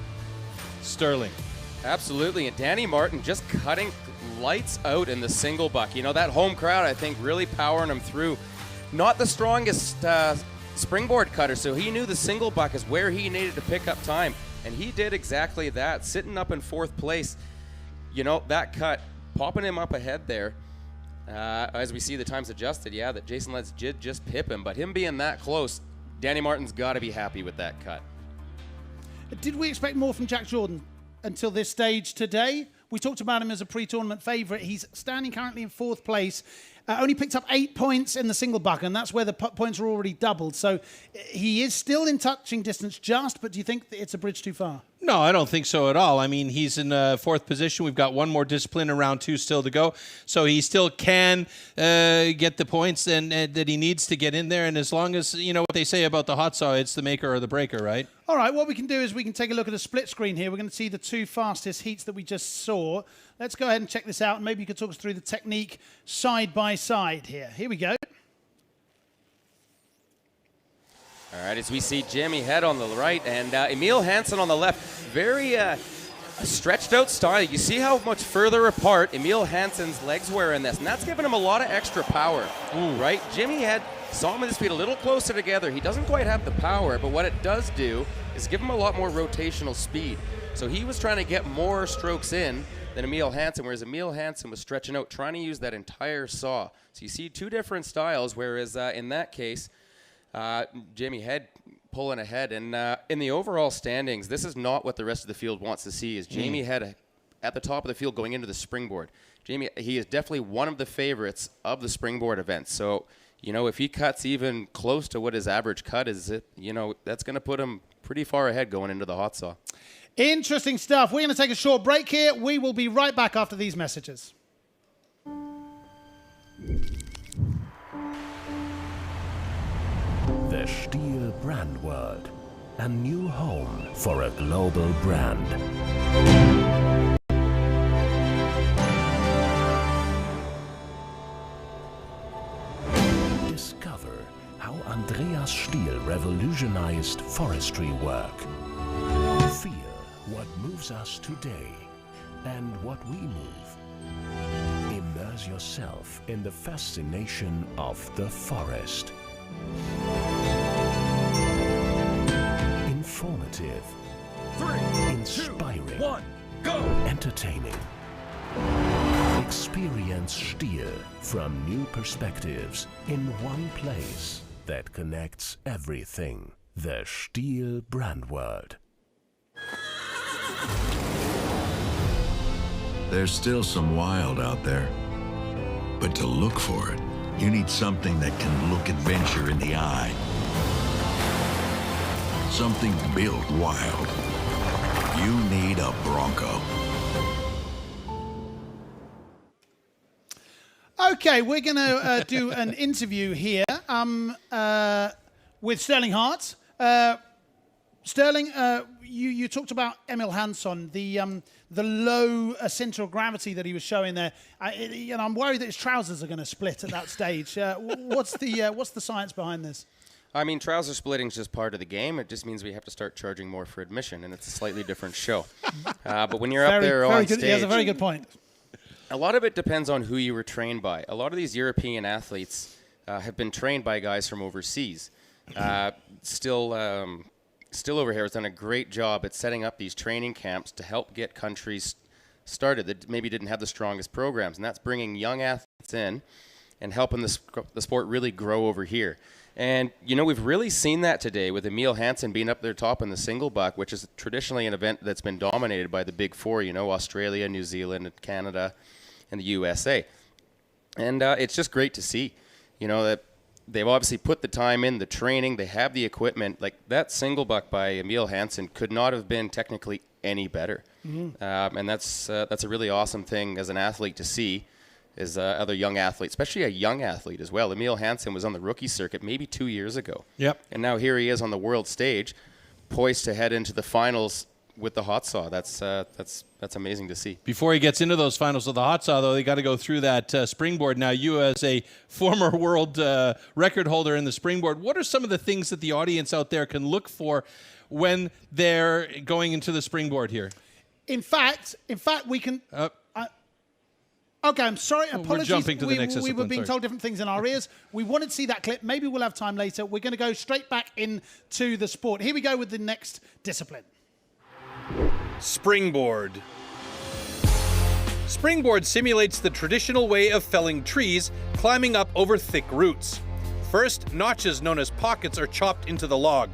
Sterling. Absolutely, and Danny Martin just cutting lights out in the single buck. You know, that home crowd, I think, really powering him through. Not the strongest springboard cutter, so he knew the single buck is where he needed to pick up time. And he did exactly that, sitting up in 4th place. You know, that cut, popping him up ahead there. As we see the times adjusted, yeah, that Jason Lentz did just pip him. But him being that close, Danny Martin's got to be happy with that cut. Did we expect more from Jack Jordan until this stage today? We talked about him as a pre-tournament favourite. He's standing currently in 4th place. Only picked up 8 points in the single buck, and that's where the points are already doubled. So he is still in touching distance just, but do you think that it's a bridge too far? No, I don't think so at all. I mean, he's in 4th position. We've got 1 more discipline in round 2 still to go. So he still can get the points and that he needs to get in there. And as long as, you know what they say about the hot saw, it's the maker or the breaker, right? All right, what we can do is we can take a look at a split screen here. We're going to see the 2 fastest heats that we just saw. Let's go ahead and check this out. And maybe you could talk us through the technique side by side here. Here we go. All right, as we see Jamie Head on the right and Emil Hansen on the left. Very stretched out style. You see how much further apart Emil Hansen's legs were in this, and that's giving him a lot of extra power, right? Jamie Head saw him with his feet a little closer together. He doesn't quite have the power, but what it does do is give him a lot more rotational speed. So he was trying to get more strokes in than Emil Hansen, whereas Emil Hansen was stretching out, trying to use that entire saw. So you see 2 different styles, whereas in that case, Jamie Head pulling ahead. And in the overall standings, this is not what the rest of the field wants to see, is Jamie Head at the top of the field going into the springboard. Jamie, he is definitely one of the favorites of the springboard event. So, you know, if he cuts even close to what his average cut is, you know, that's going to put him pretty far ahead going into the hot saw. Interesting stuff. We're going to take a short break here. We will be right back after these messages. The STIHL brand world. A new home for a global brand. Discover how Andreas STIHL revolutionized forestry work. Feel what moves us today and what we move. Immerse yourself in the fascination of the forest. Informative. 3, Inspiring. 2, 1, go! Entertaining. Experience STIHL from new perspectives in one place that connects everything. The STIHL brand world. There's still some wild out there. But to look for it, you need something that can look adventure in the eye. Something built wild. You need a Bronco. Okay, we're going to do an interview here with Sterling Hart. Sterling, you talked about Emil Hansson, the low center of gravity that he was showing there. I'm worried that his trousers are going to split at that stage. What's the science behind this? I mean, trouser splitting is just part of the game. It just means we have to start charging more for admission, and it's a slightly different show. But when you're up there on stage... He has a very good point. A lot of it depends on who you were trained by. A lot of these European athletes have been trained by guys from overseas. Still over here has done a great job at setting up these training camps to help get countries started that maybe didn't have the strongest programs, and that's bringing young athletes in and helping the sport really grow over here. And, we've really seen that today with Emil Hansson being up there top in the single buck, which is traditionally an event that's been dominated by the big four, Australia, New Zealand, Canada, and the USA. And it's just great to see, that they've obviously put the time in, the training, they have the equipment. Like that single buck by Emil Hansson could not have been technically any better. Mm-hmm. And that's a really awesome thing as an athlete to see. Is other young athletes, especially a young athlete as well. Emil Hansson was on the rookie circuit maybe 2 years ago. Yep. And now here he is on the world stage, poised to head into the finals with the hot saw. That's amazing to see. Before he gets into those finals of the hot saw, though, they got to go through that springboard. Now, you as a former world record holder in the springboard, what are some of the things that the audience out there can look for when they're going into the springboard here? In fact, we can... Okay, I'm sorry. Apologies. We're jumping to the next we were being told different things in our ears. We wanted to see that clip. Maybe we'll have time later. We're going to go straight back into the sport. Here we go with the next discipline. Springboard. Springboard simulates the traditional way of felling trees, climbing up over thick roots. First, notches known as pockets are chopped into the log.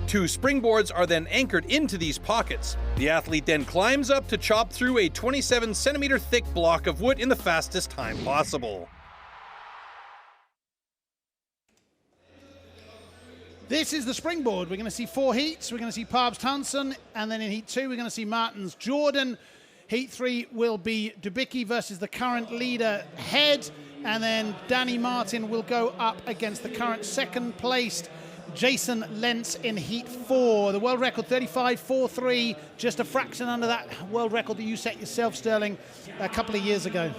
2 springboards are then anchored into these pockets. The athlete then climbs up to chop through a 27-centimeter thick block of wood in the fastest time possible. This is the springboard. We're going to see 4 heats. We're going to see Pabst Hansen, and then in heat 2 we're going to see Martins Jordan. Heat 3 will be Dubicki versus the current leader Head, and then Danny Martin will go up against the current second placed Jason Lentz in heat 4. The world record 35.43, just a fraction under that world record that you set yourself, Sterling, a couple of years ago.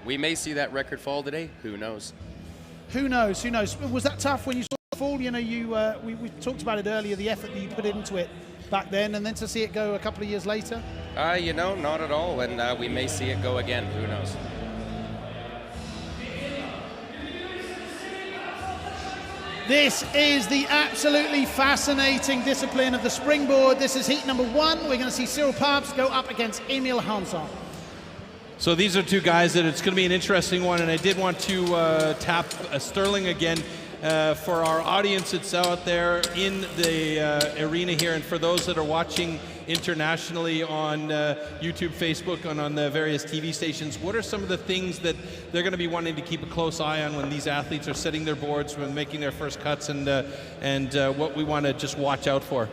We may see that record fall today. Who knows? Who knows? Who knows? Was that tough when you saw it fall? We talked about it earlier, the effort that you put into it back then, and then to see it go a couple of years later? Not at all, and we may see it go again. Who knows? This is the absolutely fascinating discipline of the springboard. This is heat number 1. We're going to see Cyril Pabst go up against Emil Hansson. So these are 2 guys that it's going to be an interesting one, and I did want to tap Sterling again for our audience that's out there in the arena here, and for those that are watching internationally on YouTube, Facebook, and on the various TV stations. What are some of the things that they're going to be wanting to keep a close eye on when these athletes are setting their boards, when making their first cuts, and what we want to just watch out for?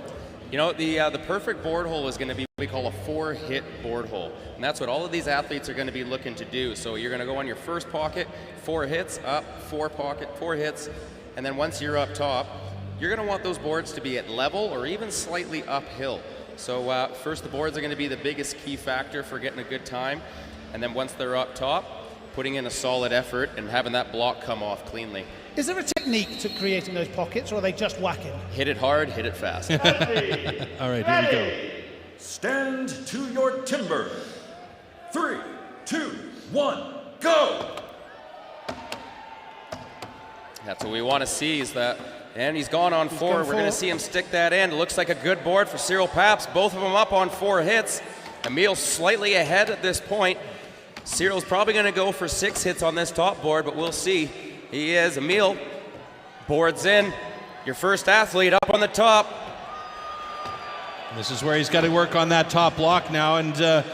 The perfect board hole is going to be what we call a 4-hit board hole. And that's what all of these athletes are going to be looking to do. So you're going to go on your first pocket, 4 hits, up, 4 pocket, 4 hits. And then once you're up top, you're going to want those boards to be at level or even slightly uphill. So first, the boards are going to be the biggest key factor for getting a good time. And then once they're up top, putting in a solid effort and having that block come off cleanly. Is there a technique to creating those pockets, or are they just whacking? Hit it hard, hit it fast. All right, here we go. Stand to your timber. 3, 2, 1, go! That's what we want to see is that, and he's gone on 4. We're going to see him stick that in. It looks like a good board for Cyril Paps. Both of them up on 4 hits. Emil slightly ahead at this point. Cyril's probably going to go for 6 hits on this top board, but we'll see. He is. Emil boards in. Your first athlete up on the top. This is where he's got to work on that top block now and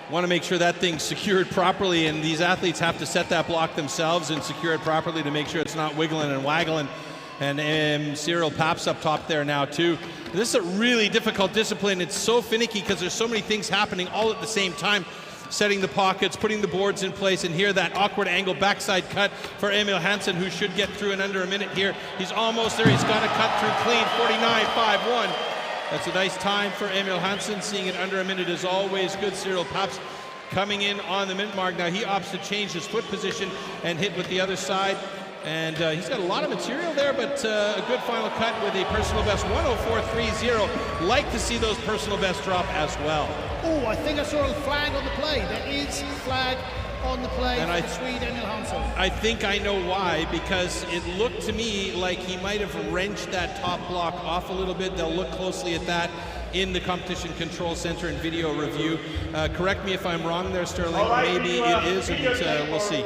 want to make sure that thing's secured properly, and these athletes have to set that block themselves and secure it properly to make sure it's not wiggling and waggling. And Cyril Paps up top there now too. This is a really difficult discipline. It's so finicky because there's so many things happening all at the same time. Setting the pockets, putting the boards in place, and here that awkward angle backside cut for Emil Hansen, who should get through in under a minute here. He's almost there. He's got to cut through clean. 49.51. That's a nice time for Emil Hansen. Seeing it under a minute is always good. Cyril Paps coming in on the minute mark. Now he opts to change his foot position and hit with the other side. And he's got a lot of material there, but a good final cut with a personal best 104.30. Like to see those personal best drop as well. Oh, I think I saw a flag on the play. There is a flag on the play for the Swede Emil Hansson. I think I know why, because it looked to me like he might have wrenched that top block off a little bit. They'll look closely at that in the Competition Control Center and video review. Correct me if I'm wrong there, Sterling. Maybe it is, and we'll see.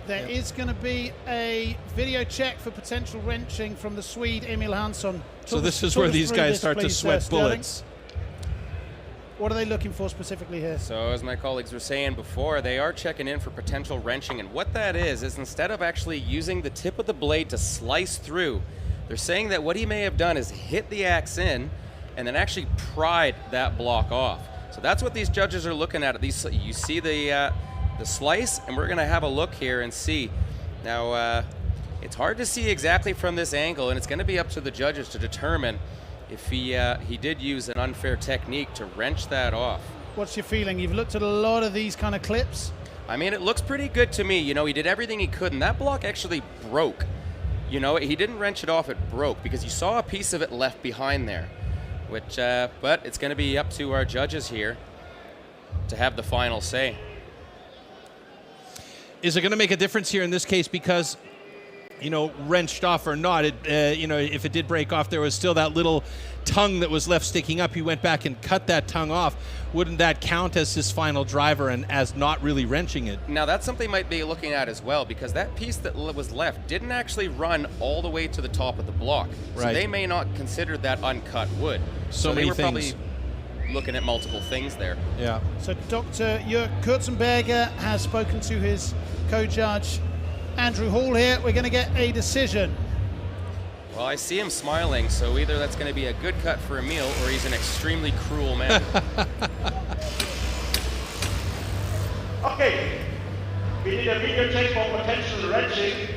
There is going to be a video check for potential wrenching from the Swede Emil Hansson. So this is where these guys start to sweat bullets. What are they looking for specifically here? So as my colleagues were saying before, they are checking in for potential wrenching, and what that is instead of actually using the tip of the blade to slice through, they're saying that what he may have done is hit the axe in and then actually pried that block off. So that's what these judges are looking at. You see the slice, and we're going to have a look here and see. Now, it's hard to see exactly from this angle, and it's going to be up to the judges to determine if he did use an unfair technique to wrench that off. What's your feeling? You've looked at a lot of these kind of clips. I mean, it looks pretty good to me. You know, he did everything he could, and that block actually broke. You know, he didn't wrench it off, it broke, because you saw a piece of it left behind there. Which, but it's going to be up to our judges here to have the final say. Is it going to make a difference here in this case because, you know, wrenched off or not, you know, if it did break off, there was still that little tongue that was left sticking up. He went back and cut that tongue off. Wouldn't that count as his final driver and as not really wrenching it? Now, that's something might be looking at as well, because that piece that was left didn't actually run all the way to the top of the block. So Right. they may not consider that uncut wood. So they many were things. probably looking at multiple things there. Yeah. So Dr. Jörg Kurzenberger has spoken to his co-judge Andrew Hall here. We're going to get a decision. Well, I see him smiling, so either that's going to be a good cut for Emil or he's an extremely cruel man. Okay, we need a video check for potential wrenching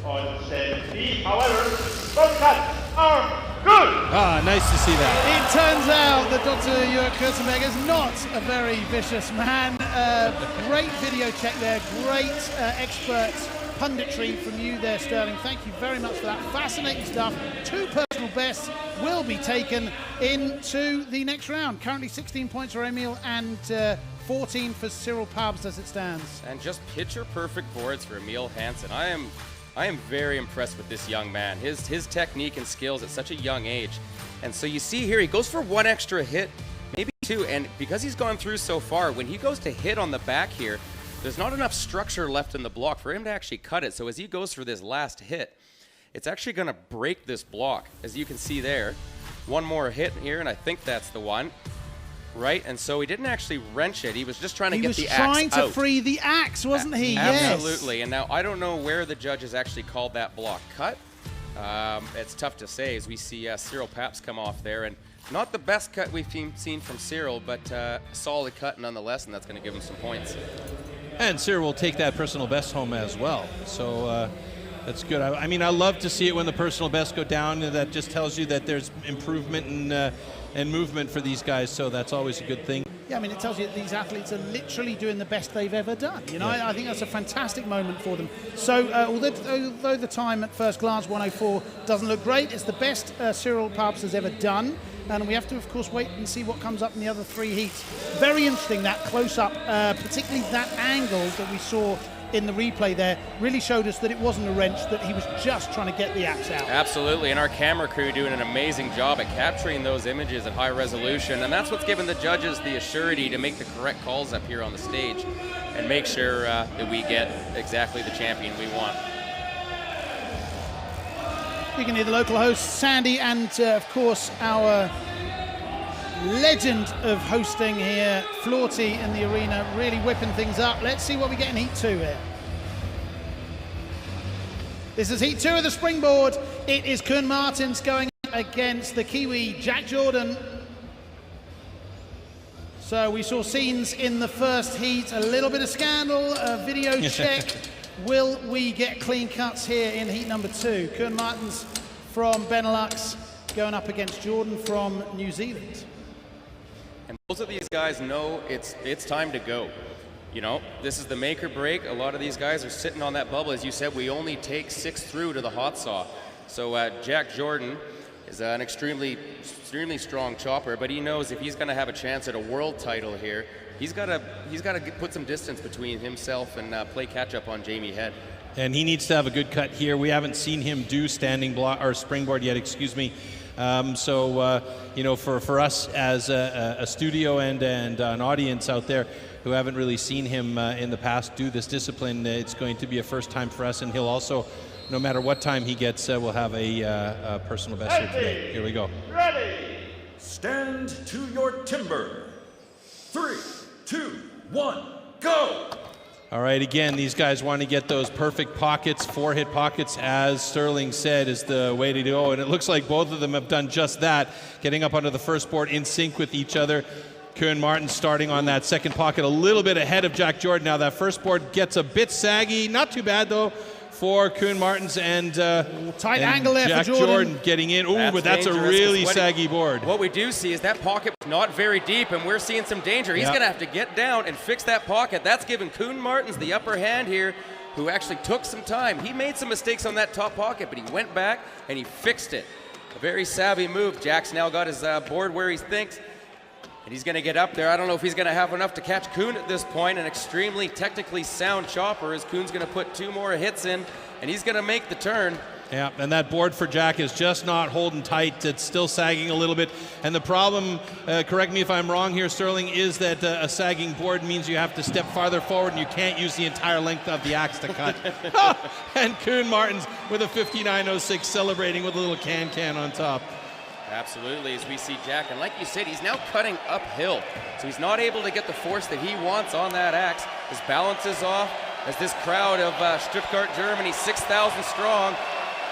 on stand B. However, both cuts are good. Ah, nice to see that. It turns out that Dr. Jörg Kurzenberger is not a very vicious man. Great video check there, great expert punditry from you there, Sterling. Thank you very much for that. Fascinating stuff. 2 personal bests will be taken into the next round. Currently 16 points for Emil and 14 for Cyril Paps as it stands. And just picture-perfect boards for Emil Hansen. I am very impressed with this young man. His technique and skills at such a young age. And so you see here, he goes for 1 extra hit, maybe 2, and because he's gone through so far, when he goes to hit on the back here, there's not enough structure left in the block for him to actually cut it. So as he goes for this last hit, it's actually going to break this block, as you can see there. 1 more hit here, and I think that's the one. Right, and so he didn't actually wrench it. He was just trying to get the axe out. He was trying to free the axe, wasn't he? Absolutely. Yes. And now I don't know where the judges actually called that block cut. It's tough to say as we see Cyril Paps come off there. And not the best cut we've seen from Cyril, but a solid cut nonetheless, and that's going to give him some points. And Cyril will take that personal best home as well. So that's good. I mean, I love to see it when the personal bests go down. That just tells you that there's improvement and movement for these guys. So that's always a good thing. Yeah, I mean, it tells you that these athletes are literally doing the best they've ever done. You know, Yeah. I think that's a fantastic moment for them. So, although the time at first glance, 104, doesn't look great, it's the best Cyril Paps has ever done. And we have to, of course, wait and see what comes up in the other 3 heats. Very interesting, that close-up, particularly that angle that we saw in the replay there really showed us that it wasn't a wrench, that he was just trying to get the axe out. Absolutely, and our camera crew doing an amazing job at capturing those images at high resolution, and that's what's given the judges the assurity to make the correct calls up here on the stage and make sure that we get exactly the champion we want. You can hear the local host, Sandy, and of course our legend of hosting here, Florty, in the arena, really whipping things up. Let's see what we get in Heat 2 here. This is Heat 2 of the Springboard. It is Koen Martens going against the Kiwi, Jack Jordan. So we saw scenes in the first heat, a little bit of scandal, a video check. Will we get clean cuts here in heat number 2? Koen Martens from Benelux going up against Jordan from New Zealand. And both of these guys know it's time to go. You know, this is the make or break. A lot of these guys are sitting on that bubble. As you said, we only take 6 through to the hot saw. So Jack Jordan is an extremely strong chopper, but he knows if he's going to have a chance at a world title here, he's got to put some distance between himself and play catch up on Jamie Head. And he needs to have a good cut here. We haven't seen him do standing block or springboard yet, excuse me. You know, for us as a studio and an audience out there who haven't really seen him in the past do this discipline, it's going to be a first time for us, and he'll also, no matter what time he gets, will have a personal best here today. Here we go. Ready. Stand to your timber. 3, 2, 1, go! All right, again, these guys want to get those perfect pockets, 4-hit pockets, as Sterling said, is the way to go. And it looks like both of them have done just that, getting up onto the first board in sync with each other. Koen Martens starting on that second pocket a little bit ahead of Jack Jordan. Now that first board gets a bit saggy, not too bad though for Koen Martens and tight angle there Jack for Jordan. Getting in. Ooh, but that's a really saggy board. What we do see is that pocket not very deep, and we're seeing some danger. He's going to have to get down and fix that pocket. That's given Koen Martens the upper hand here, who actually took some time. He made some mistakes on that top pocket, but he went back and he fixed it. A very savvy move. Jack's now got his board where he thinks, and he's going to get up there. I don't know if he's going to have enough to catch Koen at this point. An extremely technically sound chopper, as Koen's going to put 2 more hits in, and he's going to make the turn. Yeah, and that board for Jack is just not holding tight. It's still sagging a little bit. And the problem, correct me if I'm wrong here, Sterling, is that a sagging board means you have to step farther forward and you can't use the entire length of the axe to cut. And Koen Martens with a 59.06 celebrating with a little can on top. Absolutely, as we see Jack, and like you said, he's now cutting uphill, so he's not able to get the force that he wants on that axe. His balance is off as this crowd of Stuttgart, Germany, 6,000 strong,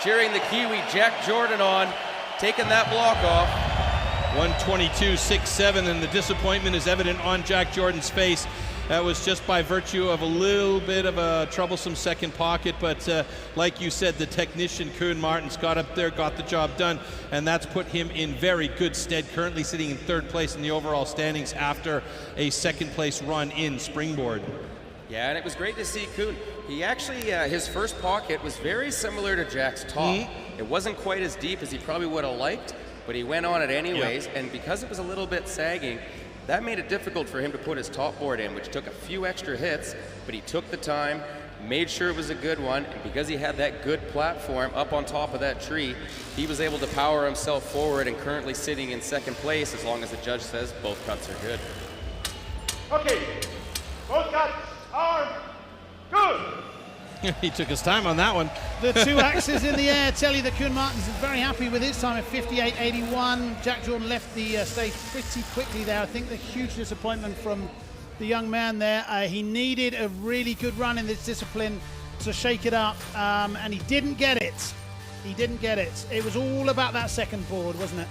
cheering the Kiwi Jack Jordan on, taking that block off. 122.67, and the disappointment is evident on Jack Jordan's face. That was just by virtue of a little bit of a troublesome second pocket, but like you said, the technician Koen Martens got up there, got the job done, and that's put him in very good stead, currently sitting in 3rd place in the overall standings after a 2nd place run in Springboard. Yeah, and it was great to see Koen. He actually, his first pocket was very similar to Jack's top. It wasn't quite as deep as he probably would have liked, but he went on it anyways, and because it was a little bit sagging, that made it difficult for him to put his top board in, which took a few extra hits, but he took the time, made sure it was a good one, and because he had that good platform up on top of that tree, he was able to power himself forward and currently sitting in 2nd place, as long as the judge says both cuts are good. Okay, both cuts are good. He took his time on that one. The 2 axes in the air tell you that Koen Martens is very happy with his time at 58.81. Jack Jordan left the stage pretty quickly there. I think the huge disappointment from the young man there. He needed a really good run in this discipline to shake it up, and he didn't get it. He didn't get it. It was all about that second board, wasn't it?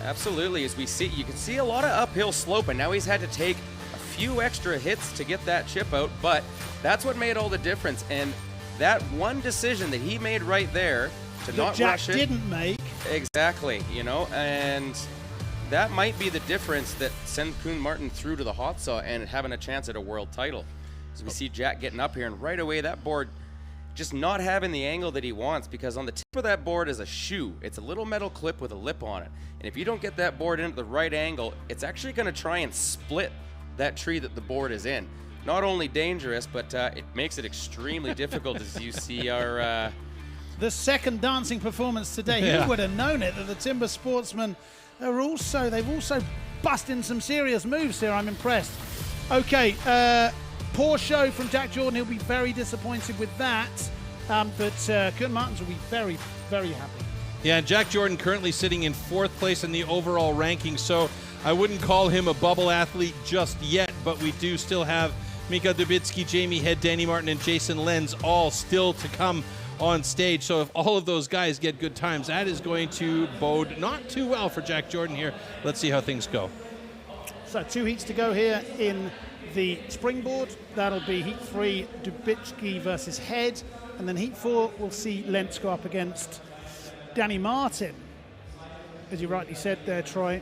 Absolutely. As we see, you can see a lot of uphill slope, and now he's had to take a few extra hits to get that chip out, but that's what made all the difference. And that one decision that he made right there to that not Jack rush it. didn't make. Exactly, you know, and that might be the difference that sent Koen Martens through to the hot saw and having a chance at a world title. As we see Jack getting up here, and right away that board just not having the angle that he wants, because on the tip of that board is a shoe. It's a little metal clip with a lip on it. And if you don't get that board into the right angle, it's actually going to try and split that tree that the board is in. not only dangerous, but it makes it extremely difficult as you see our... The second dancing performance today. Yeah. Who would have known it that the Timber Sportsmen are also, they've also busted in some serious moves here. I'm impressed. Okay, poor show from Jack Jordan. He'll be very disappointed with that. But Kurt Martens will be very, very happy. Yeah, and Jack Jordan currently sitting in 4th place in the overall ranking, so I wouldn't call him a bubble athlete just yet, but we do still have Michael Dubitsky, Jamie Head, Danny Martin, and Jason Lenz all still to come on stage. So if all of those guys get good times, that is going to bode not too well for Jack Jordan here. Let's see how things go. So 2 heats to go here in the Springboard. That'll be heat 3, Dubitsky versus Head. And then heat 4, we'll see Lentz go up against Danny Martin. As you rightly said there, Troy.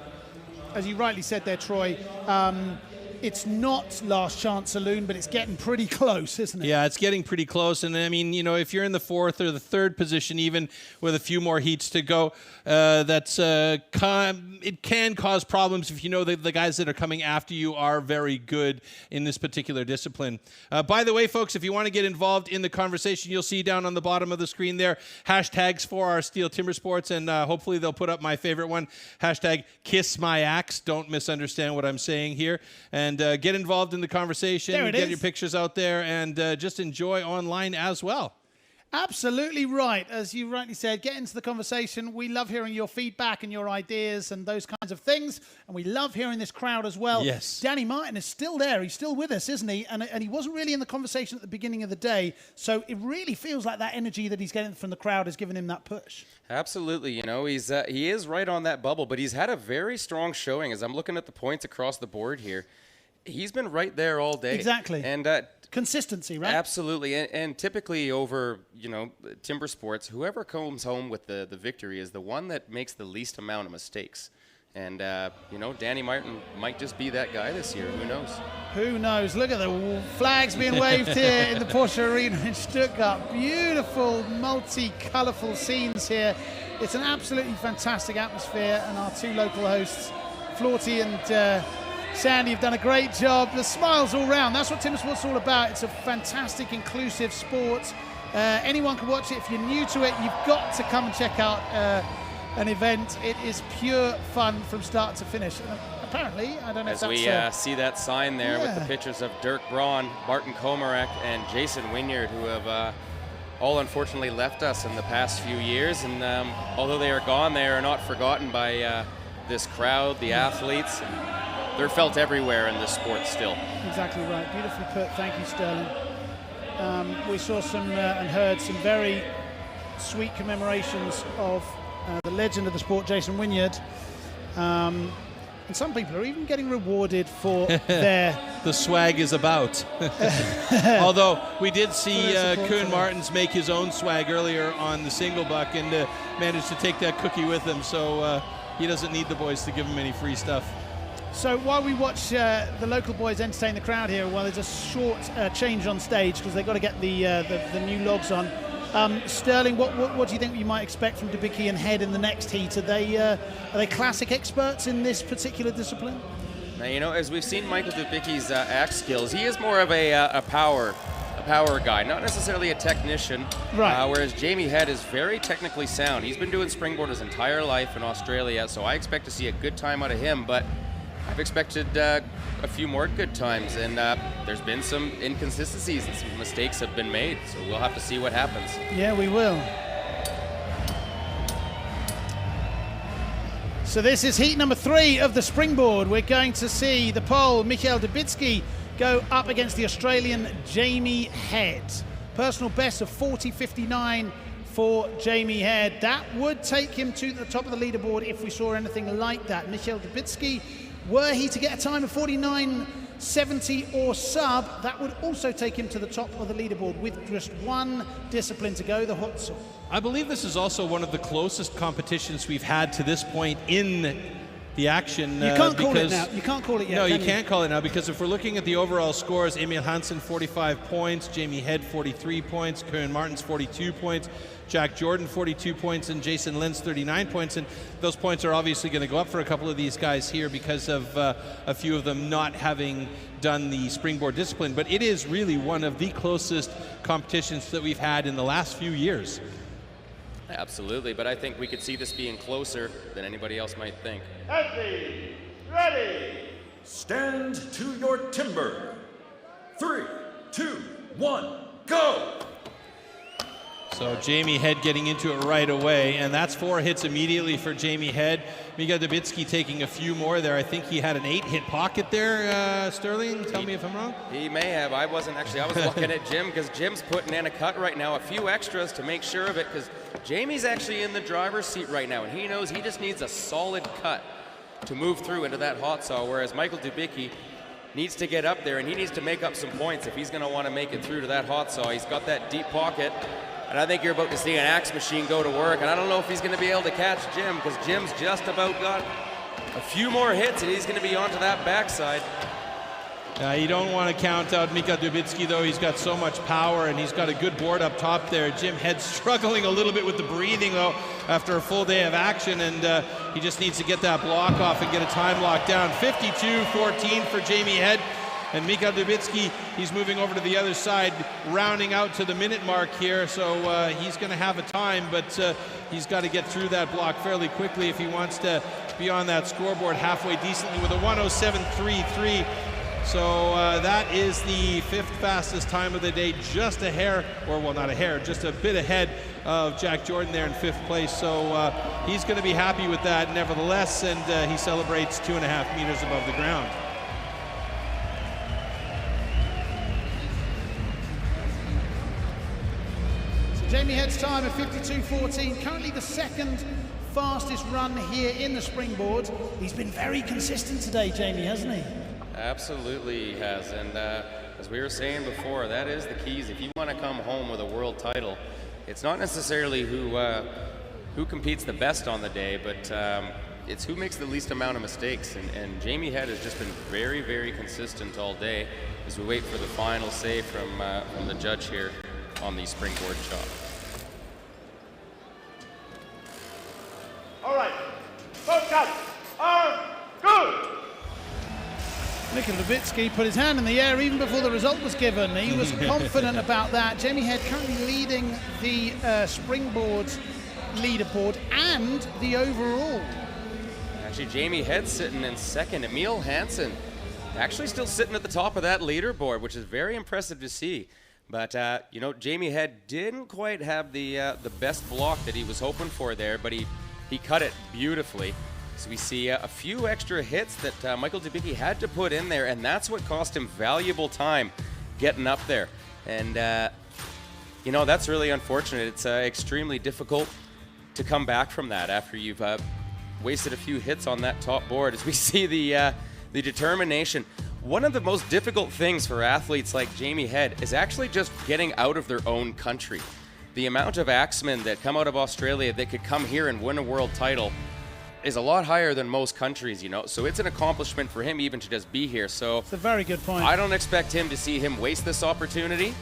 It's not Last Chance Saloon, but it's getting pretty close, isn't it? Yeah, it's getting pretty close. And I mean, you know, if you're in the 4th or the 3rd position, even with a few more heats to go, it can cause problems if you know that the guys that are coming after you are very good in this particular discipline. By the way, folks, if you want to get involved in the conversation, you'll see down on the bottom of the screen there hashtags for our STIHL Timber Sports, and hopefully they'll put up my favorite one, hashtag Kiss My Axe. Don't misunderstand what I'm saying here. And get involved in the conversation, get your pictures out there, and just enjoy online as well. Absolutely right. As you rightly said, get into the conversation. We love hearing your feedback and your ideas and those kinds of things. And we love hearing this crowd as well. Yes. Danny Martin is still there. He's still with us, isn't he? And he wasn't really in the conversation at the beginning of the day. So it really feels like that energy that he's getting from the crowd is giving him that push. Absolutely. You know, he is right on that bubble, but he's had a very strong showing. As I'm looking at the points across the board here, he's been right there all day. Exactly. And consistency, right? Absolutely. And typically over, you know, timber sports, whoever comes home with the victory is the one that makes the least amount of mistakes. And, you know, Danny Martin might just be that guy this year. Who knows? Who knows? Look at the flags being waved here in the Porsche Arena in Stuttgart. Beautiful, multi-colourful scenes here. It's an absolutely fantastic atmosphere, and our two local hosts, Florty and Sandy, have done a great job. The smiles all round. That's what timber sports is all about. It's a fantastic, inclusive sport. Anyone can watch it. If you're new to it, you've got to come and check out an event. It is pure fun from start to finish. Apparently, I don't know if that's... As we see that sign there with the pictures of Dirk Braun, Martin Komarek, and Jason Wynyard, who have all unfortunately left us in the past few years. And although they are gone, they are not forgotten by this crowd, the athletes. They're felt everywhere in this sport still. Exactly right. Beautifully put. Thank you, Sterling. We saw some and heard some very sweet commemorations of the legend of the sport, Jason Wynyard. And some people are even getting rewarded for their... The swag is about. Although we did see Kuhn Martens make his own swag earlier on the single buck and managed to take that cookie with him. So he doesn't need the boys to give him any free stuff. So while we watch the local boys entertain the crowd here, while there's a short change on stage because they've got to get the new logs on, Sterling, what do you think you might expect from Dubicki and Head in the next heat? Are they classic experts in this particular discipline? Now, you know, as we've seen Michael Dubicki's axe skills, he is more of a power guy, not necessarily a technician. Right. Whereas Jamie Head is very technically sound. He's been doing Springboard his entire life in Australia, so I expect to see a good time out of him. But I've expected a few more good times, and there's been some inconsistencies and some mistakes have been made, so we'll have to see what happens. Yeah, we will. So this is heat number 3 of the Springboard. We're going to see the Pole, Michael Dubitsky, go up against the Australian Jamie Head. Personal best of 40.59 for Jamie Head. That would take him to the top of the leaderboard if we saw anything like that. Michael Dubitsky, were he to get a time of 49.70 or sub, that would also take him to the top of the leaderboard with just one discipline to go, the Hutzel. I believe this is also one of the closest competitions we've had to this point in the action. You can't call it now. You can't call it yet. No, you can't call it now, because if we're looking at the overall scores, Emil Hansen 45 points, Jamie Head 43 points, Kuhn Martens 42 points, Jack Jordan 42 points, and Jason Lenz 39 points. And those points are obviously going to go up for a couple of these guys here because of a few of them not having done the springboard discipline, but it is really one of the closest competitions that we've had in the last few years. Absolutely, but I think we could see this being closer than anybody else might think. Heavy, ready. Stand to your timber. 3, 2, 1, go! So Jamie Head getting into it right away, and that's 4 hits immediately for Jamie Head. Mika Dubitsky taking a few more there. I think he had an 8-hit pocket there, Sterling. Tell me if I'm wrong. He may have. I wasn't actually. I was looking at Jim because Jim's putting in a cut right now, a few extras to make sure of it, because Jamie's actually in the driver's seat right now, and he knows he just needs a solid cut to move through into that hot saw, whereas Michael Dubicki needs to get up there, and he needs to make up some points if he's going to want to make it through to that hot saw. He's got that deep pocket. And I think you're about to see an axe machine go to work. And I don't know if he's going to be able to catch Jim, because Jim's just about got a few more hits and he's going to be onto that backside. You don't want to count out Mika Dubitsky, though. He's got so much power and he's got a good board up top there. Jim Head struggling a little bit with the breathing, though, after a full day of action. And he just needs to get that block off and get a time lock down. 52-14 for Jamie Head. And Mika Dubitsky, he's moving over to the other side, rounding out to the minute mark here. So he's going to have a time, but he's got to get through that block fairly quickly if he wants to be on that scoreboard halfway decently with a 107.33. So that is the 5th fastest time of the day, just a hair, or well, not a hair, just a bit ahead of Jack Jordan there in 5th place. So he's going to be happy with that nevertheless, and he celebrates 2.5 meters above the ground. Jamie Head's time of 52.14, currently the 2nd fastest run here in the Springboard. He's been very consistent today, Jamie, hasn't he? Absolutely he has, and as we were saying before, that is the keys. If you want to come home with a world title, it's not necessarily who competes the best on the day, but it's who makes the least amount of mistakes, and Jamie Head has just been very, very consistent all day as we wait for the final say from the judge here on the springboard chop. All right, both cuts are good. Mika Dubitsky put his hand in the air even before the result was given. He was confident about that. Jamie Head currently leading the springboard leaderboard and the overall. Actually, Jamie Head sitting in 2nd. Emil Hansen actually still sitting at the top of that leaderboard, which is very impressive to see. But, you know, Jamie Head didn't quite have the best block that he was hoping for there, but he cut it beautifully. So we see a few extra hits that Michael Dubicki had to put in there, and that's what cost him valuable time getting up there. And, you know, that's really unfortunate. It's extremely difficult to come back from that after you've wasted a few hits on that top board. As we see the determination. One of the most difficult things for athletes like Jamie Head is actually just getting out of their own country. The amount of axemen that come out of Australia that could come here and win a world title is a lot higher than most countries, you know. So it's an accomplishment for him even to just be here. So it's a very good point. I don't expect him to see him waste this opportunity.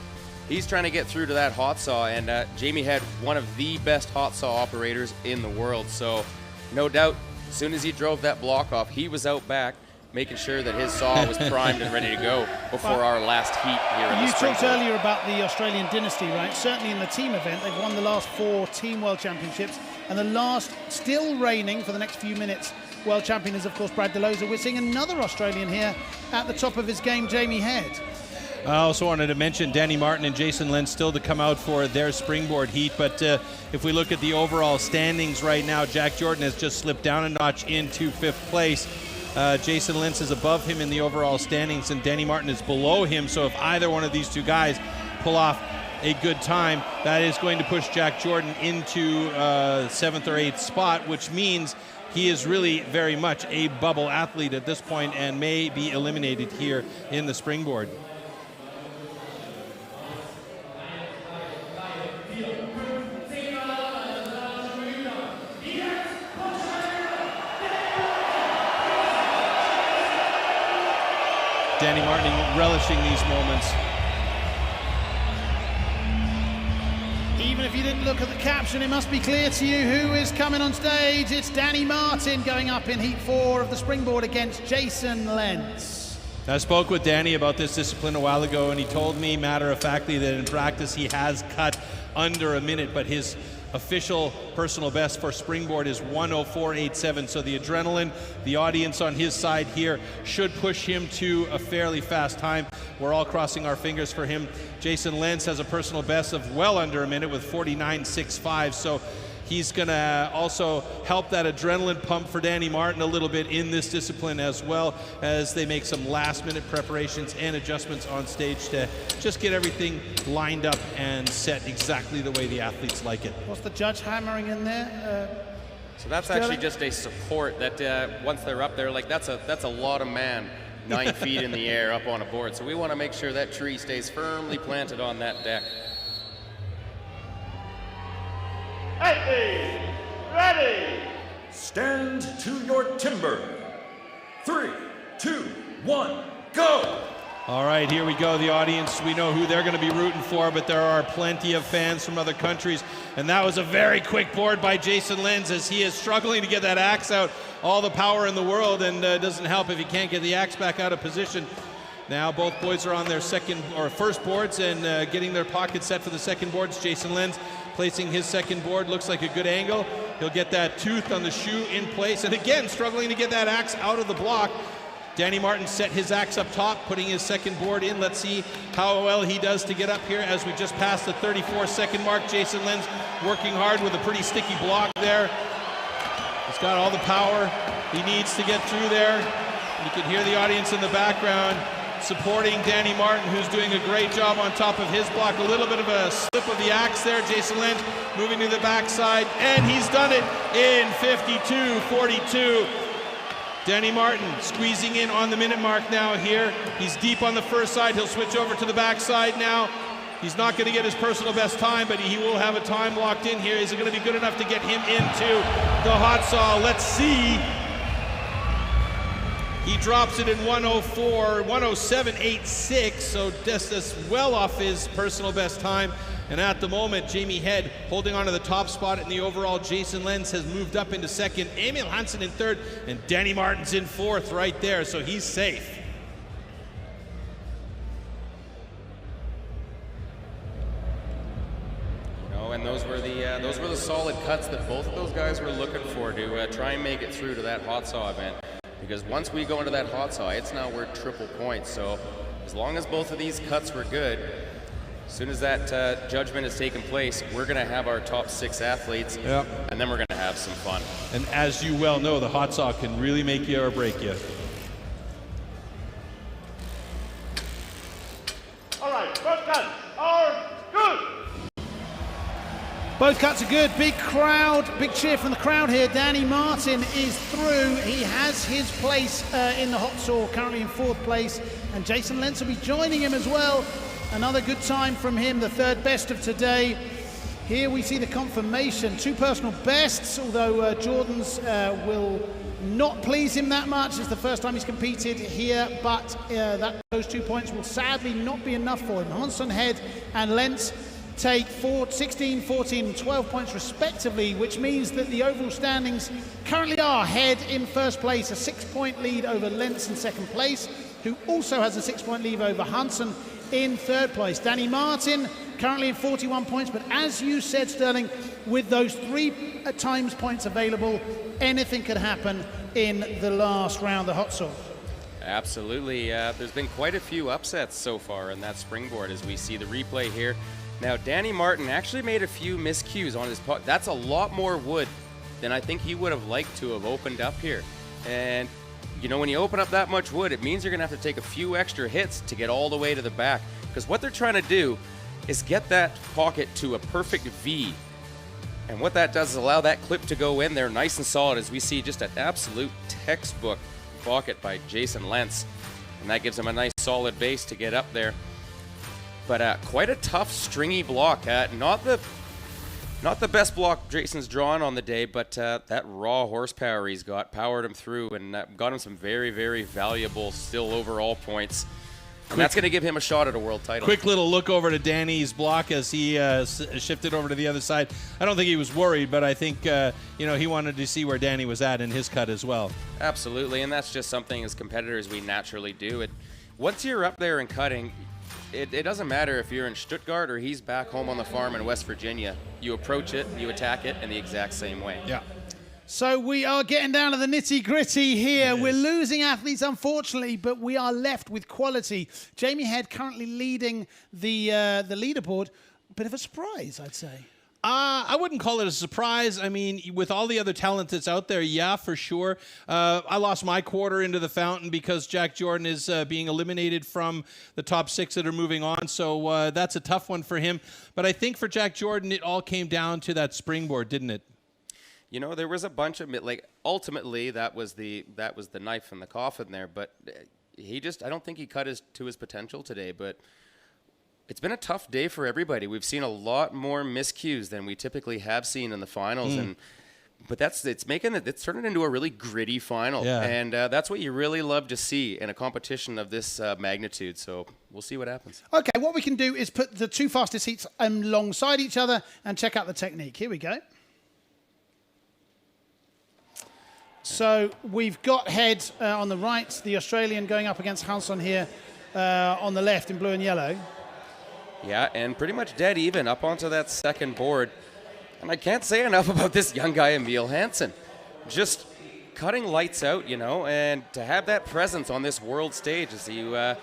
He's trying to get through to that hot saw, and Jamie Head, one of the best hot saw operators in the world. So no doubt, as soon as he drove that block off, he was out back, making sure that his saw was primed and ready to go before our last heat here in the You talked Springboard. earlier about the Australian dynasty, right? Certainly in the team event, they've won the last 4 Team World Championships, and the last still reigning for the next few minutes world champion is, of course, Brad DeLoza. We're seeing another Australian here at the top of his game, Jamie Head. I also wanted to mention Danny Martin and Jason Lentz still to come out for their springboard heat, but if we look at the overall standings right now, Jack Jordan has just slipped down a notch into 5th place. Jason Lentz is above him in the overall standings, and Danny Martin is below him. So if either one of these two guys pull off a good time, that is going to push Jack Jordan into 7th or 8th spot, which means he is really very much a bubble athlete at this point and may be eliminated here in the springboard. Danny Martin relishing these moments. Even if you didn't look at the caption, it must be clear to you who is coming on stage. It's Danny Martin going up in Heat 4 of the Springboard against Jason Lentz. I spoke with Danny about this discipline a while ago, and he told me, matter-of-factly, that in practice he has cut under a minute, but his official personal best for Springboard is 1:04.87. So the adrenaline, the audience on his side here should push him to a fairly fast time. We're all crossing our fingers for him. Jason Lenz has a personal best of well under a minute with 49.65. So he's going to also help that adrenaline pump for Danny Martin a little bit in this discipline, as well as they make some last-minute preparations and adjustments on stage to just get everything lined up and set exactly the way the athletes like it. What's the judge hammering in there? So that's actually just a support that once they're up there, like that's a lot of man, 9 feet in the air up on a board. So we want to make sure that tree stays firmly planted on that deck. Ready! Stand to your timber. 3, 2, 1, go! All right, here we go. The audience, we know who they're going to be rooting for, but there are plenty of fans from other countries. And that was a very quick board by Jason Lenz, as he is struggling to get that axe out. All the power in the world, and doesn't help if he can't get the axe back out of position. Now both boys are on their first boards and getting their pocket set for the second boards. Jason Lenz placing his second board, looks like a good angle. He'll get that tooth on the shoe in place, and again struggling to get that axe out of the block. Danny Martin set his axe up top, putting his second board in. Let's see how well he does to get up here as we just passed the 34-second mark. Jason Lenz working hard with a pretty sticky block there. He's got all the power he needs to get through there. And you can hear the audience in the background supporting Danny Martin, who's doing a great job on top of his block. A little bit of a slip of the axe there. Jason Lenz moving to the backside, and he's done it in 52.42. Danny Martin squeezing in on the minute mark now here. He's deep on the first side. He'll switch over to the backside now. He's not going to get his personal best time, but he will have a time locked in here. Is it going to be good enough to get him into the hot saw? Let's see. He drops it in 107.86, so just as well off his personal best time. And at the moment, Jamie Head holding on to the top spot in the overall. Jason Lenz has moved up into second, Emil Hansen in third, and Danny Martin's in fourth right there, so he's safe. And those were the solid cuts that both of those guys were looking for to try and make it through to that hot saw event. Because once we go into that hot saw, it's now worth triple points. So as long as both of these cuts were good, as soon as that judgment has taken place, we're going to have our top 6 athletes, and then we're going to have some fun. And as you well know, the hot saw can really make you or break you. All right, both cuts are good. Both cuts are good. Big crowd, big cheer from the crowd here. Danny Martin is through. He has his place in the hot saw, currently in 4th place. And Jason Lenz will be joining him as well. Another good time from him, the 3rd best of today. Here we see the confirmation. 2 personal bests, although Jordan's will not please him that much. It's the first time he's competed here, but those 2 points will sadly not be enough for him. Hansen, Head and Lenz take 16, 14 and 12 points respectively, which means that the overall standings currently are Head in 1st place, a 6-point lead over Lenz in 2nd place, who also has a 6-point lead over Hansen in 3rd place. Danny Martin currently in 41 points, but as you said, Sterling, with those 3 times points available, anything could happen in the last round, the hot saw. Absolutely. There's been quite a few upsets so far in that springboard as we see the replay here. Now, Danny Martin actually made a few miscues on his putt. That's a lot more wood than I think he would have liked to have opened up here. And, you know, when you open up that much wood, it means you're going to have to take a few extra hits to get all the way to the back. Because what they're trying to do is get that pocket to a perfect V. And what that does is allow that clip to go in there nice and solid, as we see just an absolute textbook pocket by Jason Lenz. And that gives him a nice solid base to get up there. But quite a tough, stringy block. Not the best block Jason's drawn on the day, but that raw horsepower he's got powered him through and got him some very, very valuable still overall points. And that's going to give him a shot at a world title. Quick little look over to Danny's block as he shifted over to the other side. I don't think he was worried, but I think you know, he wanted to see where Danny was at in his cut as well. Absolutely, and that's just something as competitors we naturally do. once you're up there and cutting, it doesn't matter if you're in Stuttgart or he's back home on the farm in West Virginia. You approach it, you attack it in the exact same way. Yeah. So we are getting down to the nitty-gritty here. We're losing athletes, unfortunately, but we are left with quality. Jamie Head currently leading the leaderboard. Bit of a surprise, I'd say. I wouldn't call it a surprise. I mean, with all the other talent that's out there, yeah, for sure. I lost my quarter into the fountain because Jack Jordan is being eliminated from the top 6 that are moving on. So that's a tough one for him. But I think for Jack Jordan, it all came down to that springboard, didn't it? You know, there was a bunch of ultimately that was the knife in the coffin there. But I don't think he cut to his potential today. But it's been a tough day for everybody. We've seen a lot more miscues than we typically have seen in the finals, but it's turning into a really gritty final, and that's what you really love to see in a competition of this magnitude. So we'll see what happens. Okay, what we can do is put the 2 fastest heats alongside each other and check out the technique. Here we go. So we've got Head on the right, the Australian going up against Hansson here on the left in blue and yellow. Yeah, and pretty much dead even up onto that second board. And I can't say enough about this young guy, Emil Hansson. Just cutting lights out, you know, and to have that presence on this world stage as you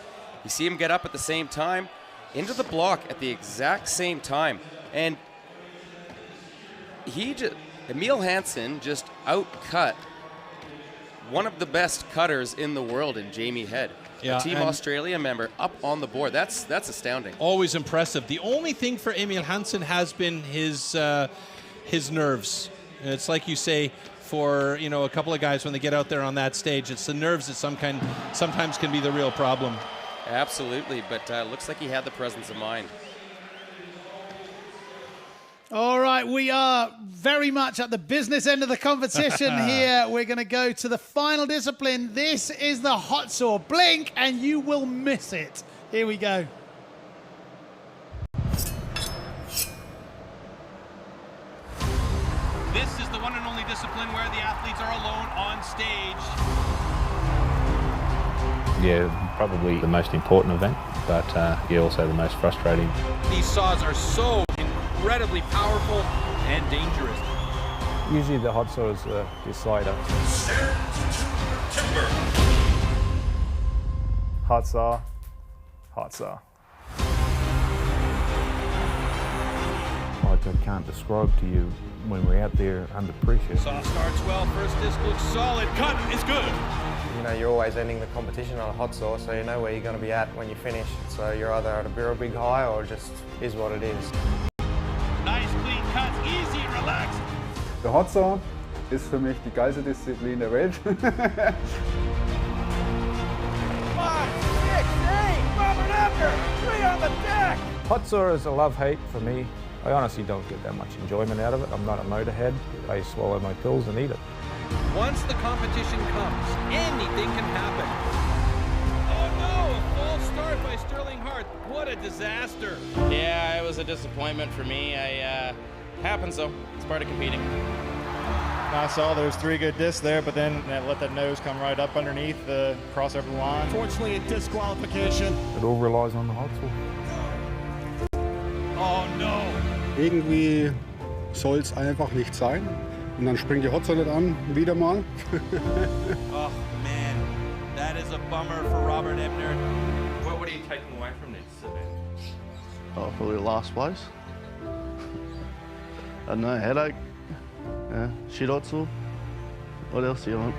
see him get up at the same time, into the block at the exact same time. And Emil Hansson just outcut one of the best cutters in the world in Jamie Head. Yeah, a Team Australia member up on the board. That's astounding. Always impressive. The only thing for Emil Hansson has been his nerves. It's like you say for a couple of guys when they get out there on that stage. It's the nerves that sometimes can be the real problem. Absolutely, but looks like he had the presence of mind. All right, we are very much at the business end of the competition here. We're going to go to the final discipline. This is the hot saw. Blink and you will miss it. Here we go. This is the one and only discipline where the athletes are alone on stage. Yeah, probably the most important event, but also the most frustrating. These saws are so incredibly powerful and dangerous. Usually the hot saw is the slider. Timber. Hot saw, hot saw. Like I can't describe to you when we're out there under pressure. Saw starts well, first disc looks solid, cut is good. You know, you're always ending the competition on a hot saw, so you know where you're going to be at when you finish. So you're either at a real big high or just is what it is. Nice clean cuts, easy, relaxed. Der Hot Saw ist für mich die geilste Disziplin der Welt. 5, 6, 8, Robert Ebner, 3 on the deck. Hot saw is a love-hate for me. I honestly don't get that much enjoyment out of it. I'm not a motorhead. I swallow my pills and eat it. Once the competition comes, anything can happen. Oh no, a false start by Sterling Hart. What a disaster. Yeah, it was a disappointment for me. Happens though. It's part of competing. I saw there's 3 good discs there, but then let that nose come right up underneath the crossover line. Unfortunately, a disqualification. It all relies on the hot saw. Oh no. Irgendwie soll es einfach nicht sein. Und dann springt die Hot Saw nicht an, wieder mal. Oh man, that is a bummer for Robert Ebner. What are you taking away from this event? Oh, probably last place. I don't know, headache. Yeah, shit hot saw. What else do you want?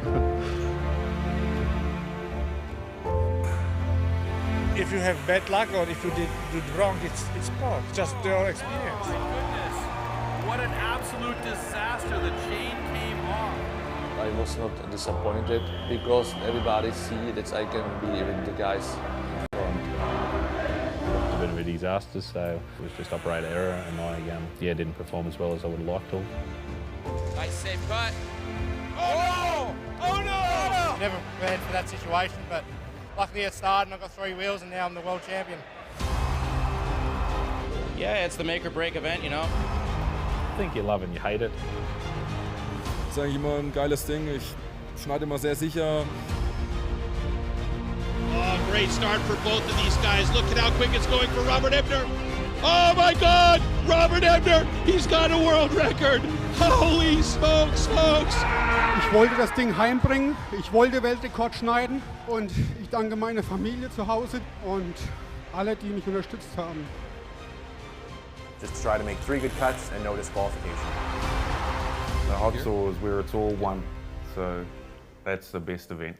If you have bad luck or if you did wrong, it's part. Just your experience. Oh my goodness. What an absolute disaster. The chain came off. I was not disappointed because everybody see that I can be with the guys in front. It's a bit of a disaster, so it was just operator error, and I didn't perform as well as I would have liked to. Nice safe cut. Oh no! Oh no! Never prepared for that situation, but luckily it started and I got 3 wheels and now I'm the world champion. Yeah, it's the make or break event, you know. I think you love it and you hate it. Das ist eigentlich immer ein geiles Ding. Ich schneide immer sehr sicher. Oh, Great start for both of these guys. Look at how quick it's going for Robert Ebner. Oh my God, Robert Ebner, he's got a world record. Holy smokes, folks. Ich wollte das Ding heimbringen, ich wollte Weltrekord schneiden und ich danke meiner Familie zu Hause und alle, die mich unterstützt haben. Just try to make 3 good cuts and no disqualification. The hot saw is where it's all won, so that's the best event.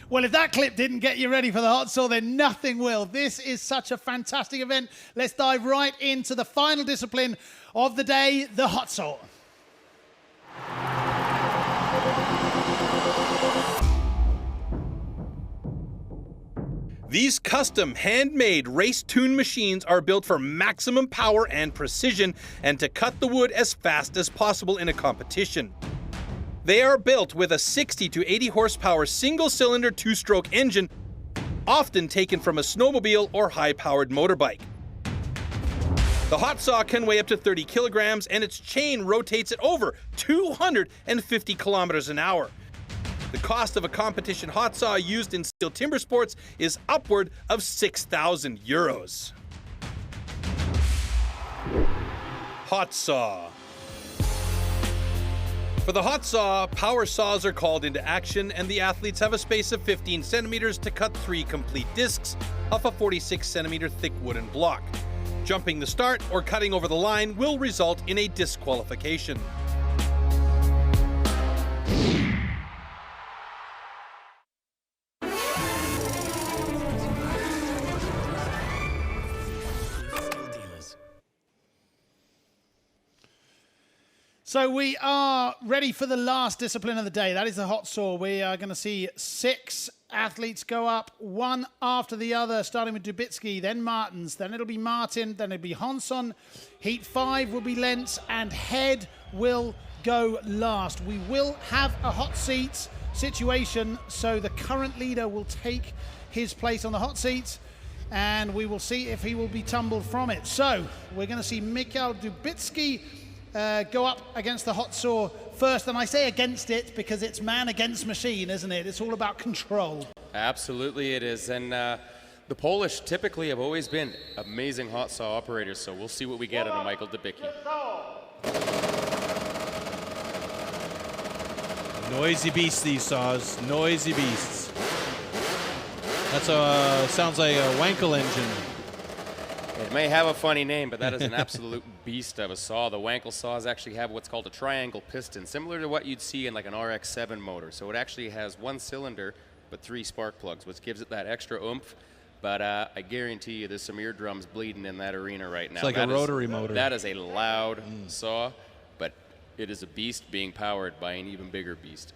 Well, if that clip didn't get you ready for the hot saw, then nothing will. This is such a fantastic event. Let's dive right into the final discipline of the day, the hot saw. These custom handmade race-tuned machines are built for maximum power and precision and to cut the wood as fast as possible in a competition. They are built with a 60 to 80 horsepower single-cylinder 2-stroke engine, often taken from a snowmobile or high-powered motorbike. The hot saw can weigh up to 30 kilograms and its chain rotates at over 250 kilometers an hour. The cost of a competition hot saw used in STIHL Timbersports is upward of 6,000 euros. Hot saw. For the hot saw, power saws are called into action and the athletes have a space of 15 centimeters to cut 3 complete discs off a 46 centimeter thick wooden block. Jumping the start or cutting over the line will result in a disqualification. So we are ready for the last discipline of the day. That is the hot saw. We are going to see 6 athletes go up, one after the other, starting with Dubitsky, then Martins, then it'll be Martin, then it'll be Hansson. Heat 5 will be Lentz, and Head will go last. We will have a hot seat situation, so the current leader will take his place on the hot seat, and we will see if he will be tumbled from it. So we're going to see Mikhail Dubitsky go up against the hot saw first, and I say against it because it's man against machine, isn't it? It's all about control. Absolutely it is, and the Polish typically have always been amazing hot saw operators, so we'll see what we get out of Michael Dubicki. Noisy beasts, these saws, noisy beasts. That's a, sounds like a Wankel engine. It may have a funny name, but that is an absolute beast of a saw. The Wankel saws actually have what's called a triangle piston, similar to what you'd see in like an RX-7 motor. So it actually has 1 cylinder, but 3 spark plugs, which gives it that extra oomph. But I guarantee you there's some eardrums bleeding in that arena right now. It's like a rotary motor. That is a loud saw, but it is a beast being powered by an even bigger beast.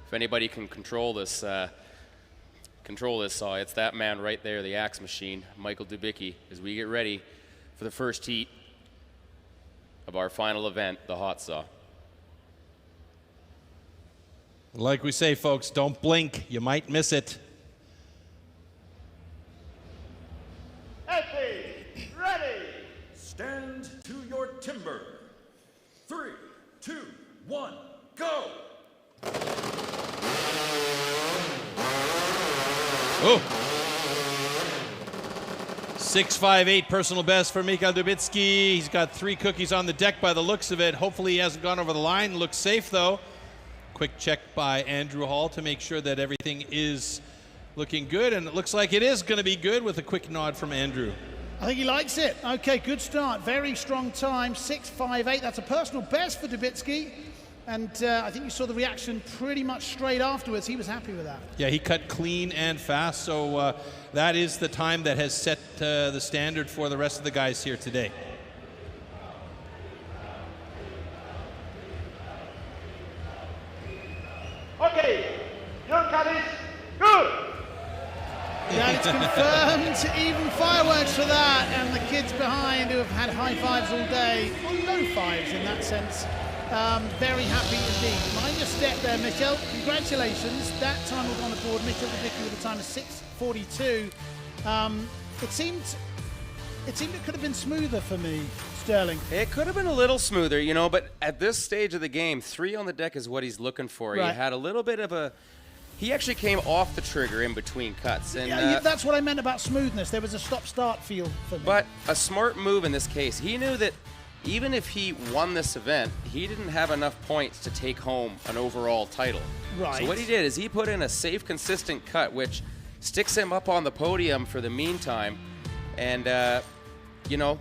If anybody can control this saw, it's that man right there, the axe machine, Michael Dubicki, as we get ready for the first heat of our final event, the hot saw. Like we say, folks, don't blink. You might miss it. Ready. Stand to your timber. 3, 2, 1, go! Oh! 6.58 personal best for Mikhail Dubitsky. He's got 3 cookies on the deck by the looks of it. Hopefully he hasn't gone over the line. Looks safe though. Quick check by Andrew Hall to make sure that everything is looking good, and it looks like it is going to be good with a quick nod from Andrew. I think he likes it. Okay, good start. Very strong time, 6.58. That's a personal best for Dubitsky. And I think you saw the reaction pretty much straight afterwards. He was happy with that. Yeah, he cut clean and fast, so that is the time that has set the standard for the rest of the guys here today. Okay, your cut is good. Yeah, it's confirmed. Even fireworks for that. And the kids behind who have had high fives all day, or low fives in that sense. Very happy indeed. Mind your step there, Michel. Congratulations. That time was on the board. Michel Dubicki with a time of 6.42. It seemed it could have been smoother for me, Sterling. It could have been a little smoother, you know, but at this stage of the game, 3 on the deck is what he's looking for. Right. He had a little bit of a He actually came off the trigger in between cuts. And yeah, that's what I meant about smoothness. There was a stop-start feel for me. But a smart move in this case. He knew that even if he won this event, he didn't have enough points to take home an overall title. Right. So what he did is he put in a safe, consistent cut, which sticks him up on the podium for the meantime. And, you know,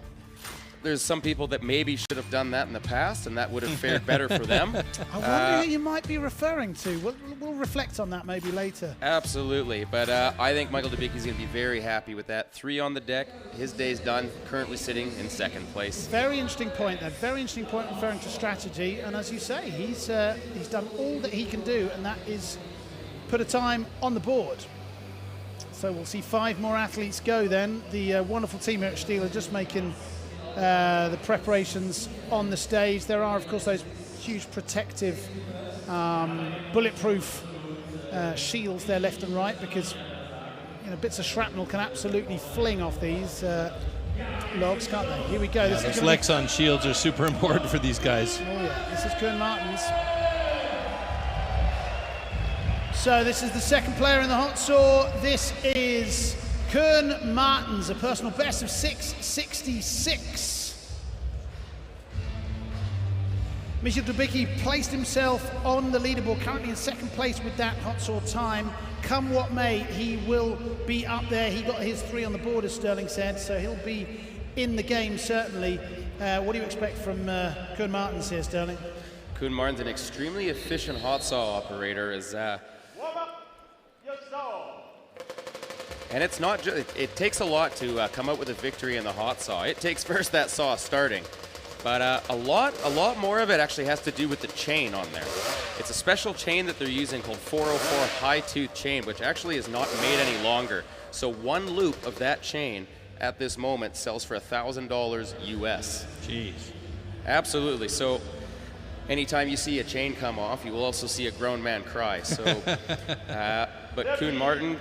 there's some people that maybe should have done that in the past, and that would have fared better for them. I wonder who you might be referring to. We'll reflect on that maybe later. Absolutely, but I think Michael Dubicki's going to be very happy with that. 3 on the deck, his day's done, currently sitting in 2nd place. Very interesting point there, very interesting point referring to strategy, and as you say, he's done all that he can do, and that is put a time on the board. So we'll see 5 more athletes go then. The wonderful team here at STIHL are just making the preparations on the stage. There are, of course, those huge protective, bulletproof shields there left and right, because bits of shrapnel can absolutely fling off these logs, can't they? Here we go. Yeah, those Lexon shields are super important for these guys. Oh yeah, this is Koen Martens. So this is the 2nd player in the hot saw. This is Koen Martens, a personal best of 6:66. Michael Dubicki placed himself on the leaderboard, currently in 2nd place with that hot saw time. Come what may, he will be up there. He got his 3 on the board, as Sterling said, so he'll be in the game certainly. What do you expect from Koen Martens here, Sterling? Koen Martens, an extremely efficient hot saw operator, is Warm up your saw. and it's not just, it takes a lot to come out with a victory in the hot saw. It takes first that saw starting, but a lot more of it actually has to do with the chain on there. It's a special chain that they're using called 404 high tooth chain, which actually is not made any longer. So 1 loop of that chain at this moment sells for $1,000 US. Jeez. Absolutely. So anytime you see a chain come off, you will also see a grown man cry. So, but Koen Martens,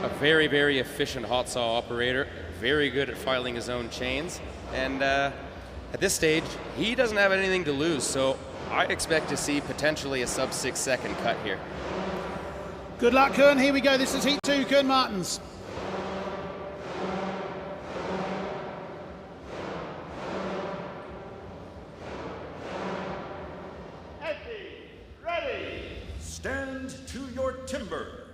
a very, very efficient hot saw operator, very good at filing his own chains, and at this stage, he doesn't have anything to lose. So I expect to see potentially a sub 6 second cut here. Good luck, Koen. Here we go. This is heat 2, Koen Martens. Stand to your timber.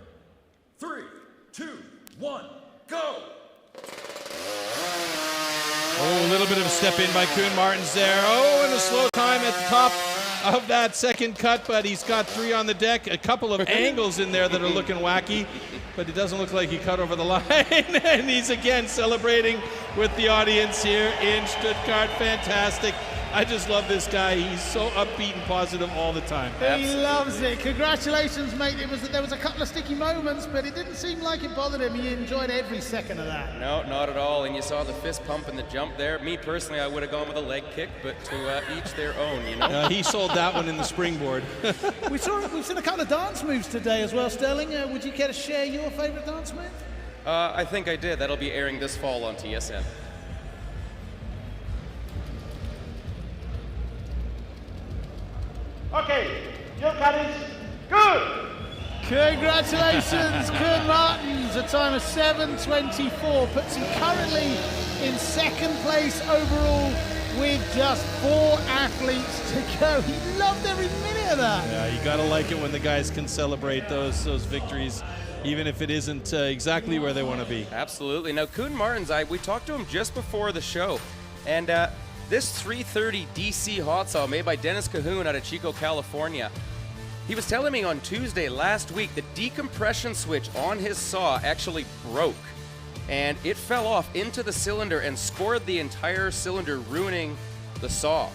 3, 2, 1, go! Oh, a little bit of a step in by Koen Martens there. Oh, and a slow time at the top of that 2nd cut, but he's got 3 on the deck. A couple of angles in there that are looking wacky, but it doesn't look like he cut over the line. And he's again celebrating with the audience here in Stuttgart. Fantastic. I just love this guy. He's so upbeat and positive all the time. He loves it. Congratulations, mate. There was a couple of sticky moments, but it didn't seem like it bothered him. He enjoyed every second of that. No, not at all. And you saw the fist pump and the jump there. Me personally, I would have gone with a leg kick, but to each their own, you know. He sold that one in the springboard. We've seen a couple of dance moves today as well, Sterling. Would you care to share your favorite dance move? I think I did. That'll be airing this fall on TSN. Okay, your cut is good. Congratulations, Koen Martens. A time of 7:24 puts him currently in 2nd place overall with just 4 athletes to go. He loved every minute of that. Yeah, you gotta like it when the guys can celebrate those victories, even if it isn't exactly where they want to be. Absolutely. Now, Koen Martens, we talked to him just before the show, and this 330 DC hot saw made by Dennis Cahoon out of Chico, California. He was telling me on Tuesday last week the decompression switch on his saw actually broke, and it fell off into the cylinder and scored the entire cylinder, ruining the saw.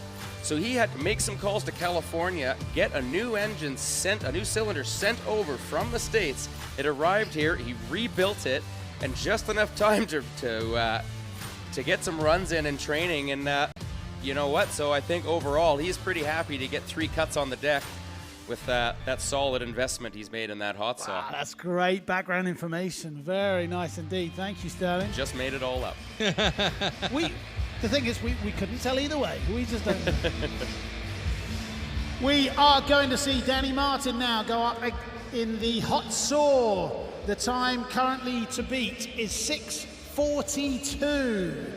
So he had to make some calls to California, get a new engine sent, a new cylinder sent over from the States. It arrived here, he rebuilt it, and just enough time to get some runs in training, and you know what? So I think overall he's pretty happy to get 3 cuts on the deck with that solid investment he's made in that hot saw. Wow, that's great background information. Very nice indeed. Thank you, Sterling. Just made it all up. The thing is, we couldn't tell either way. We just don't know. We are going to see Danny Martin now go up in the hot saw. The time currently to beat is 6:42.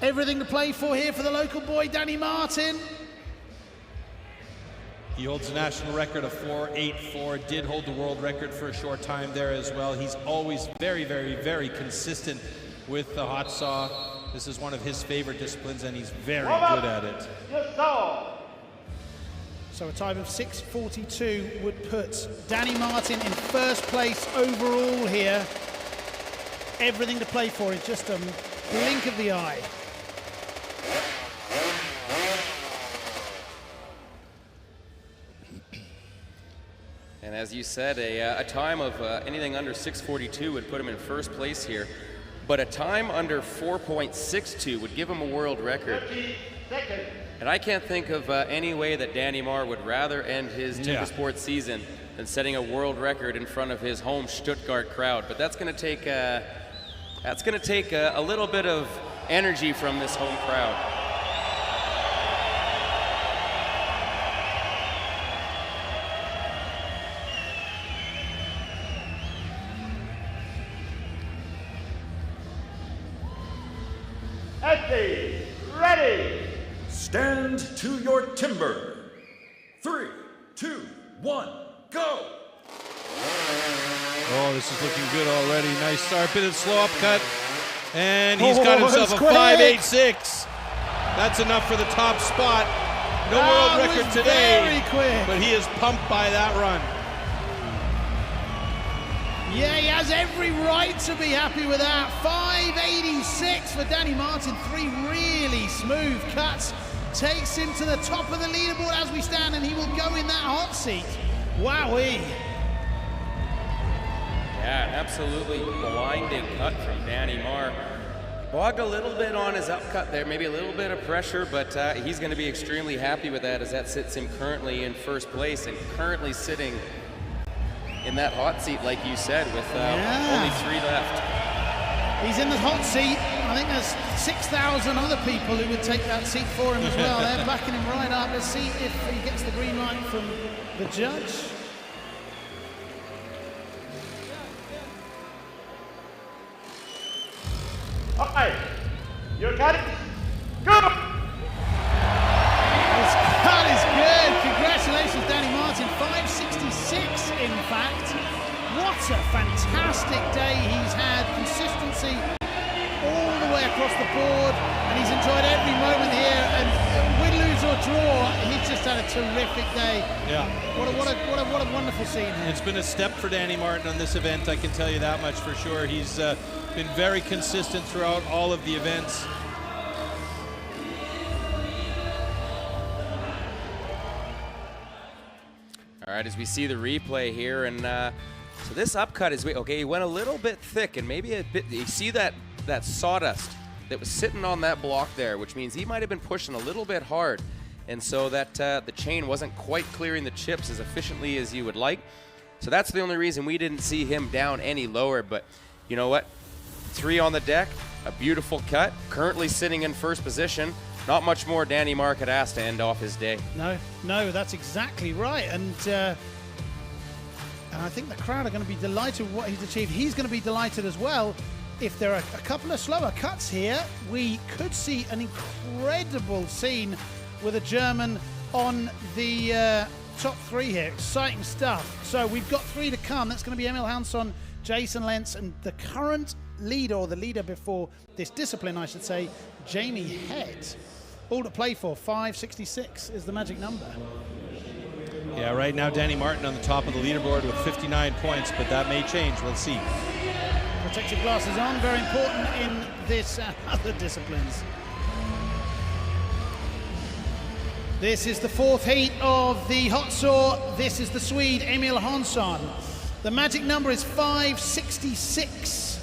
Everything to play for here for the local boy, Danny Martin. He holds a national record of 4.84, did hold the world record for a short time there as well. He's always very, very, very consistent with the hot saw. This is one of his favorite disciplines, and he's very good at it. So a time of 6:42 would put Danny Martin in first place overall here. Everything to play for is just a blink of the eye. And as you said, a time of anything under 6:42 would put him in first place here. But a time under 4.62 would give him a world record. And I can't think of any way that Danny Marr would rather end his Timbersport season than setting a world record in front of his home Stuttgart crowd. But that's going to take a little bit of energy from this home crowd. Ready. Stand to your timber. 3, 2, 1, go. Oh, this is looking good already. Nice start, bit of slow upcut. And he's got himself a 5.86. That's enough for the top spot. No world record today, very quick. but he is pumped by that run. Yeah, he has every right to be happy with that. 5.86 for Danny Martin. 3 really smooth cuts. Takes him to the top of the leaderboard as we stand, and he will go in that hot seat. Wowee. Yeah, absolutely blinding cut from Danny Marr. Bogged a little bit on his upcut there, maybe a little bit of pressure, but he's going to be extremely happy with that, as that sits him currently in first place and currently sitting in that hot seat, like you said, with only 3 left. He's in the hot seat. I think there's 6,000 other people who would take that seat for him as well. They're backing him right up. Let's see if he gets the green light from the judge. All right, your cut is go! His cut is good. Congratulations, Danny Martin. 5.66, in fact. What a fantastic day he's had. Consistency all the way across the board, and he's enjoyed every moment here. And win, lose or draw, he's just had a terrific day. Yeah. What a wonderful scene here. It's been a step for Danny Martin on this event, I can tell you that much for sure. He's been very consistent throughout all of the events. All right, as we see the replay here, and so this upcut is, okay, he went a little bit thick, and maybe a bit, you see that sawdust that was sitting on that block there, which means he might have been pushing a little bit hard, and so that the chain wasn't quite clearing the chips as efficiently as you would like. So that's the only reason we didn't see him down any lower, but you know what? 3 on the deck, a beautiful cut, currently sitting in first position. Not much more Danny Marr could ask to end off his day. No, that's exactly right. And I think the crowd are going to be delighted with what he's achieved. He's going to be delighted as well. If there are a couple of slower cuts here, we could see an incredible scene with a German on the top 3 here. Exciting stuff. So we've got 3 to come. That's going to be Emil Hansson, Jason Lentz, and the current leader, or the leader before this discipline, I should say, Jamie Head. All to play for. 5.66 is the magic number. Yeah, right now Danny Martin on the top of the leaderboard with 59 points, but that may change. Let's see. Protective glasses on, very important in this and other disciplines. This is the 4th heat of the hot saw. This is the Swede, Emil Hansson. The magic number is 5.66.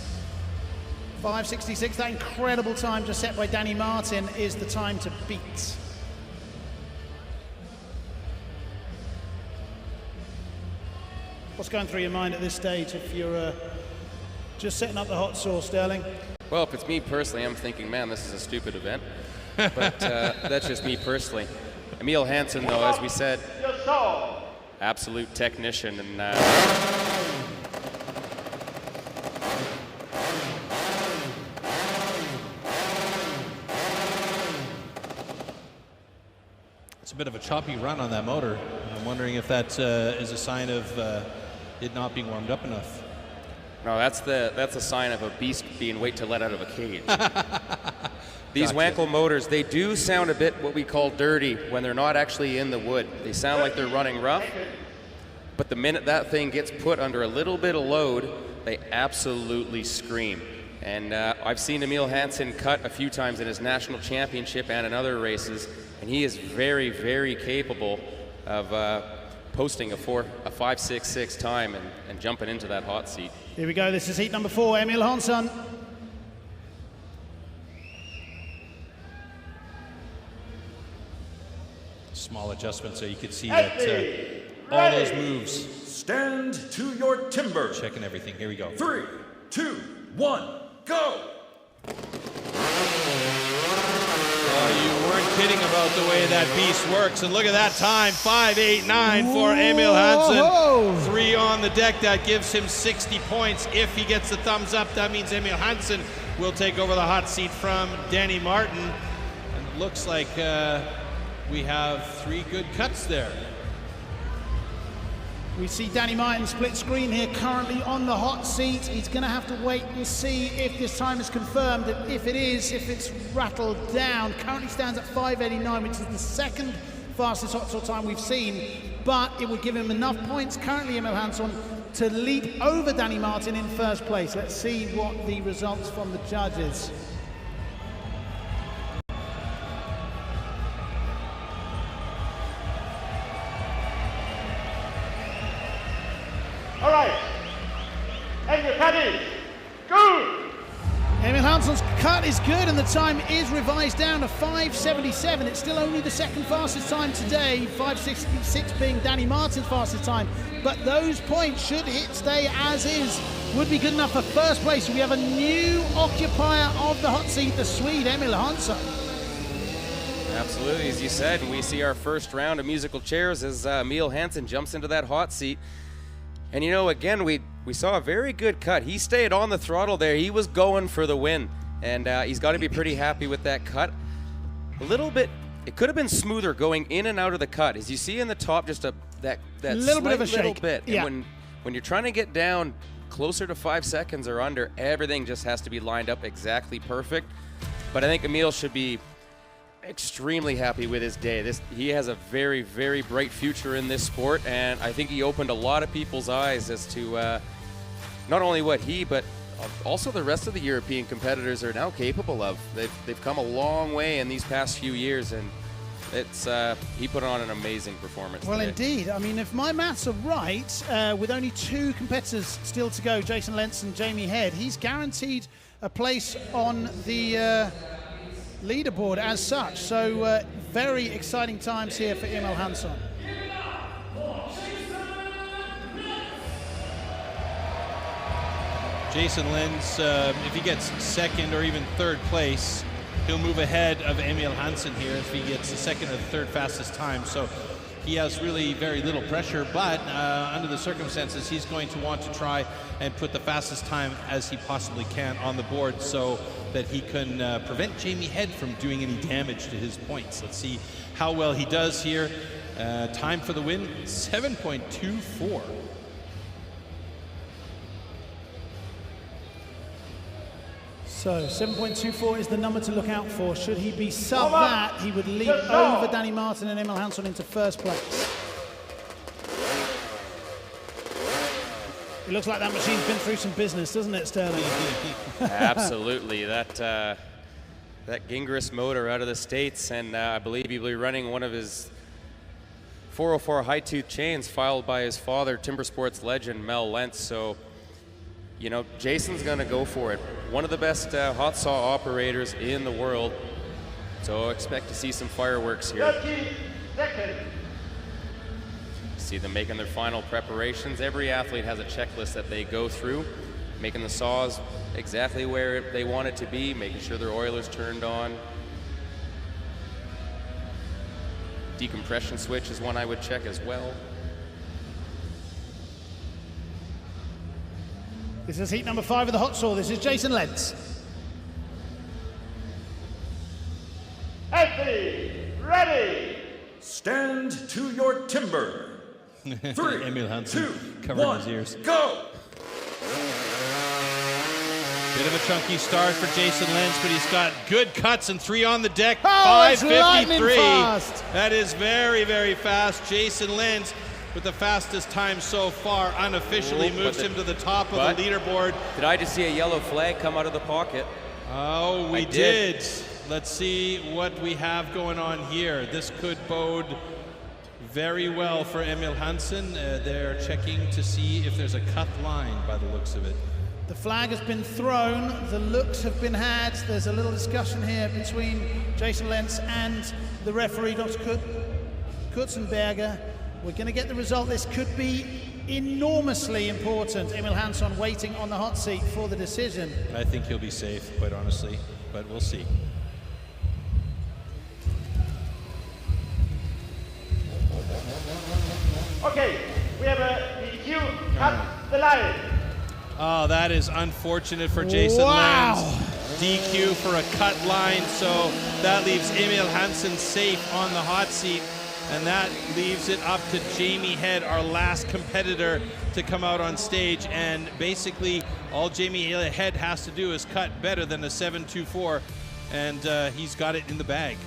5.66, that incredible time just set by Danny Martin is the time to beat. What's going through your mind at this stage if you're just setting up the hot saw, Sterling? Well, if it's me personally, I'm thinking, man, this is a stupid event. But that's just me personally. Emil Hansson, though, as we said, absolute technician. And it's a bit of a choppy run on that motor. I'm wondering if that is a sign of it not being warmed up enough. No, that's a sign of a beast being wait to let out of a cage. These Gotcha. Wankel motors, they do sound a bit what we call dirty when they're not actually in the wood. They sound like they're running rough, but the minute that thing gets put under a little bit of load, they absolutely scream. And I've seen Emil Hansson cut a few times in his national championship and in other races, and he is very, very capable of posting a 5.66 time and jumping into that hot seat. Here we go. This is heat number 4. Emil Hansson. Small adjustment so you could see that all those moves. Stand to your timber. Checking everything. Here we go. 3, 2, 1, go. You weren't kidding about the way that beast works. And look at that time, 5.89 for Emil Hansson. 3 on the deck. That gives him 60 points. If he gets the thumbs up, that means Emil Hansson will take over the hot seat from Danny Martin. And it looks like we have 3 good cuts there. We see Danny Martin split screen here currently on the hot seat. He's going to have to wait and see if this time is confirmed, and if it is, if it's rattled down. Currently stands at 5.89, which is the second fastest hot shot time we've seen, but it would give him enough points currently, Emil Hansson, to leap over Danny Martin in first place. Let's see what the results from the judges. All right. And your cut is good. Emil Hansson's cut is good, and the time is revised down to 5.77. It's still only the second fastest time today, 5.66 being Danny Martin's fastest time. But those points should stay as is. Would be good enough for first place. We have a new occupier of the hot seat, the Swede, Emil Hansson. Absolutely, as you said, and we see our first round of musical chairs as Emil Hansson jumps into that hot seat. And you know, again, we saw a very good cut. He stayed on the throttle there. He was going for the win, and he's got to be pretty happy with that cut. A little bit, it could have been smoother going in and out of the cut. As you see in the top, just that little bit of a shake. Bit. Yeah. And when you're trying to get down closer to 5 seconds or under, everything just has to be lined up exactly perfect. But I think Emil should be extremely happy with his day. He has a very, very bright future in this sport, and I think he opened a lot of people's eyes as to not only what he, but also the rest of the European competitors are now capable of. They've come a long way in these past few years, and he put on an amazing performance. Well, today. indeed. I mean, if my maths are right, with only 2 competitors still to go, Jason Lentz and Jamie Head, he's guaranteed a place on the leaderboard as such. So very exciting times here for Emil Hansson. Jason Lentz, if he gets second or even third place, he'll move ahead of Emil Hansson here if he gets the second or the third fastest time. So he has really very little pressure, but under the circumstances, he's going to want to try and put the fastest time as he possibly can on the board so that he can prevent Jamie Head from doing any damage to his points. Let's see how well he does here. Time for the win, 7.24. So 7.24 is the number to look out for. Should he be sub that, he would leap over Danny Martin and Emil Hansson into first place. It looks like that machine's been through some business, doesn't it, Sterling? Absolutely. That Gingras motor out of the States, and I believe he'll be running one of his 404 high-tooth chains filed by his father, Timbersports legend Mel Lentz. So, you know, Jason's going to go for it. One of the best hot saw operators in the world. So expect to see some fireworks here. 30 seconds. See them making their final preparations. Every athlete has a checklist that they go through, making the saws exactly where they want it to be, making sure their oiler's turned on. Decompression switch is one I would check as well. This is heat number 5 of the hot saw. This is Jason Lentz. Anthony, ready. Stand to your timber. 3, Emil Hansen 2, covering 1, his ears. go! Bit of a chunky start for Jason Lentz, but he's got good cuts and 3 on the deck. Oh, it's 5:53. lightning fast. That is very, very fast. Jason Lentz with the fastest time so far, unofficially moves him to the top of the leaderboard. Did I just see a yellow flag come out of the pocket? Oh, we I did. did. Let's see what we have going on here. This could bode very well for Emil Hansen. They're checking to see if there's a cut line by the looks of it. The flag has been thrown, the looks have been had. There's a little discussion here between Jason Lentz and the referee, Dr. Kutzenberger. We're going to get the result. This could be enormously important. Emil Hansen waiting on the hot seat for the decision. I think he'll be safe, quite honestly, but we'll see. Okay, we have a DQ, cut the line. Oh, that is unfortunate for Jason Wow. Lentz. DQ for a cut line, so that leaves Emil Hansen safe on the hot seat, and that leaves it up to Jamie Head, our last competitor, to come out on stage. And basically, all Jamie Head has to do is cut better than a 7.24, and he's got it in the bag.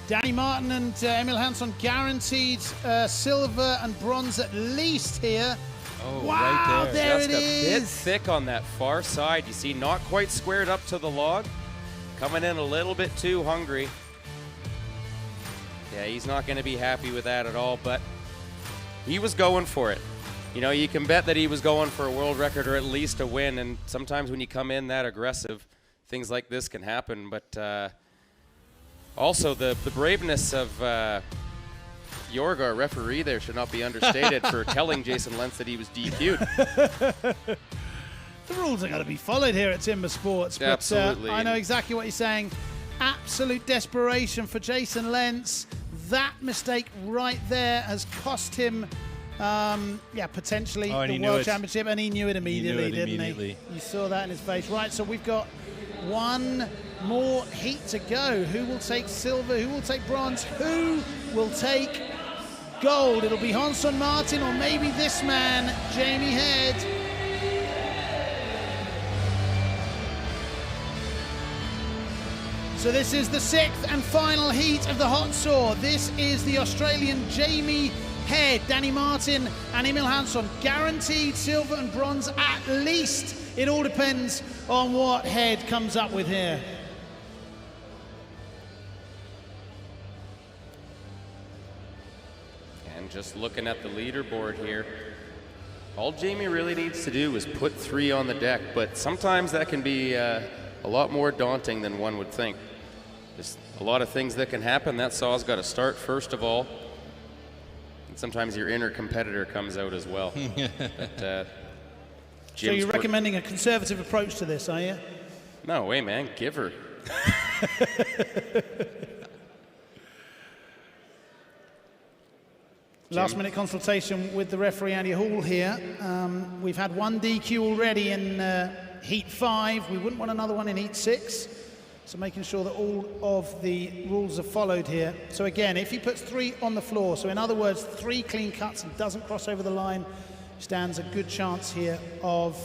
Danny Martin and Emil Hansen guaranteed silver and bronze at least here. Oh, wow, right there Just it a bit is. thick on that far side. You see, not quite squared up to the log. Coming in a little bit too hungry. Yeah, he's not going to be happy with that at all, but he was going for it. You know, you can bet that he was going for a world record or at least a win, and sometimes when you come in that aggressive, things like this can happen. But also, the braveness of Jorg, our referee there, should not be understated for telling Jason Lentz that he was DQ'd. The rules are going to be followed here at Timber Sports. But, Absolutely. I know exactly what you're saying. Absolute desperation for Jason Lentz. That mistake right there has cost him, potentially the World Championship, and he knew it immediately, didn't he? You saw that in his face. Right, so we've got one more heat to go. Who will take silver? Who will take bronze? Who will take gold? It'll be Hansen Martin or maybe this man, Jamie Head. So this is the 6th and final heat of the hot saw. This is the Australian Jamie Head, Danny Martin and Emil Hansen. Guaranteed silver and bronze at least. It all depends on what Head comes up with here. And just looking at the leaderboard here, all Jamie really needs to do is put 3 on the deck, but sometimes that can be a lot more daunting than one would think. There's a lot of things that can happen. That saw's got to start first of all, and sometimes your inner competitor comes out as well. But, so you're recommending a conservative approach to this, are you? No way, man. Give her. Last minute consultation with the referee Andy Hall here. We've had one DQ already in heat 5. We wouldn't want another one in heat 6. So making sure that all of the rules are followed here. So again, if he puts 3 on the floor, so in other words, 3 clean cuts and doesn't cross over the line, stands a good chance here of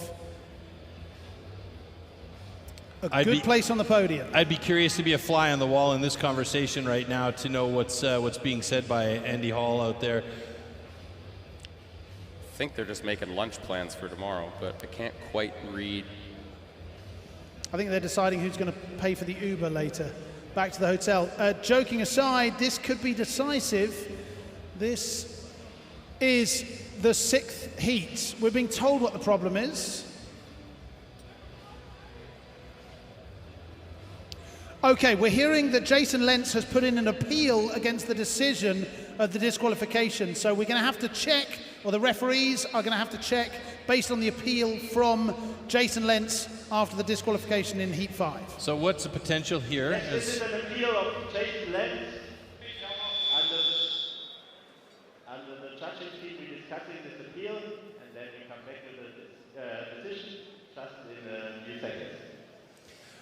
a good place on the podium. I'd be curious to be a fly on the wall in this conversation right now to know what's being said by Andy Hall out there. I think they're just making lunch plans for tomorrow, but I can't quite read. I think they're deciding who's going to pay for the Uber later. Back to the hotel. Joking aside, this could be decisive. This is the 6th heat. We're being told what the problem is. Okay, we're hearing that Jason Lentz has put in an appeal against the decision of the disqualification. So we're going to have to check, or the referees are going to have to check, based on the appeal from Jason Lentz after the disqualification in Heat 5. So what's the potential here? This is an appeal of Jason Lentz. Under the judging team, we're discussing this appeal, and then we come back to the decision.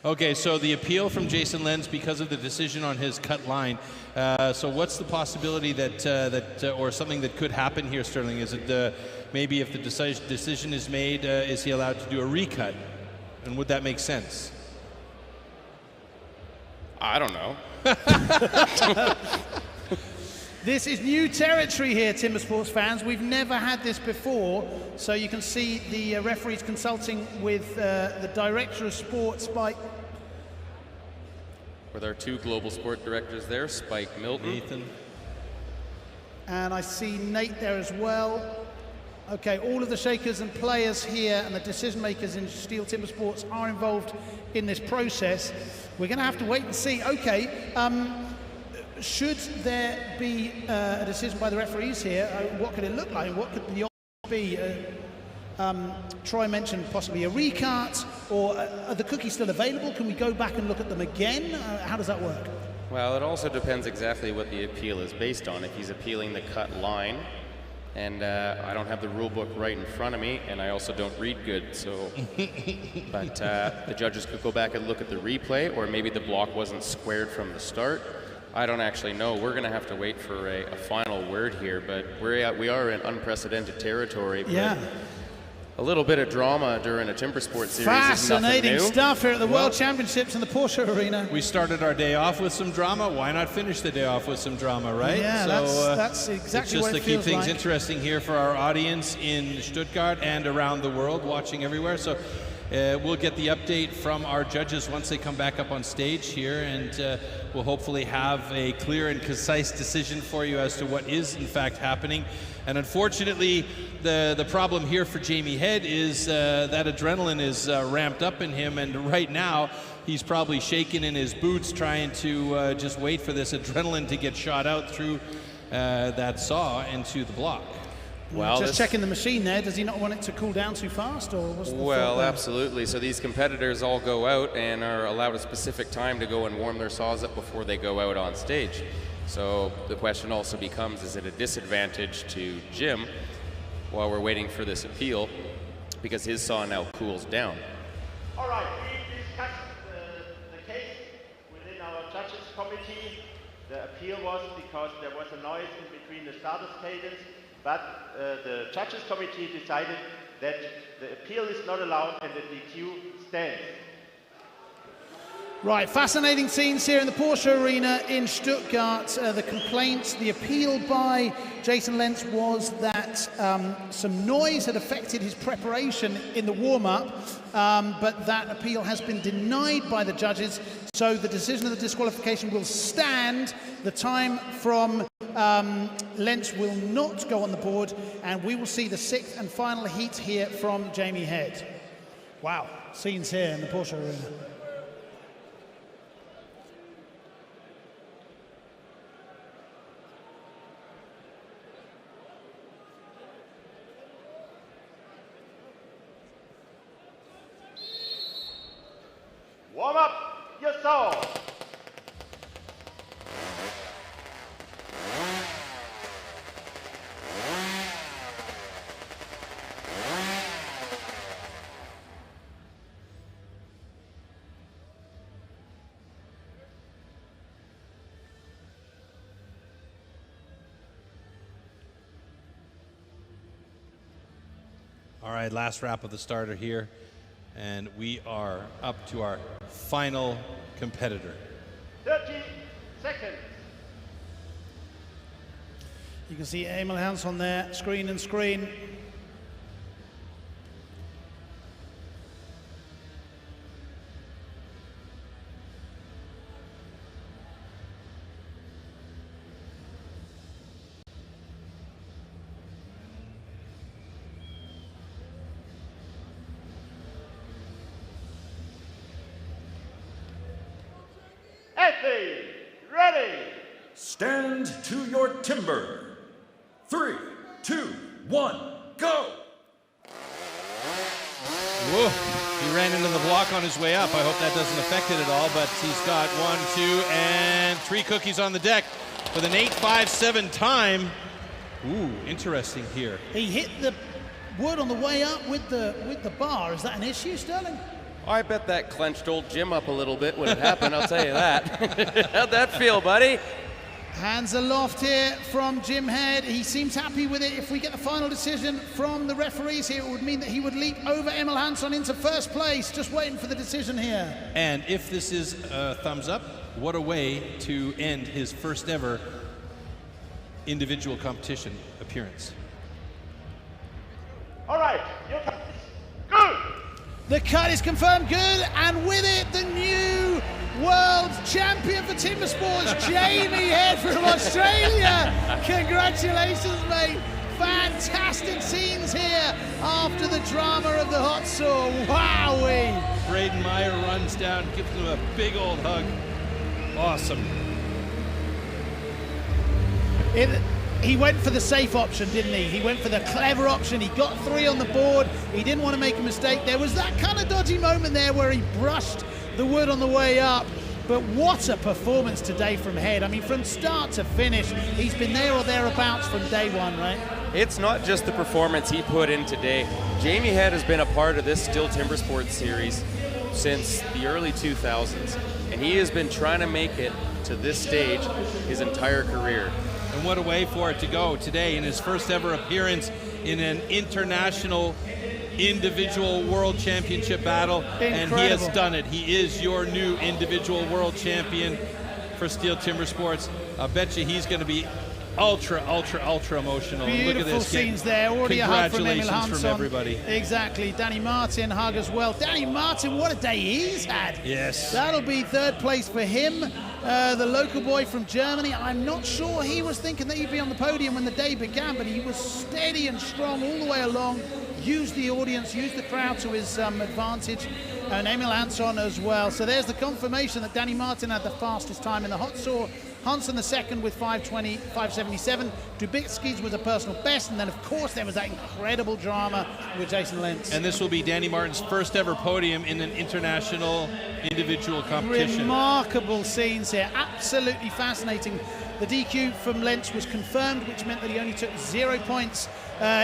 Okay, so the appeal from Jason Lenz because of the decision on his cut line. So what's the possibility that or something that could happen here, Sterling? Is it maybe if the decision is made, is he allowed to do a recut? And would that make sense? I don't know. This is new territory here, Timber Sports fans. We've never had this before. So you can see the referees consulting with the Director of Sport, Spike. With our two global sport directors there, Spike Milton. Nathan. And I see Nate there as well. Okay, all of the shakers and players here and the decision makers in STIHL Timber Sports are involved in this process. We're going to have to wait and see. Okay, should there be a decision by the referees here, what could it look like? What could the option be? Troy mentioned possibly a recut, or are the cookies still available? Can we go back and look at them again? How does that work? Well, it also depends exactly what the appeal is based on. If he's appealing the cut line, and I don't have the rule book right in front of me, and I also don't read good, so but the judges could go back and look at the replay, or maybe the block wasn't squared from the start. I don't actually know. We're going to have to wait for a final word here, but we are in unprecedented territory. Yeah. A little bit of drama during a Timber Sports series Fascinating is nothing new. stuff here at the World Championships in the Porsche Arena. We started our day off with some drama. Why not finish the day off with some drama, right? Yeah, so, that's exactly it's what just it to keep feels things like. interesting here for our audience in Stuttgart and around the world, watching everywhere. So we'll get the update from our judges once they come back up on stage here, and we'll hopefully have a clear and concise decision for you as to what is in fact happening. And unfortunately, the problem here for Jamie Head is that adrenaline is ramped up in him, and right now he's probably shaking in his boots trying to just wait for this adrenaline to get shot out through that saw into the block. Well, just checking the machine there. Does he not want it to cool down too fast, or what's the Well, thought there? absolutely. So these competitors all go out and are allowed a specific time to go and warm their saws up before they go out on stage. So the question also becomes, is it a disadvantage to Jim while we're waiting for this appeal, because his saw now cools down? All right, we discussed the case within our judges committee. The appeal was because there was a noise in between the starter's cadence, but the judges committee decided that the appeal is not allowed and the DQ stands. Right, fascinating scenes here in the Porsche Arena in Stuttgart. The complaint, the appeal by Jason Lenz was that some noise had affected his preparation in the warm-up, but that appeal has been denied by the judges, so the decision of the disqualification will stand. The time from Lenz will not go on the board, and we will see the sixth and final heat here from Jamie Head. Wow, scenes here in the Porsche Arena. Warm up your saw. All right, last wrap of the starter here, and we are up to our final competitor. 30 seconds. You can see Emil Hans on there, screen and screen. Athlete, ready. Stand to your timber. 3, 2, 1, go! Whoa, he ran into the block on his way up. I hope that doesn't affect it at all, but he's got 1, 2, and 3 cookies on the deck with an 8.57 time. Ooh, interesting here. He hit the wood on the way up with the bar. Is that an issue, Sterling? I bet that clenched old Jim up a little bit when it happened, I'll tell you that. How'd that feel, buddy? Hands aloft here from Jim Head. He seems happy with it. If we get the final decision from the referees here, it would mean that he would leap over Emil Hansson into first place. Just waiting for the decision here. And if this is a thumbs up, what a way to end his first ever individual competition appearance. All right, good. The cut is confirmed good, and with it, the new world champion for timber sports, Jamie Head from Australia. Congratulations, mate. Fantastic scenes here after the drama of the hot saw. Wowee. Braden Meyer runs down, gives him a big old hug. Awesome. He went for the safe option, didn't he? He went for the clever option. He got 3 on the board. He didn't want to make a mistake. There was that kind of dodgy moment there where he brushed the wood on the way up. But what a performance today from Head. I mean, from start to finish, he's been there or thereabouts from day one, right? It's not just the performance he put in today. Jamie Head has been a part of this STIHL Timbersports series since the early 2000s. And he has been trying to make it to this stage his entire career. And what a way for it to go today in his first ever appearance in an international individual world championship battle. Incredible. And he has done it. He is your new individual world champion for STIHL Timbersports. I bet you he's going to be ultra emotional. Beautiful Look at this. scenes there. Already a hug from Emil Congratulations from Hansson. everybody. Exactly. Danny Martin hug as well. Danny Martin, what a day he's had. Yes. That'll be third place for him. The local boy from Germany. I'm not sure he was thinking that he'd be on the podium when the day began, but he was steady and strong all the way along. Used the audience, used the crowd to his advantage, and Emil Hansson as well. So there's the confirmation that Danny Martin had the fastest time in the hot saw. Hansson the second with 5:20, 5:77. Dubitsky's was a personal best, and then of course there was that incredible drama with Jason Lentz. And this will be Danny Martin's first ever podium in an international individual competition. Remarkable scenes here, absolutely fascinating. The DQ from Lentz was confirmed, which meant that he only took 0 points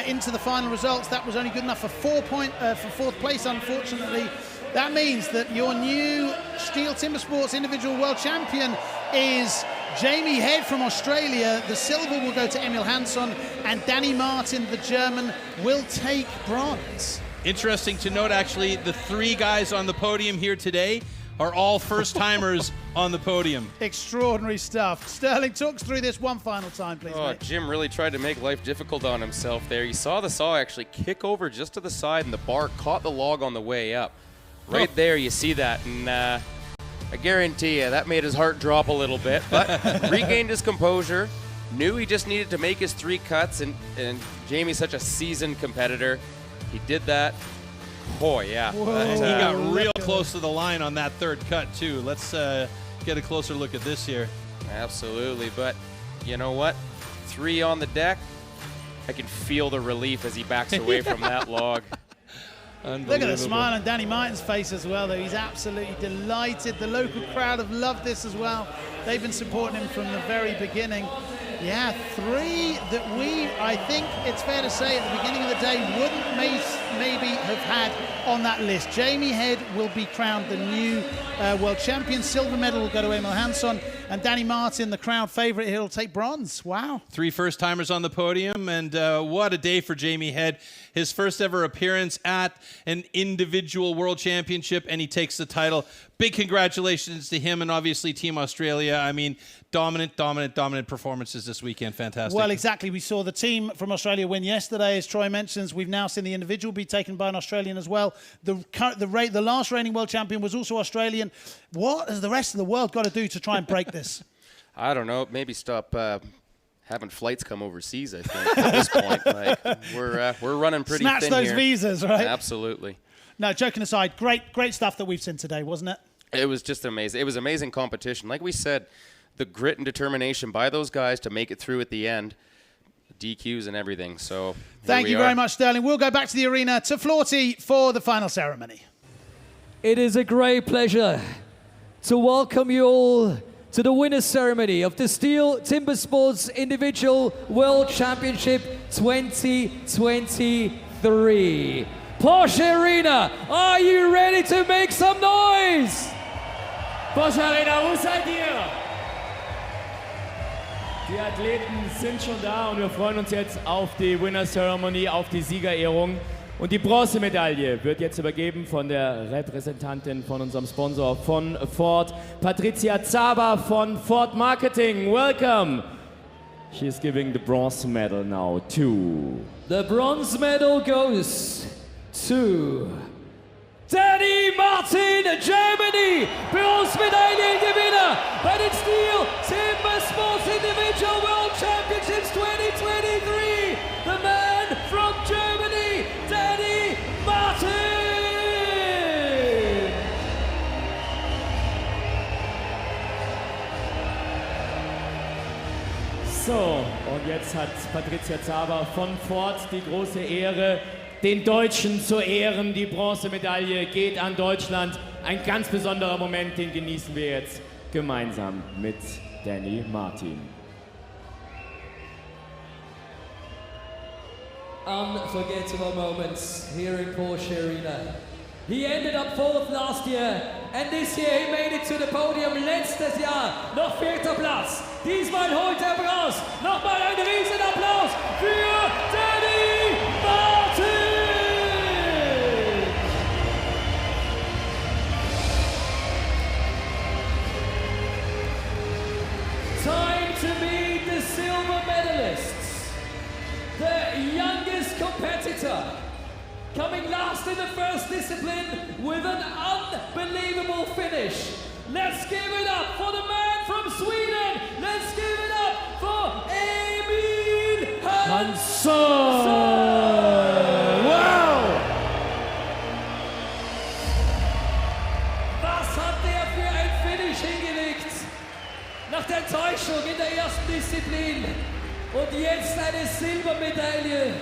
into the final results. That was only good enough for fourth place, unfortunately. That means that your new STIHL Timbersports individual world champion is Jamie Head from Australia. The silver will go to Emil Hansson, and Danny Martin, the German, will take bronze. Interesting to note, actually, the 3 guys on the podium here today are all first-timers on the podium. Extraordinary stuff. Sterling, talk us through this one final time, please, mate. Jim really tried to make life difficult on himself there. You saw the saw actually kick over just to the side, and the bar caught the log on the way up. Right there, you see that, and I guarantee you that made his heart drop a little bit, but regained his composure, knew he just needed to make his 3 cuts, and Jamie's such a seasoned competitor. He did that. Oh, yeah. And he got real close to the line on that 3rd cut, too. Let's get a closer look at this here. Absolutely, but you know what? 3 on the deck. I can feel the relief as he backs away from that log. Look at the smile on Danny Martin's face as well, though. He's absolutely delighted. The local crowd have loved this as well. They've been supporting him from the very beginning. Yeah, 3 that I think it's fair to say at the beginning of the day wouldn't maybe have had on that list. Jamie Head will be crowned the new world champion. Silver medal will go to Emil Hansson. And Danny Martin, the crowd favorite, he'll take bronze. Wow. 3 first-timers on the podium, and what a day for Jamie Head. His first ever appearance at an individual world championship, and he takes the title. Big congratulations to him and obviously Team Australia. I mean, dominant performances this weekend. Fantastic. Well, exactly. We saw the team from Australia win yesterday, as Troy mentions. We've now seen the individual be taken by an Australian as well. The last reigning world champion was also Australian. What has the rest of the world got to do to try and break this? I don't know. Maybe stop having flights come overseas, I think, at this point. Like, we're running pretty thin here. Snatch those visas, right? Absolutely. No, joking aside, great stuff that we've seen today, wasn't it? It was just amazing. It was amazing competition. Like we said, the grit and determination by those guys to make it through at the end, DQs and everything. So thank you very much, Sterling. We'll go back to the arena to Florty for the final ceremony. It is a great pleasure to welcome you all to the winner's ceremony of the STIHL Timbersports Individual World Championship 2023. Porsche Arena, are you ready to make some noise? Porsche Arena, wo seid ihr? Die Athleten sind schon da und wir freuen uns jetzt auf die Winner Ceremony, auf die Siegerehrung. Und die Bronzemedaille wird jetzt übergeben von der Repräsentantin von unserem Sponsor von Ford, Patricia Zaba von Ford Marketing. Welcome. She is giving the bronze medal now to... The bronze medal goes to Danny Martin, Germany, Bronzemedaillengewinner bei den STIHL Timbersports Individual World Championships 2023. The man from Germany, Danny Martin. So, und jetzt hat Patricia Zaba von Ford die große Ehre, den Deutschen zu ehren. Die Bronzemedaille geht an Deutschland. Ein ganz besonderer Moment, den genießen wir jetzt gemeinsam mit Danny Martin. Unforgettable moments here in Porsche Arena. He ended up 4th last year and this year he made it to the podium. Letztes Jahr noch 4. Platz. Diesmal holt er Bronze. Nochmal ein riesen Applaus für Danny Martin. Time to meet the silver medalists. The youngest competitor, coming last in the first discipline with an unbelievable finish. Let's give it up for the man from Sweden. Let's give it up for Emil Hansson. Wow! Was hat der für ein Finish hingelegt? Nach der Enttäuschung in der ersten Disziplin. Und jetzt eine Silbermedaille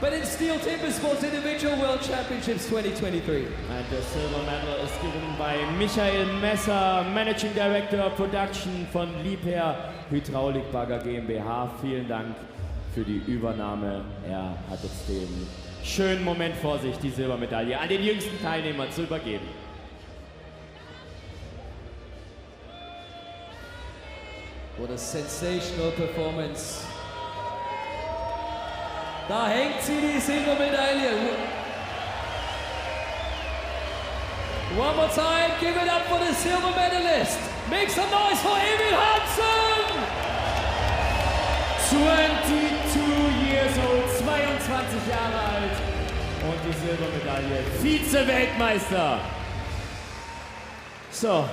bei den STIHL Timbersports Individual World Championships 2023. And the silver medal is given by Michael Messer, Managing Director Production von Liebherr Hydraulikbagger GmbH. Vielen Dank für die Übernahme. Er hat jetzt den schönen Moment vor sich, die Silbermedaille an den jüngsten Teilnehmer zu übergeben. What a sensational performance. Da hängt sie, die Silbermedaille. One more time, give it up for the silver medalist. Make some noise for Emil Hansson. 22 years old, 22 Jahre alt und die Silbermedaille. Vize-Weltmeister. So,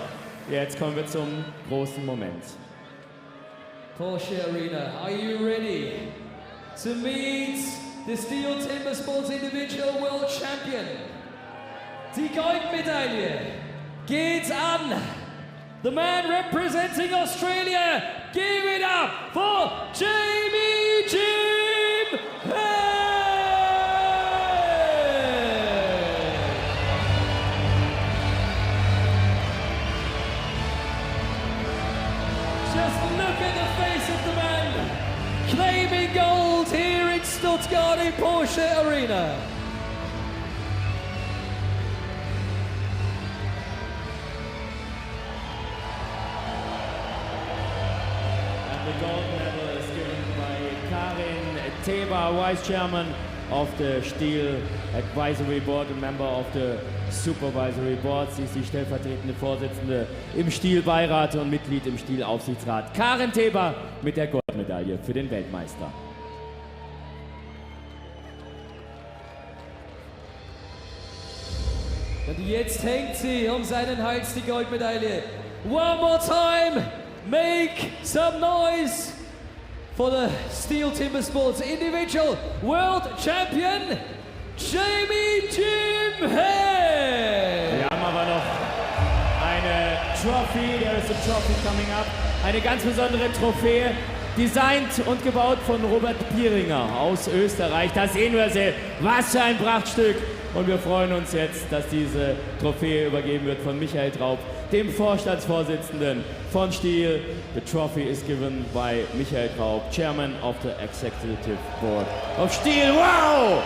jetzt kommen wir zum großen Moment. Porsche Arena, are you ready to meet the STIHL Timbersports Individual World Champion? Die Goldmedaille geht an the man representing Australia. Give it up for Jamie Jim Hay! Just look at the face of the man claiming gold here in Stuttgart in Porsche Arena. The gold medal is given by Karin Teber, Vice Chairman of the STIHL Advisory Board and member of the Supervisory Board. Sie ist die stellvertretende Vorsitzende im STIHL-Beirat und Mitglied im STIHL-Aufsichtsrat. Karin Teber mit der Goldmedaille für den Weltmeister. Und jetzt hängt sie um seinen Hals, die Goldmedaille. One more time, make some noise for the STIHL Timbersports Individual World Champion, Jamie Jim Hay. Wir haben aber noch eine Trophy, there is a trophy coming up. Eine ganz besondere Trophäe, designt und gebaut von Robert Pieringer aus Österreich. Da sehen wir sie, was für ein Prachtstück. Und wir freuen uns jetzt, dass diese Trophäe übergeben wird von Michael Traub, dem Vorstandsvorsitzenden von STIHL. The trophy is given by Michael Traub, Chairman of the Executive Board of STIHL. Wow!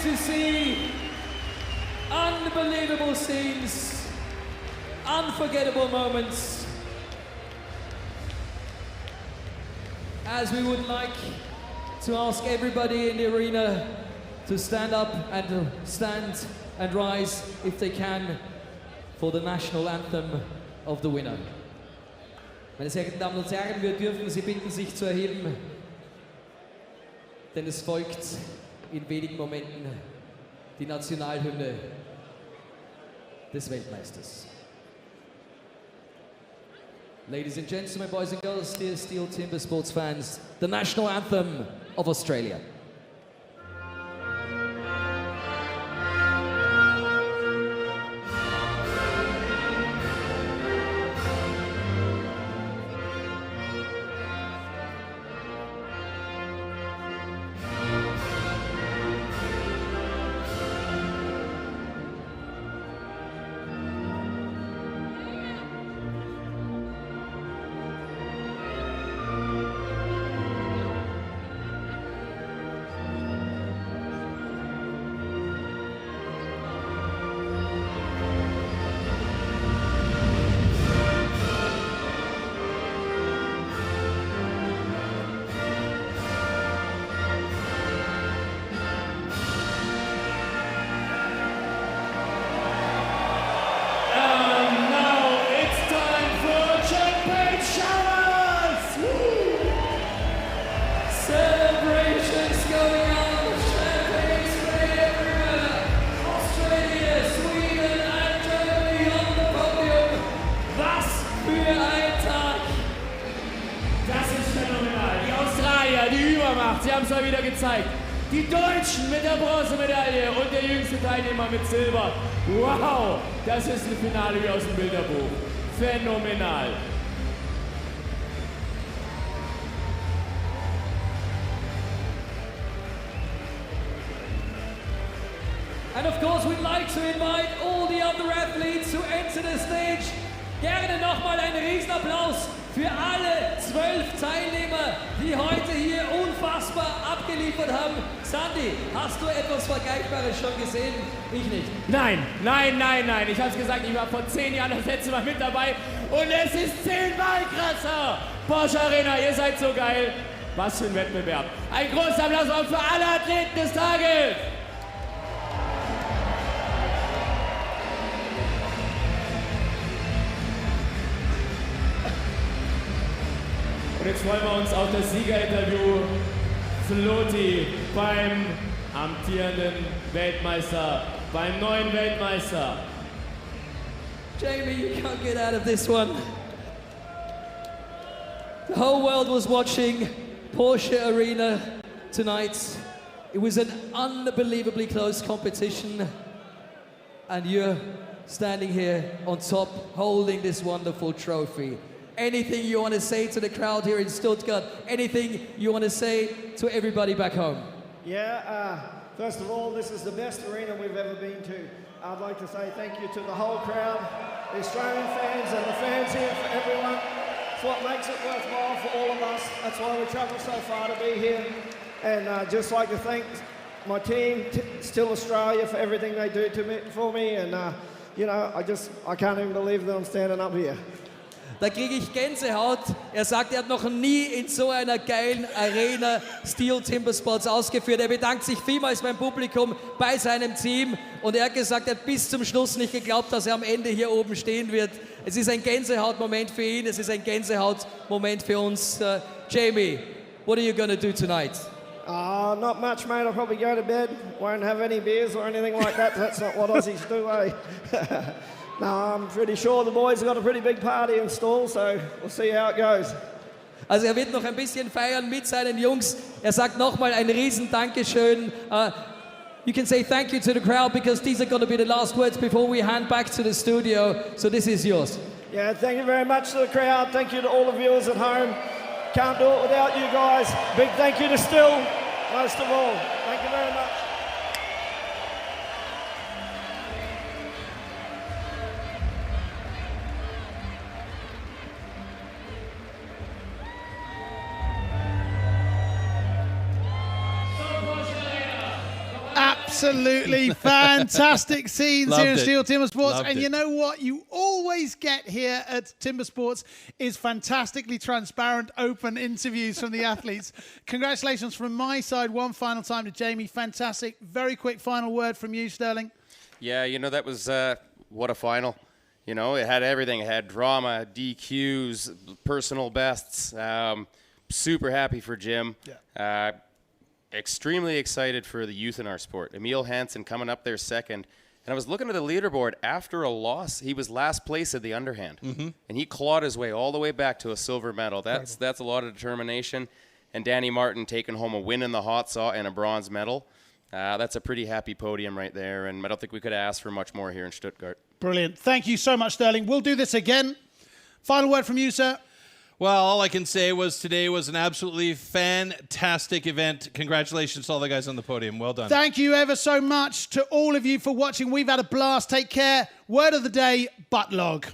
to see unbelievable scenes, unforgettable moments, as we would like to ask everybody in the arena to stand up and to stand and rise if they can for the national anthem of the winner. Meine sehr geehrten Damen und Herren, wir dürfen Sie bitten, sich zu erheben, denn es folgt in wenigen Momenten die Nationalhymne des Weltmeisters. Ladies and gentlemen, boys and girls, dear STIHL Timbersports fans, the national anthem of Australia. Sie haben es mal wieder gezeigt. Die Deutschen mit der Bronzemedaille und der jüngste Teilnehmer mit Silber. Wow, das ist ein Finale wie aus dem Bilderbuch. Phänomenal. And of course, we'd like to invite all the other athletes to enter the stage. Gerne nochmal einen Riesenapplaus für alle 12 Teilnehmer, die heute hier unfassbar abgeliefert haben. Sandy, hast du etwas Vergleichbares schon gesehen? Ich nicht. Nein. Ich hab's gesagt, ich war vor 10 Jahren das letzte Mal mit dabei und es ist 10-mal krasser. Porsche Arena, ihr seid so geil. Was für ein Wettbewerb. Ein großer Applaus auch für alle Athleten des Tages. Und jetzt freuen wir uns auf das Siegerinterview. Floti beim amtierenden Weltmeister, beim neuen Weltmeister. Jamie, you can't get out of this one. The whole world was watching Porsche Arena tonight. It was an unbelievably close competition. And you're standing here on top, holding this wonderful trophy. Anything you want to say to the crowd here in Stuttgart? Anything you want to say to everybody back home? Yeah, first of all, this is the best arena we've ever been to. I'd like to say thank you to the whole crowd, the Australian fans and the fans here, for everyone. It's what makes it worthwhile for all of us. That's why we travel so far to be here. And just like to thank my team, STIHL Australia, for everything they do for me. And, you know, I can't even believe that I'm standing up here. Da kriege ich Gänsehaut. Er sagt, er hat noch nie in so einer geilen Arena STIHL Timbersports ausgeführt. Er bedankt sich vielmals beim Publikum, bei seinem Team. Und er hat gesagt, er hat bis zum Schluss nicht geglaubt, dass er am Ende hier oben stehen wird. Es ist ein Gänsehautmoment für ihn, es ist ein Gänsehautmoment für uns. Jamie, what are you going to do tonight? Not much, mate. I'll probably go to bed. Won't have any beers or anything like that. That's not what Aussies do, eh? No, I'm pretty sure the boys have got a pretty big party installed, so we'll see how it goes. Also er wird noch ein bisschen feiern mit seinen Jungs. Er sagt nochmal ein riesen Dankeschön. You can say thank you to the crowd because these are going to be the last words before we hand back to the studio. So this is yours. Yeah, thank you very much to the crowd. Thank you to all the viewers at home. Can't do it without you guys. Big thank you to STIHL, most of all. Thank you very much. Absolutely fantastic scenes Loved here in it. STIHL Timbersports. Loved And it. you know what you always get here at Timbersports is fantastically transparent, open interviews from the athletes. Congratulations from my side one final time to Jamie. Fantastic. Very quick final word from you, Sterling. Yeah, you know, that was what a final. You know, it had everything. It had drama, DQs, personal bests. Super happy for Jim. Yeah. Extremely excited for the youth in our sport. Emil Hansen coming up there second. And I was looking at the leaderboard. After a loss, he was last place at the underhand. And he clawed his way all the way back to a silver medal. That's a lot of determination. And Danny Martin taking home a win in the hot saw and a bronze medal. That's a pretty happy podium right there. And I don't think we could ask for much more here in Stuttgart. Brilliant. Thank you so much, Sterling. We'll do this again. Final word from you, sir. Well, all I can say was today was an absolutely fantastic event. Congratulations to all the guys on the podium. Well done. Thank you ever so much to all of you for watching. We've had a blast. Take care. Word of the day, butt log.